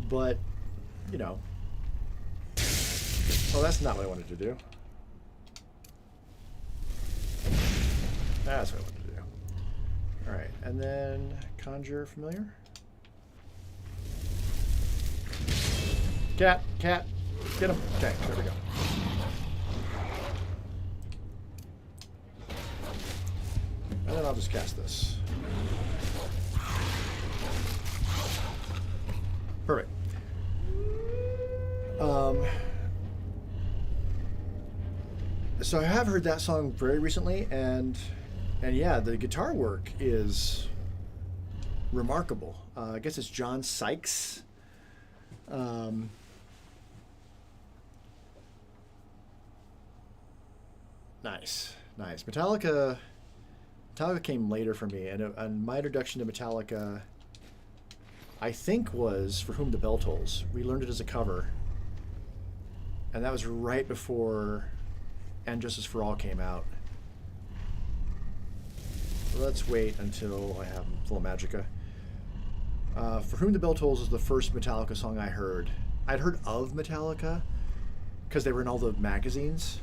But, you know. Oh, that's not what I wanted to do. That's what I wanted to do. Alright, and then Conjure Familiar. Cat, get him. Okay, there we go. And then I'll just cast this. Perfect. So I have heard that song very recently, and yeah, the guitar work is remarkable. I guess it's John Sykes. Nice. Metallica came later for me, and my introduction to Metallica, I think, was For Whom the Bell Tolls. We learned it as a cover, and that was right before And Justice for All came out. Let's wait until I have full Magica. For Whom the Bell Tolls is the first Metallica song I heard. I'd heard of Metallica because they were in all the magazines,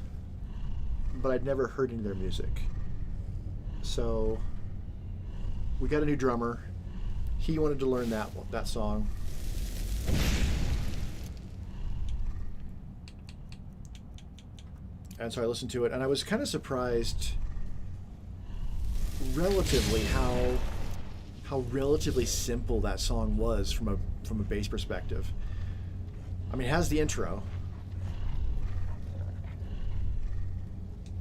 but I'd never heard any of their music. So we got a new drummer. He wanted to learn that song. And so I listened to it, and I was kind of surprised relatively how relatively simple that song was from a bass perspective. I mean, it has the intro,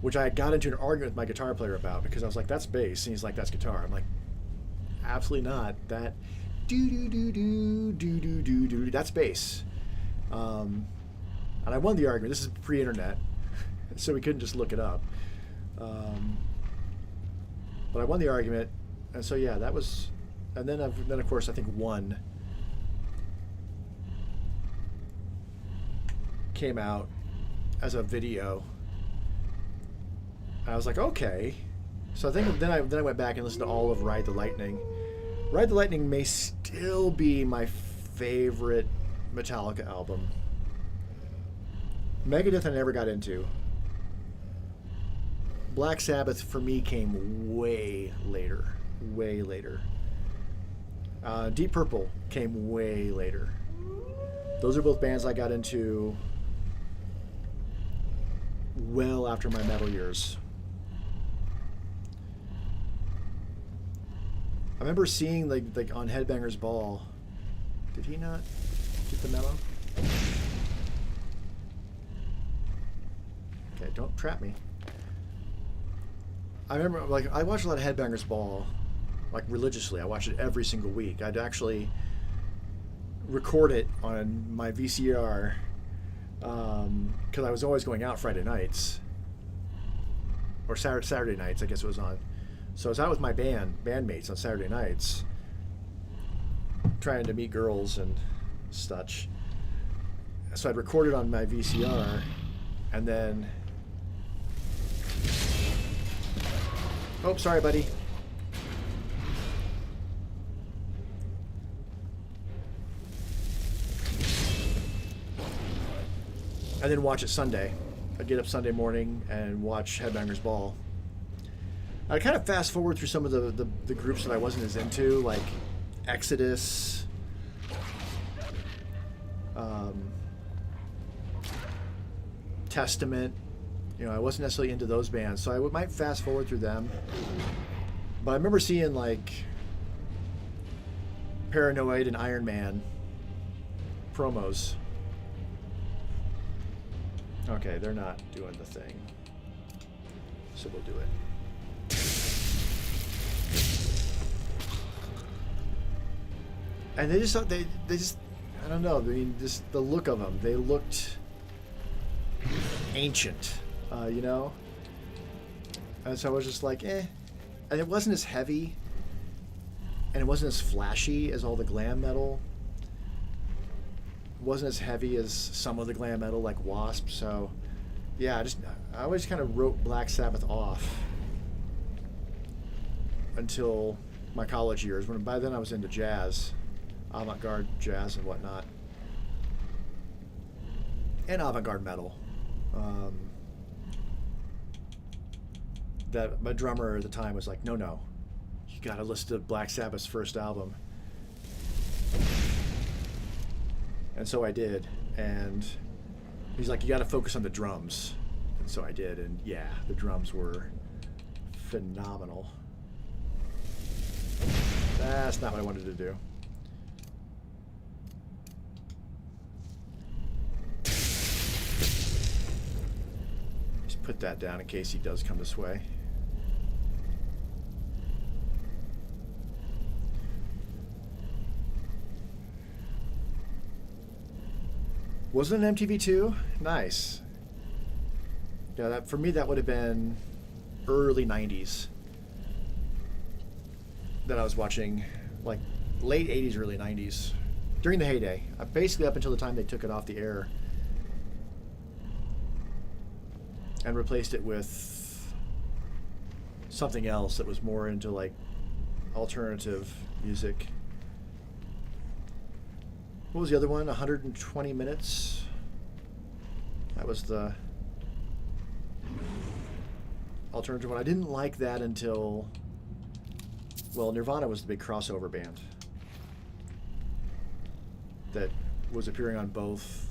which I got into an argument with my guitar player about, because I was like, that's bass, and he's like, that's guitar. I'm like, absolutely not. That do that's bass. And I won the argument. This is pre-internet, so we couldn't just look it up. But I won the argument, and so yeah, that was. And then of course I think One came out, as a video. I was like, okay. So I think then I went back and listened to all of Ride the Lightning. Ride the Lightning may still be my favorite Metallica album. Megadeth I never got into. Black Sabbath for me came way later. Way later. Deep Purple came way later. Those are both bands I got into well after my metal years. I remember seeing like on Headbangers Ball. Did he not get the memo? Okay, don't trap me. I remember, like, I watched a lot of Headbangers Ball, like, religiously. I watched it every single week. I'd actually record it on my VCR because I was always going out Friday nights. Or Saturday nights, I guess it was on. So I was out with my bandmates on Saturday nights, trying to meet girls and such. So I'd record it on my VCR, and then... Oh, sorry, buddy. And then watch it Sunday. I'd get up Sunday morning and watch Headbangers Ball. I'd kind of fast forward through some of the groups that I wasn't as into, like Exodus, Testament. You know, I wasn't necessarily into those bands, so I might fast forward through them. But I remember seeing like Paranoid and Iron Man promos. Okay, they're not doing the thing, so we'll do it. And they just thought they just, I don't know, I mean, just the look of them, they looked ancient, you know? And so I was just like, eh. And it wasn't as heavy, and it wasn't as flashy as all the glam metal. It wasn't as heavy as some of the glam metal, like Wasp, so yeah, I always kind of wrote Black Sabbath off until my college years, when by then I was into jazz. Avant-garde jazz and whatnot, and avant-garde metal. That my drummer at the time was like, no, you gotta listen to Black Sabbath's first album. And so I did, and he's like, you gotta focus on the drums. And so I did, and yeah, the drums were phenomenal. That's not what I wanted to do. Put that down in case he does come this way. Was it an MTV2? Nice. Yeah, that for me that would have been early 90s that I was watching, like late 80s, early 90s, during the heyday. Basically up until the time they took it off the air and replaced it with something else that was more into like alternative music. What was the other one? 120 Minutes? That was the alternative one. I didn't like that until, well, Nirvana was the big crossover band that was appearing on both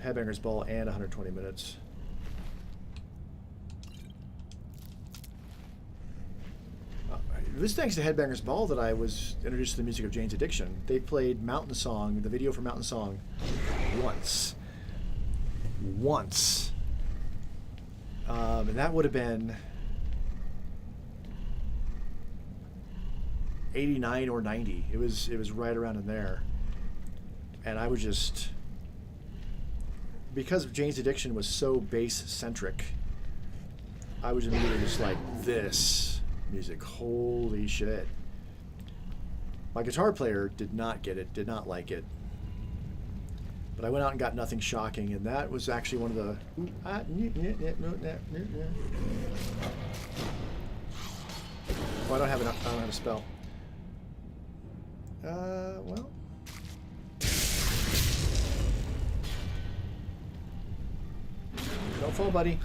Headbangers Ball and 120 Minutes. It was thanks to Headbangers Ball that I was introduced to the music of Jane's Addiction. They played Mountain Song, the video for Mountain Song, once. And that would have been 89 or 90. It was right around in there. And I was just, because Jane's Addiction was so bass-centric, I was immediately just like, this music, holy shit. My guitar player did not get it, did not like it. But I went out and got Nothing Shocking, and that was actually one of the... Oh, I don't have a spell. Well... Don't fall, buddy.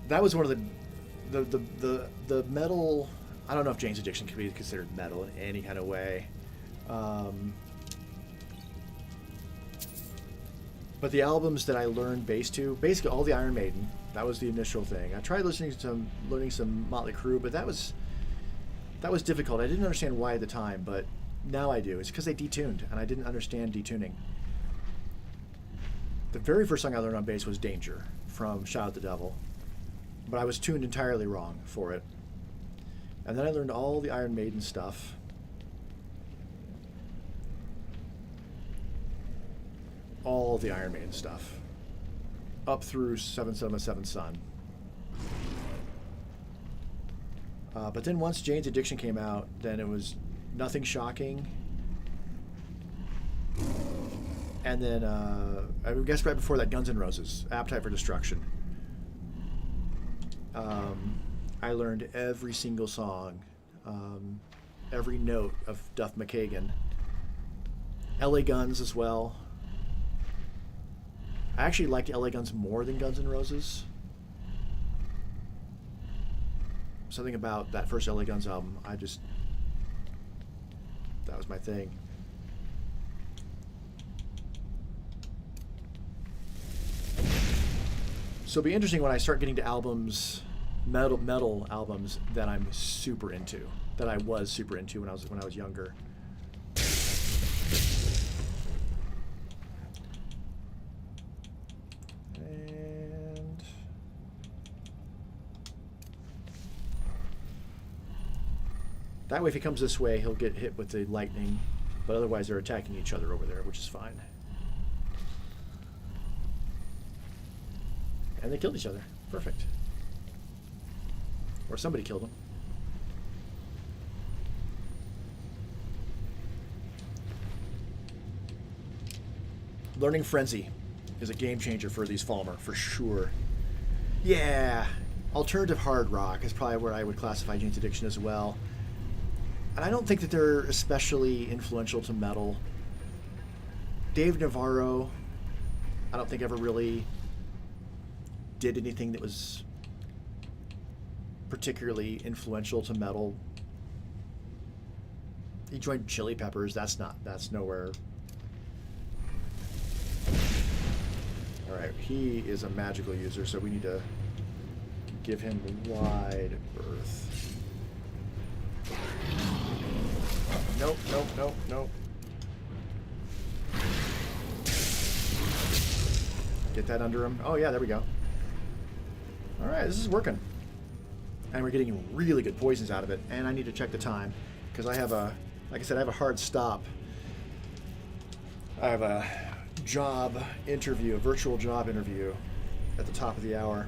That was one of the metal... I don't know if Jane's Addiction can be considered metal in any kind of way. But the albums that I learned bass to, basically all the Iron Maiden, that was the initial thing. I tried learning some Motley Crue, but that was difficult. I didn't understand why at the time, but now I do. It's because they detuned, and I didn't understand detuning. The very first song I learned on bass was Danger from Shout at the Devil, but I was tuned entirely wrong for it. And then I learned all the Iron Maiden stuff. All the Iron Maiden stuff. Up through 777 Sun. But then once Jane's Addiction came out, then it was Nothing Shocking. And then, I guess right before that, Guns N' Roses, Appetite for Destruction. I learned every single song, every note of Duff McKagan. LA Guns as well. I actually liked LA Guns more than Guns N' Roses. Something about that first LA Guns album, that was my thing. So it'll be interesting when I start getting to albums, metal albums that I'm super into, that I was super into when I was younger. And that way, if he comes this way, he'll get hit with the lightning, but otherwise they're attacking each other over there, which is fine. And they killed each other. Perfect. Or somebody killed them. Learning Frenzy is a game changer for these Falmer, for sure. Yeah. Alternative hard rock is probably where I would classify Jane's Addiction as well. And I don't think that they're especially influential to metal. Dave Navarro, I don't think ever really did anything that was particularly influential to metal. He joined Chili Peppers. That's nowhere. All right, he is a magical user, so we need to give him wide berth. Nope, nope, nope, nope. Get that under him. Oh yeah, there we go. All right, this is working. And we're getting really good poisons out of it. And I need to check the time because I have like I said, I have a hard stop. I have a job interview, a virtual job interview at the top of the hour.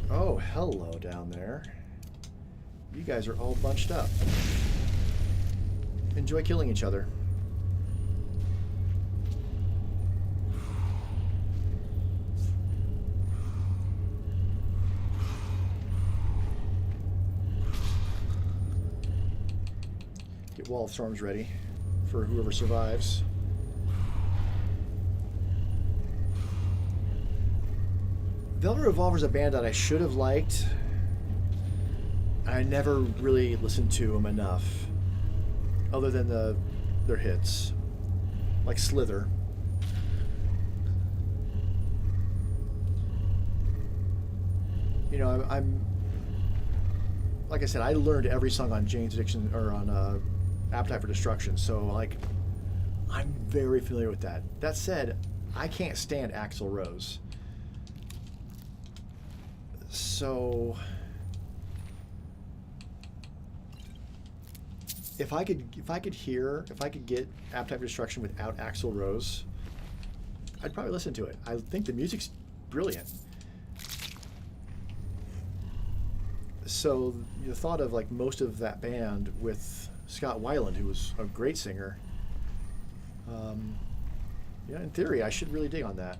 Oh, hello down there. You guys are all bunched up. Enjoy killing each other. Get Wall of Storms ready for whoever survives. Velvet Revolver's a band that I should have liked. I never really listened to them enough, other than their hits, like Slither. You know, I'm like I said, I learned every song on Jane's Addiction or on Appetite for Destruction, so like I'm very familiar with that. That said, I can't stand Axl Rose. So if I could get Appetite for Destruction without Axl Rose, I'd probably listen to it. I think the music's brilliant. So the thought of like most of that band with Scott Weiland, who was a great singer, yeah, in theory, I should really dig on that.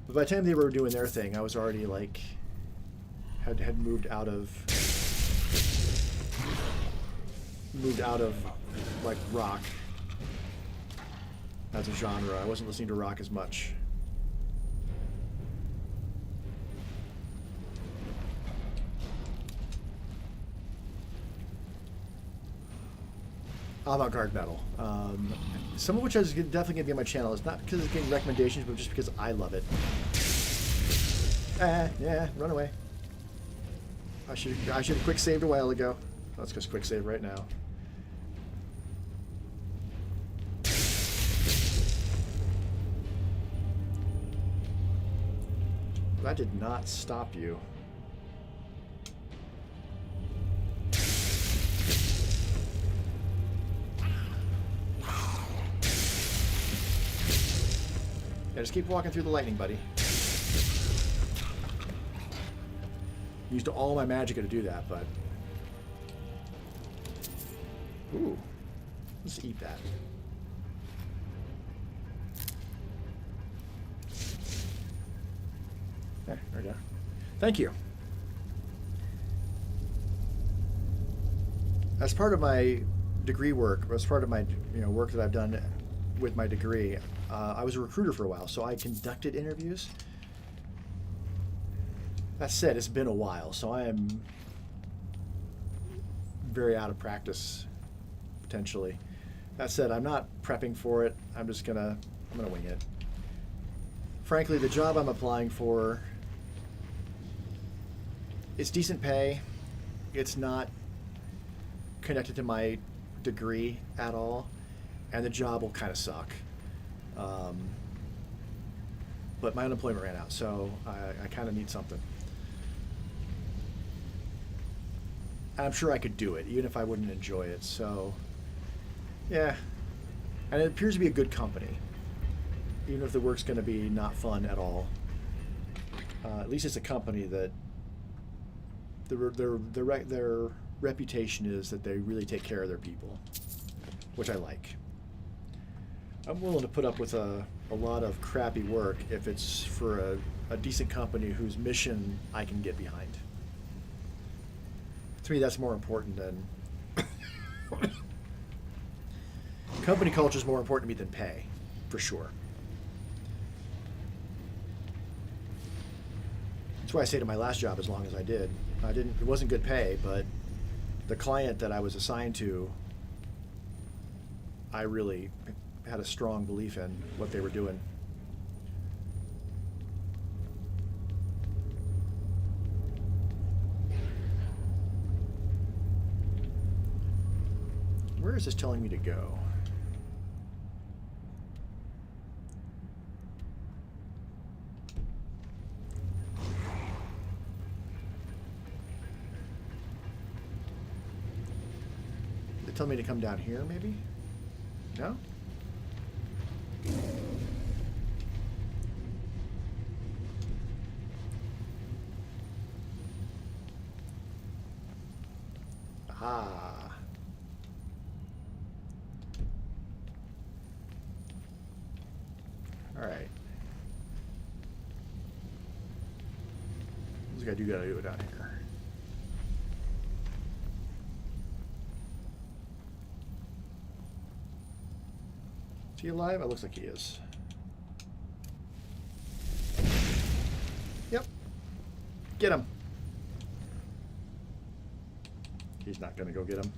But by the time they were doing their thing, I was already like had moved out of like rock as a genre. I wasn't listening to rock as much. Avant-garde metal. Some of which is definitely going to be on my channel. It's not because it's getting recommendations, but just because I love it. Yeah, run away. I should have quick saved a while ago. Let's just quick save right now. That did not stop you. Yeah, just keep walking through the lightning, buddy. Used all my magicka to do that, but... Ooh. Let's eat that. There we go. Thank you. As part of my degree work, or as part of my work that I've done with my degree, I was a recruiter for a while, so I conducted interviews. That said, it's been a while, so I am very out of practice, potentially. That said, I'm not prepping for it. I'm gonna wing it. Frankly, the job I'm applying for, it's decent pay. It's not connected to my degree at all, and the job will kind of suck. But my unemployment ran out, so I kind of need something. I'm sure I could do it, even if I wouldn't enjoy it. So, yeah. And it appears to be a good company, even if the work's going to be not fun at all. At least it's a company that their reputation is that they really take care of their people, which I like. I'm willing to put up with a lot of crappy work if it's for a decent company whose mission I can get behind. To me, that's more important than... Company culture is more important to me than pay, for sure. That's why I stayed at my last job as long as I did. It wasn't good pay, but the client that I was assigned to, I really had a strong belief in what they were doing. Where is this telling me to go? They tell me to come down here, maybe? No? Ah. All right. What's I do gotta do it down here? Is he alive? It looks like he is. Yep. Get him. He's not gonna go get him.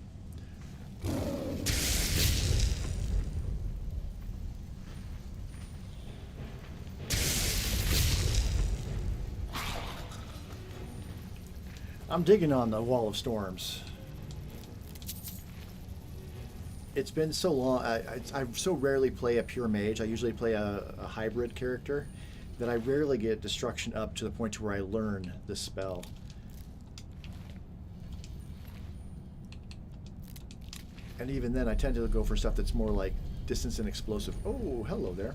I'm digging on the Wall of Storms. It's been so long. I so rarely play a pure mage. I usually play a hybrid character that I rarely get destruction up to the point to where I learn this spell. And even then, I tend to go for stuff that's more like distance and explosive. Oh, hello there.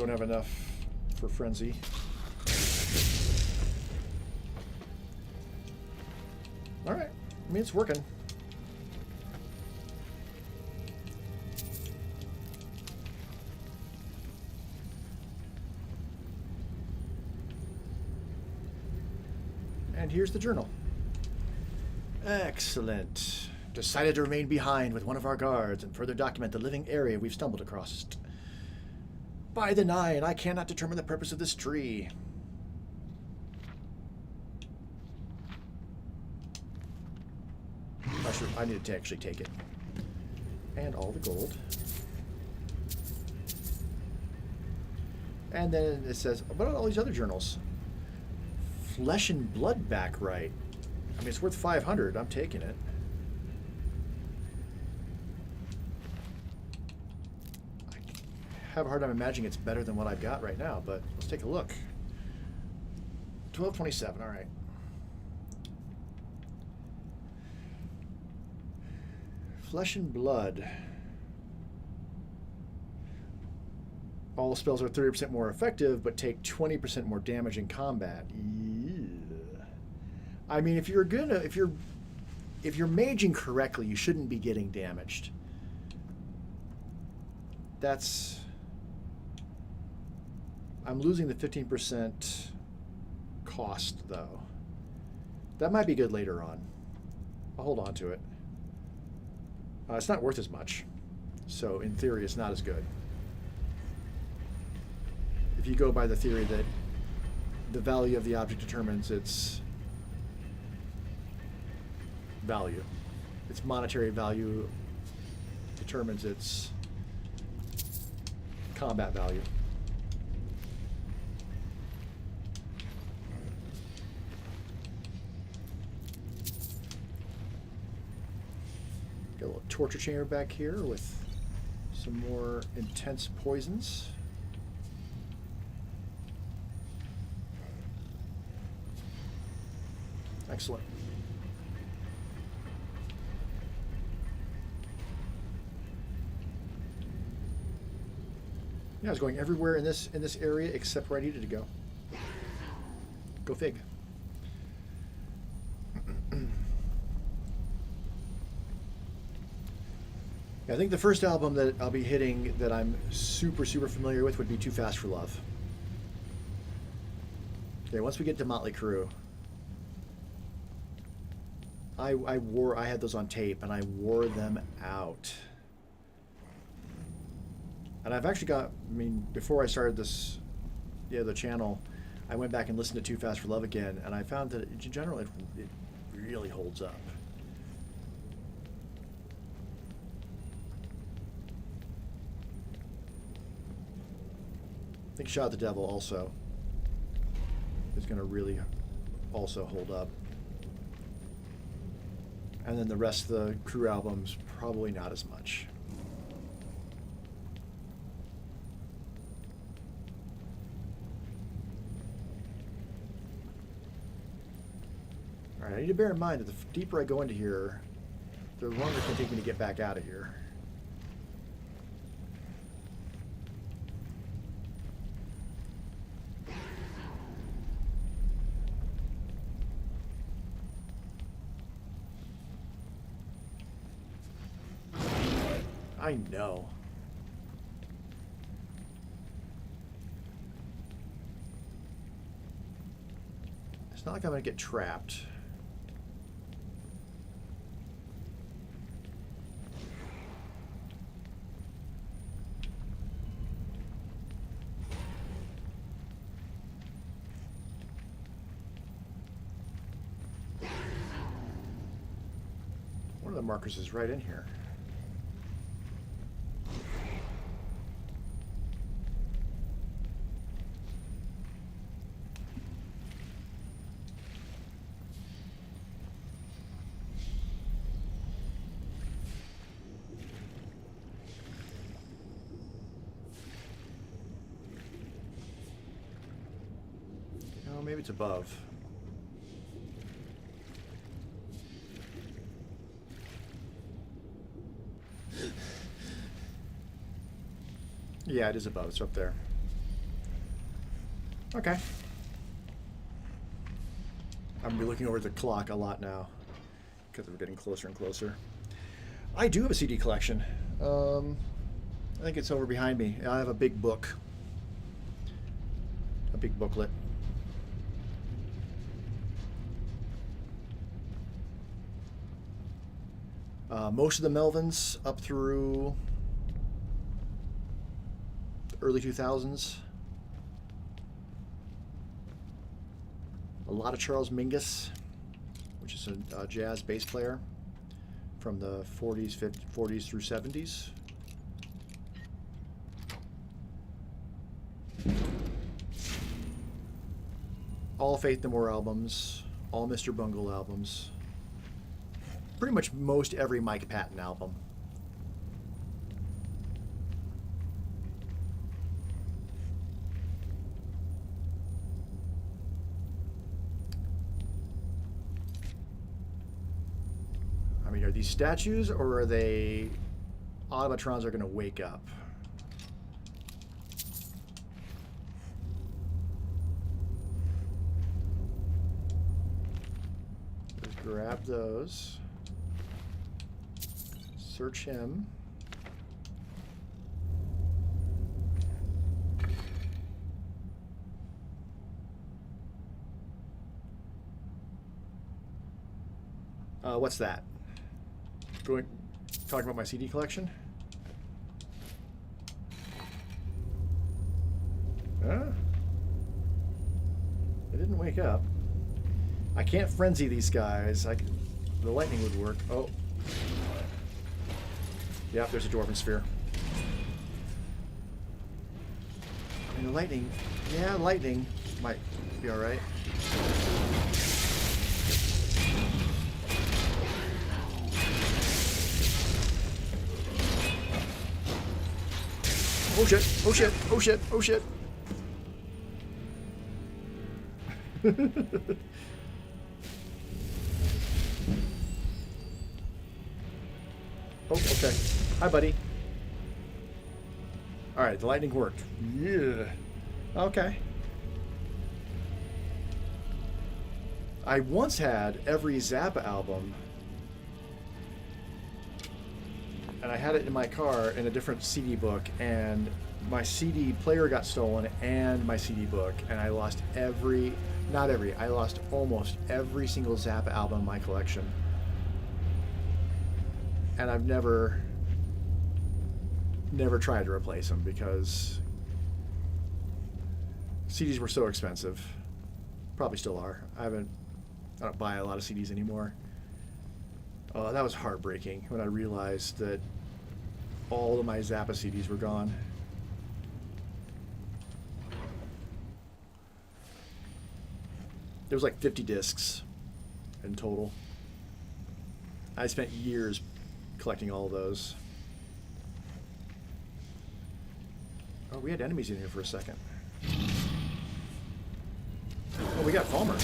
don't have enough for Frenzy. Alright. I mean, it's working. And here's the journal. Excellent. Decided to remain behind with one of our guards and further document the living area we've stumbled across. By the 9, I cannot determine the purpose of this tree. I needed to actually take it. And all the gold. And then it says, what about all these other journals? Flesh and Blood back right. I mean, it's worth 500. I'm taking it. I have a hard time imagining it's better than what I've got right now, but let's take a look. 1227, all right. Flesh and Blood. All spells are 30% more effective, but take 20% more damage in combat. Yeah. I mean, if you're maging correctly, you shouldn't be getting damaged. I'm losing the 15% cost, though. That might be good later on. I'll hold on to it. It's not worth as much, so in theory, it's not as good. If you go by the theory that the value of the object determines its value, its monetary value determines its combat value. Got a little torture chamber back here with some more intense poisons. Excellent. Yeah, I was going everywhere in this area except where I needed to go. Go fig. Yeah, I think the first album that I'll be hitting that I'm super familiar with would be Too Fast for Love. Okay, once we get to Motley Crue. I had those on tape and I wore them out. And I've actually got, I mean, before I started this, the channel, I went back and listened to Too Fast for Love again, and I found that in general it really holds up. I think Shot at the Devil also is going to really also hold up. And then the rest of the Crew albums, probably not as much. Alright, I need to bear in mind that the deeper I go into here, the longer it's going to take me to get back out of here. I know. It's not like I'm going to get trapped. One of the markers is right in here. Maybe it's above. Yeah, it is above. It's up there. Okay. I'm gonna be looking over the clock a lot now because we're getting closer and closer. I do have a CD collection. I think it's over behind me. I have a big book. A big booklet. Most of the Melvins up through the early 2000s. A lot of Charles Mingus, which is a jazz bass player from the 40s, 50s, 40s through 70s. All Faith No More albums, all Mr. Bungle albums, pretty much most every Mike Patton album. I mean, are these statues or are they automatrons are going to wake up? Just grab those. Search him. What's that? Talking about my CD collection? Huh? They didn't wake up. I can't frenzy these guys. The lightning would work. Oh. Yep, there's a dwarven sphere. I mean, the lightning... Yeah, lightning might be alright. Oh shit, oh shit, oh shit, oh shit. Oh, okay. Hi, buddy. Alright, the lightning worked. Yeah. Okay. I once had every Zappa album, and I had it in my car in a different CD book, and my CD player got stolen and my CD book, and I lost I lost almost every single Zappa album in my collection. And I've never tried to replace them because CDs were so expensive. Probably still are. I don't buy a lot of CDs anymore. Oh, that was heartbreaking when I realized that all of my Zappa CDs were gone. There was like 50 discs in total. I spent years collecting all of those. Oh, we had enemies in here for a second. Oh, we got Palmer.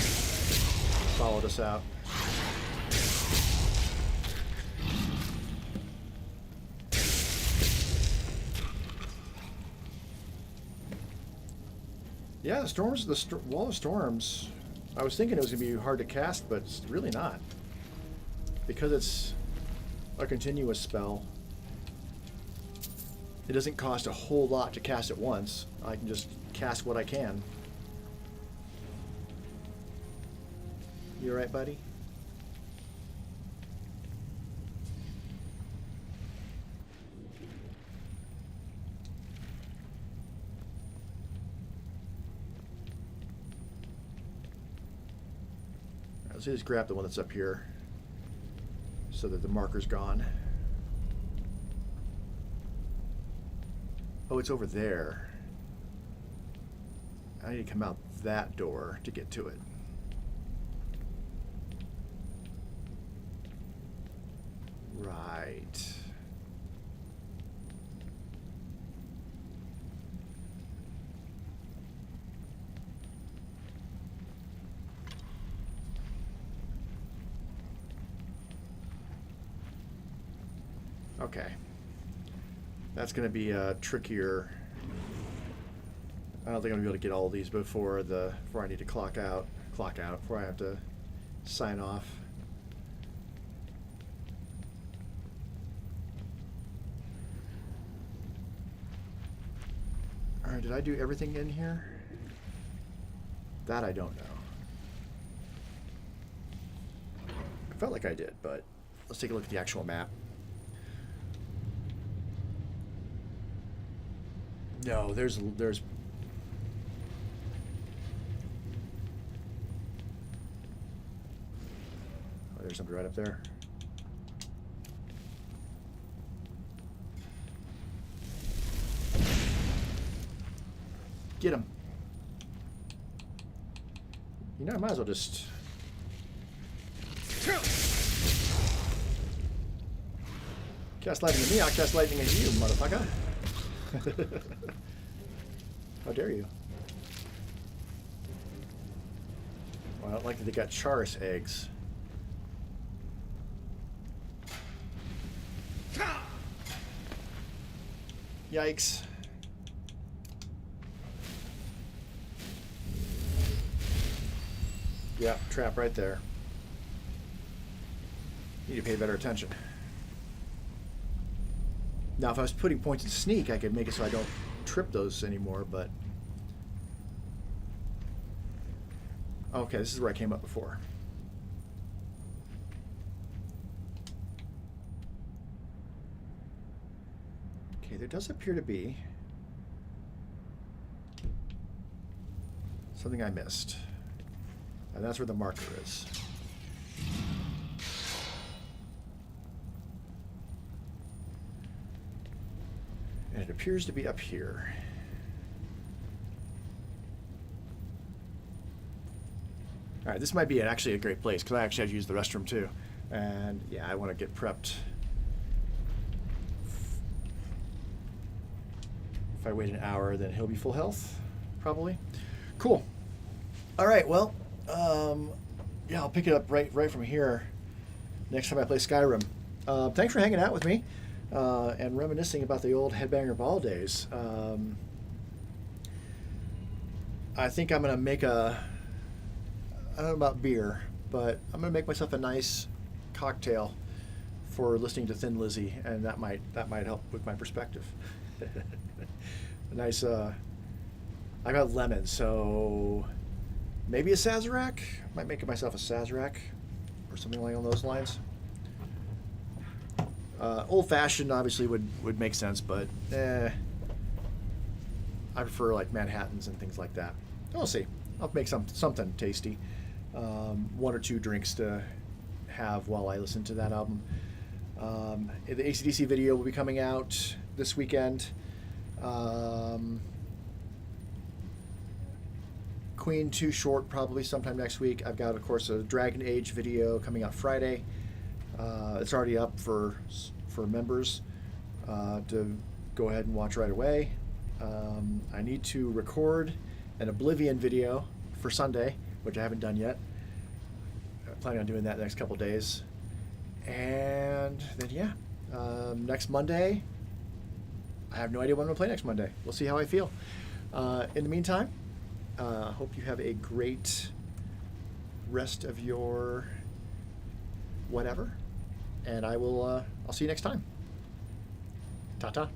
Followed us out. Yeah, the storms, Wall of Storms. I was thinking it was going to be hard to cast, but it's really not. Because it's a continuous spell, it doesn't cost a whole lot to cast it once. I can just cast what I can. You alright, buddy? Let's just grab the one that's up here so that the marker's gone. Oh, it's over there. I need to come out that door to get to it. Right. Okay. That's going to be a trickier I don't think I'm gonna be able to get all of these before I need to clock out, before I have to sign off. All right, did I do everything in here? That I don't know. I felt like I did, but let's take a look at the actual map. No, there's oh, there's something right up there. Get him. You know, I might as well just... Cast lightning at me, I'll cast lightning at you, motherfucker. How dare you? Well, I don't like that they got Charis eggs. Yikes. Yeah, trap right there. Need to pay better attention. Now, if I was putting points in sneak, I could make it so I don't trip those anymore, but... Okay, this is where I came up before. Okay, there does appear to be something I missed. And that's where the marker is. And it appears to be up here. All right, this might be actually a great place because I actually have to use the restroom too. And yeah, I want to get prepped. If I wait an hour, then he'll be full health, probably. Cool. All right, well, yeah, I'll pick it up right from here next time I play Skyrim. Thanks for hanging out with me and reminiscing about the old Headbanger Ball days. I think I'm gonna make I don't know about beer, but I'm gonna make myself a nice cocktail for listening to Thin Lizzy, and that might help with my perspective. A nice. I got lemon, so maybe a Sazerac. Might make myself a Sazerac or something along those lines. Old fashioned obviously would make sense, but I prefer like Manhattans and things like that. We'll see. I'll make something tasty. One or two drinks to have while I listen to that album. The AC/DC video will be coming out this weekend. Queen 2 short probably sometime next week. I've got, of course, a Dragon Age video coming out Friday. It's already up for members to go ahead and watch right away. I need to record an Oblivion video for Sunday, which I haven't done yet. I'm planning on doing that the next couple days. And then, yeah, next Monday, I have no idea what I'm going to play next Monday. We'll see how I feel. In the meantime, hope you have a great rest of your whatever. And I'll see you next time. Ta-ta.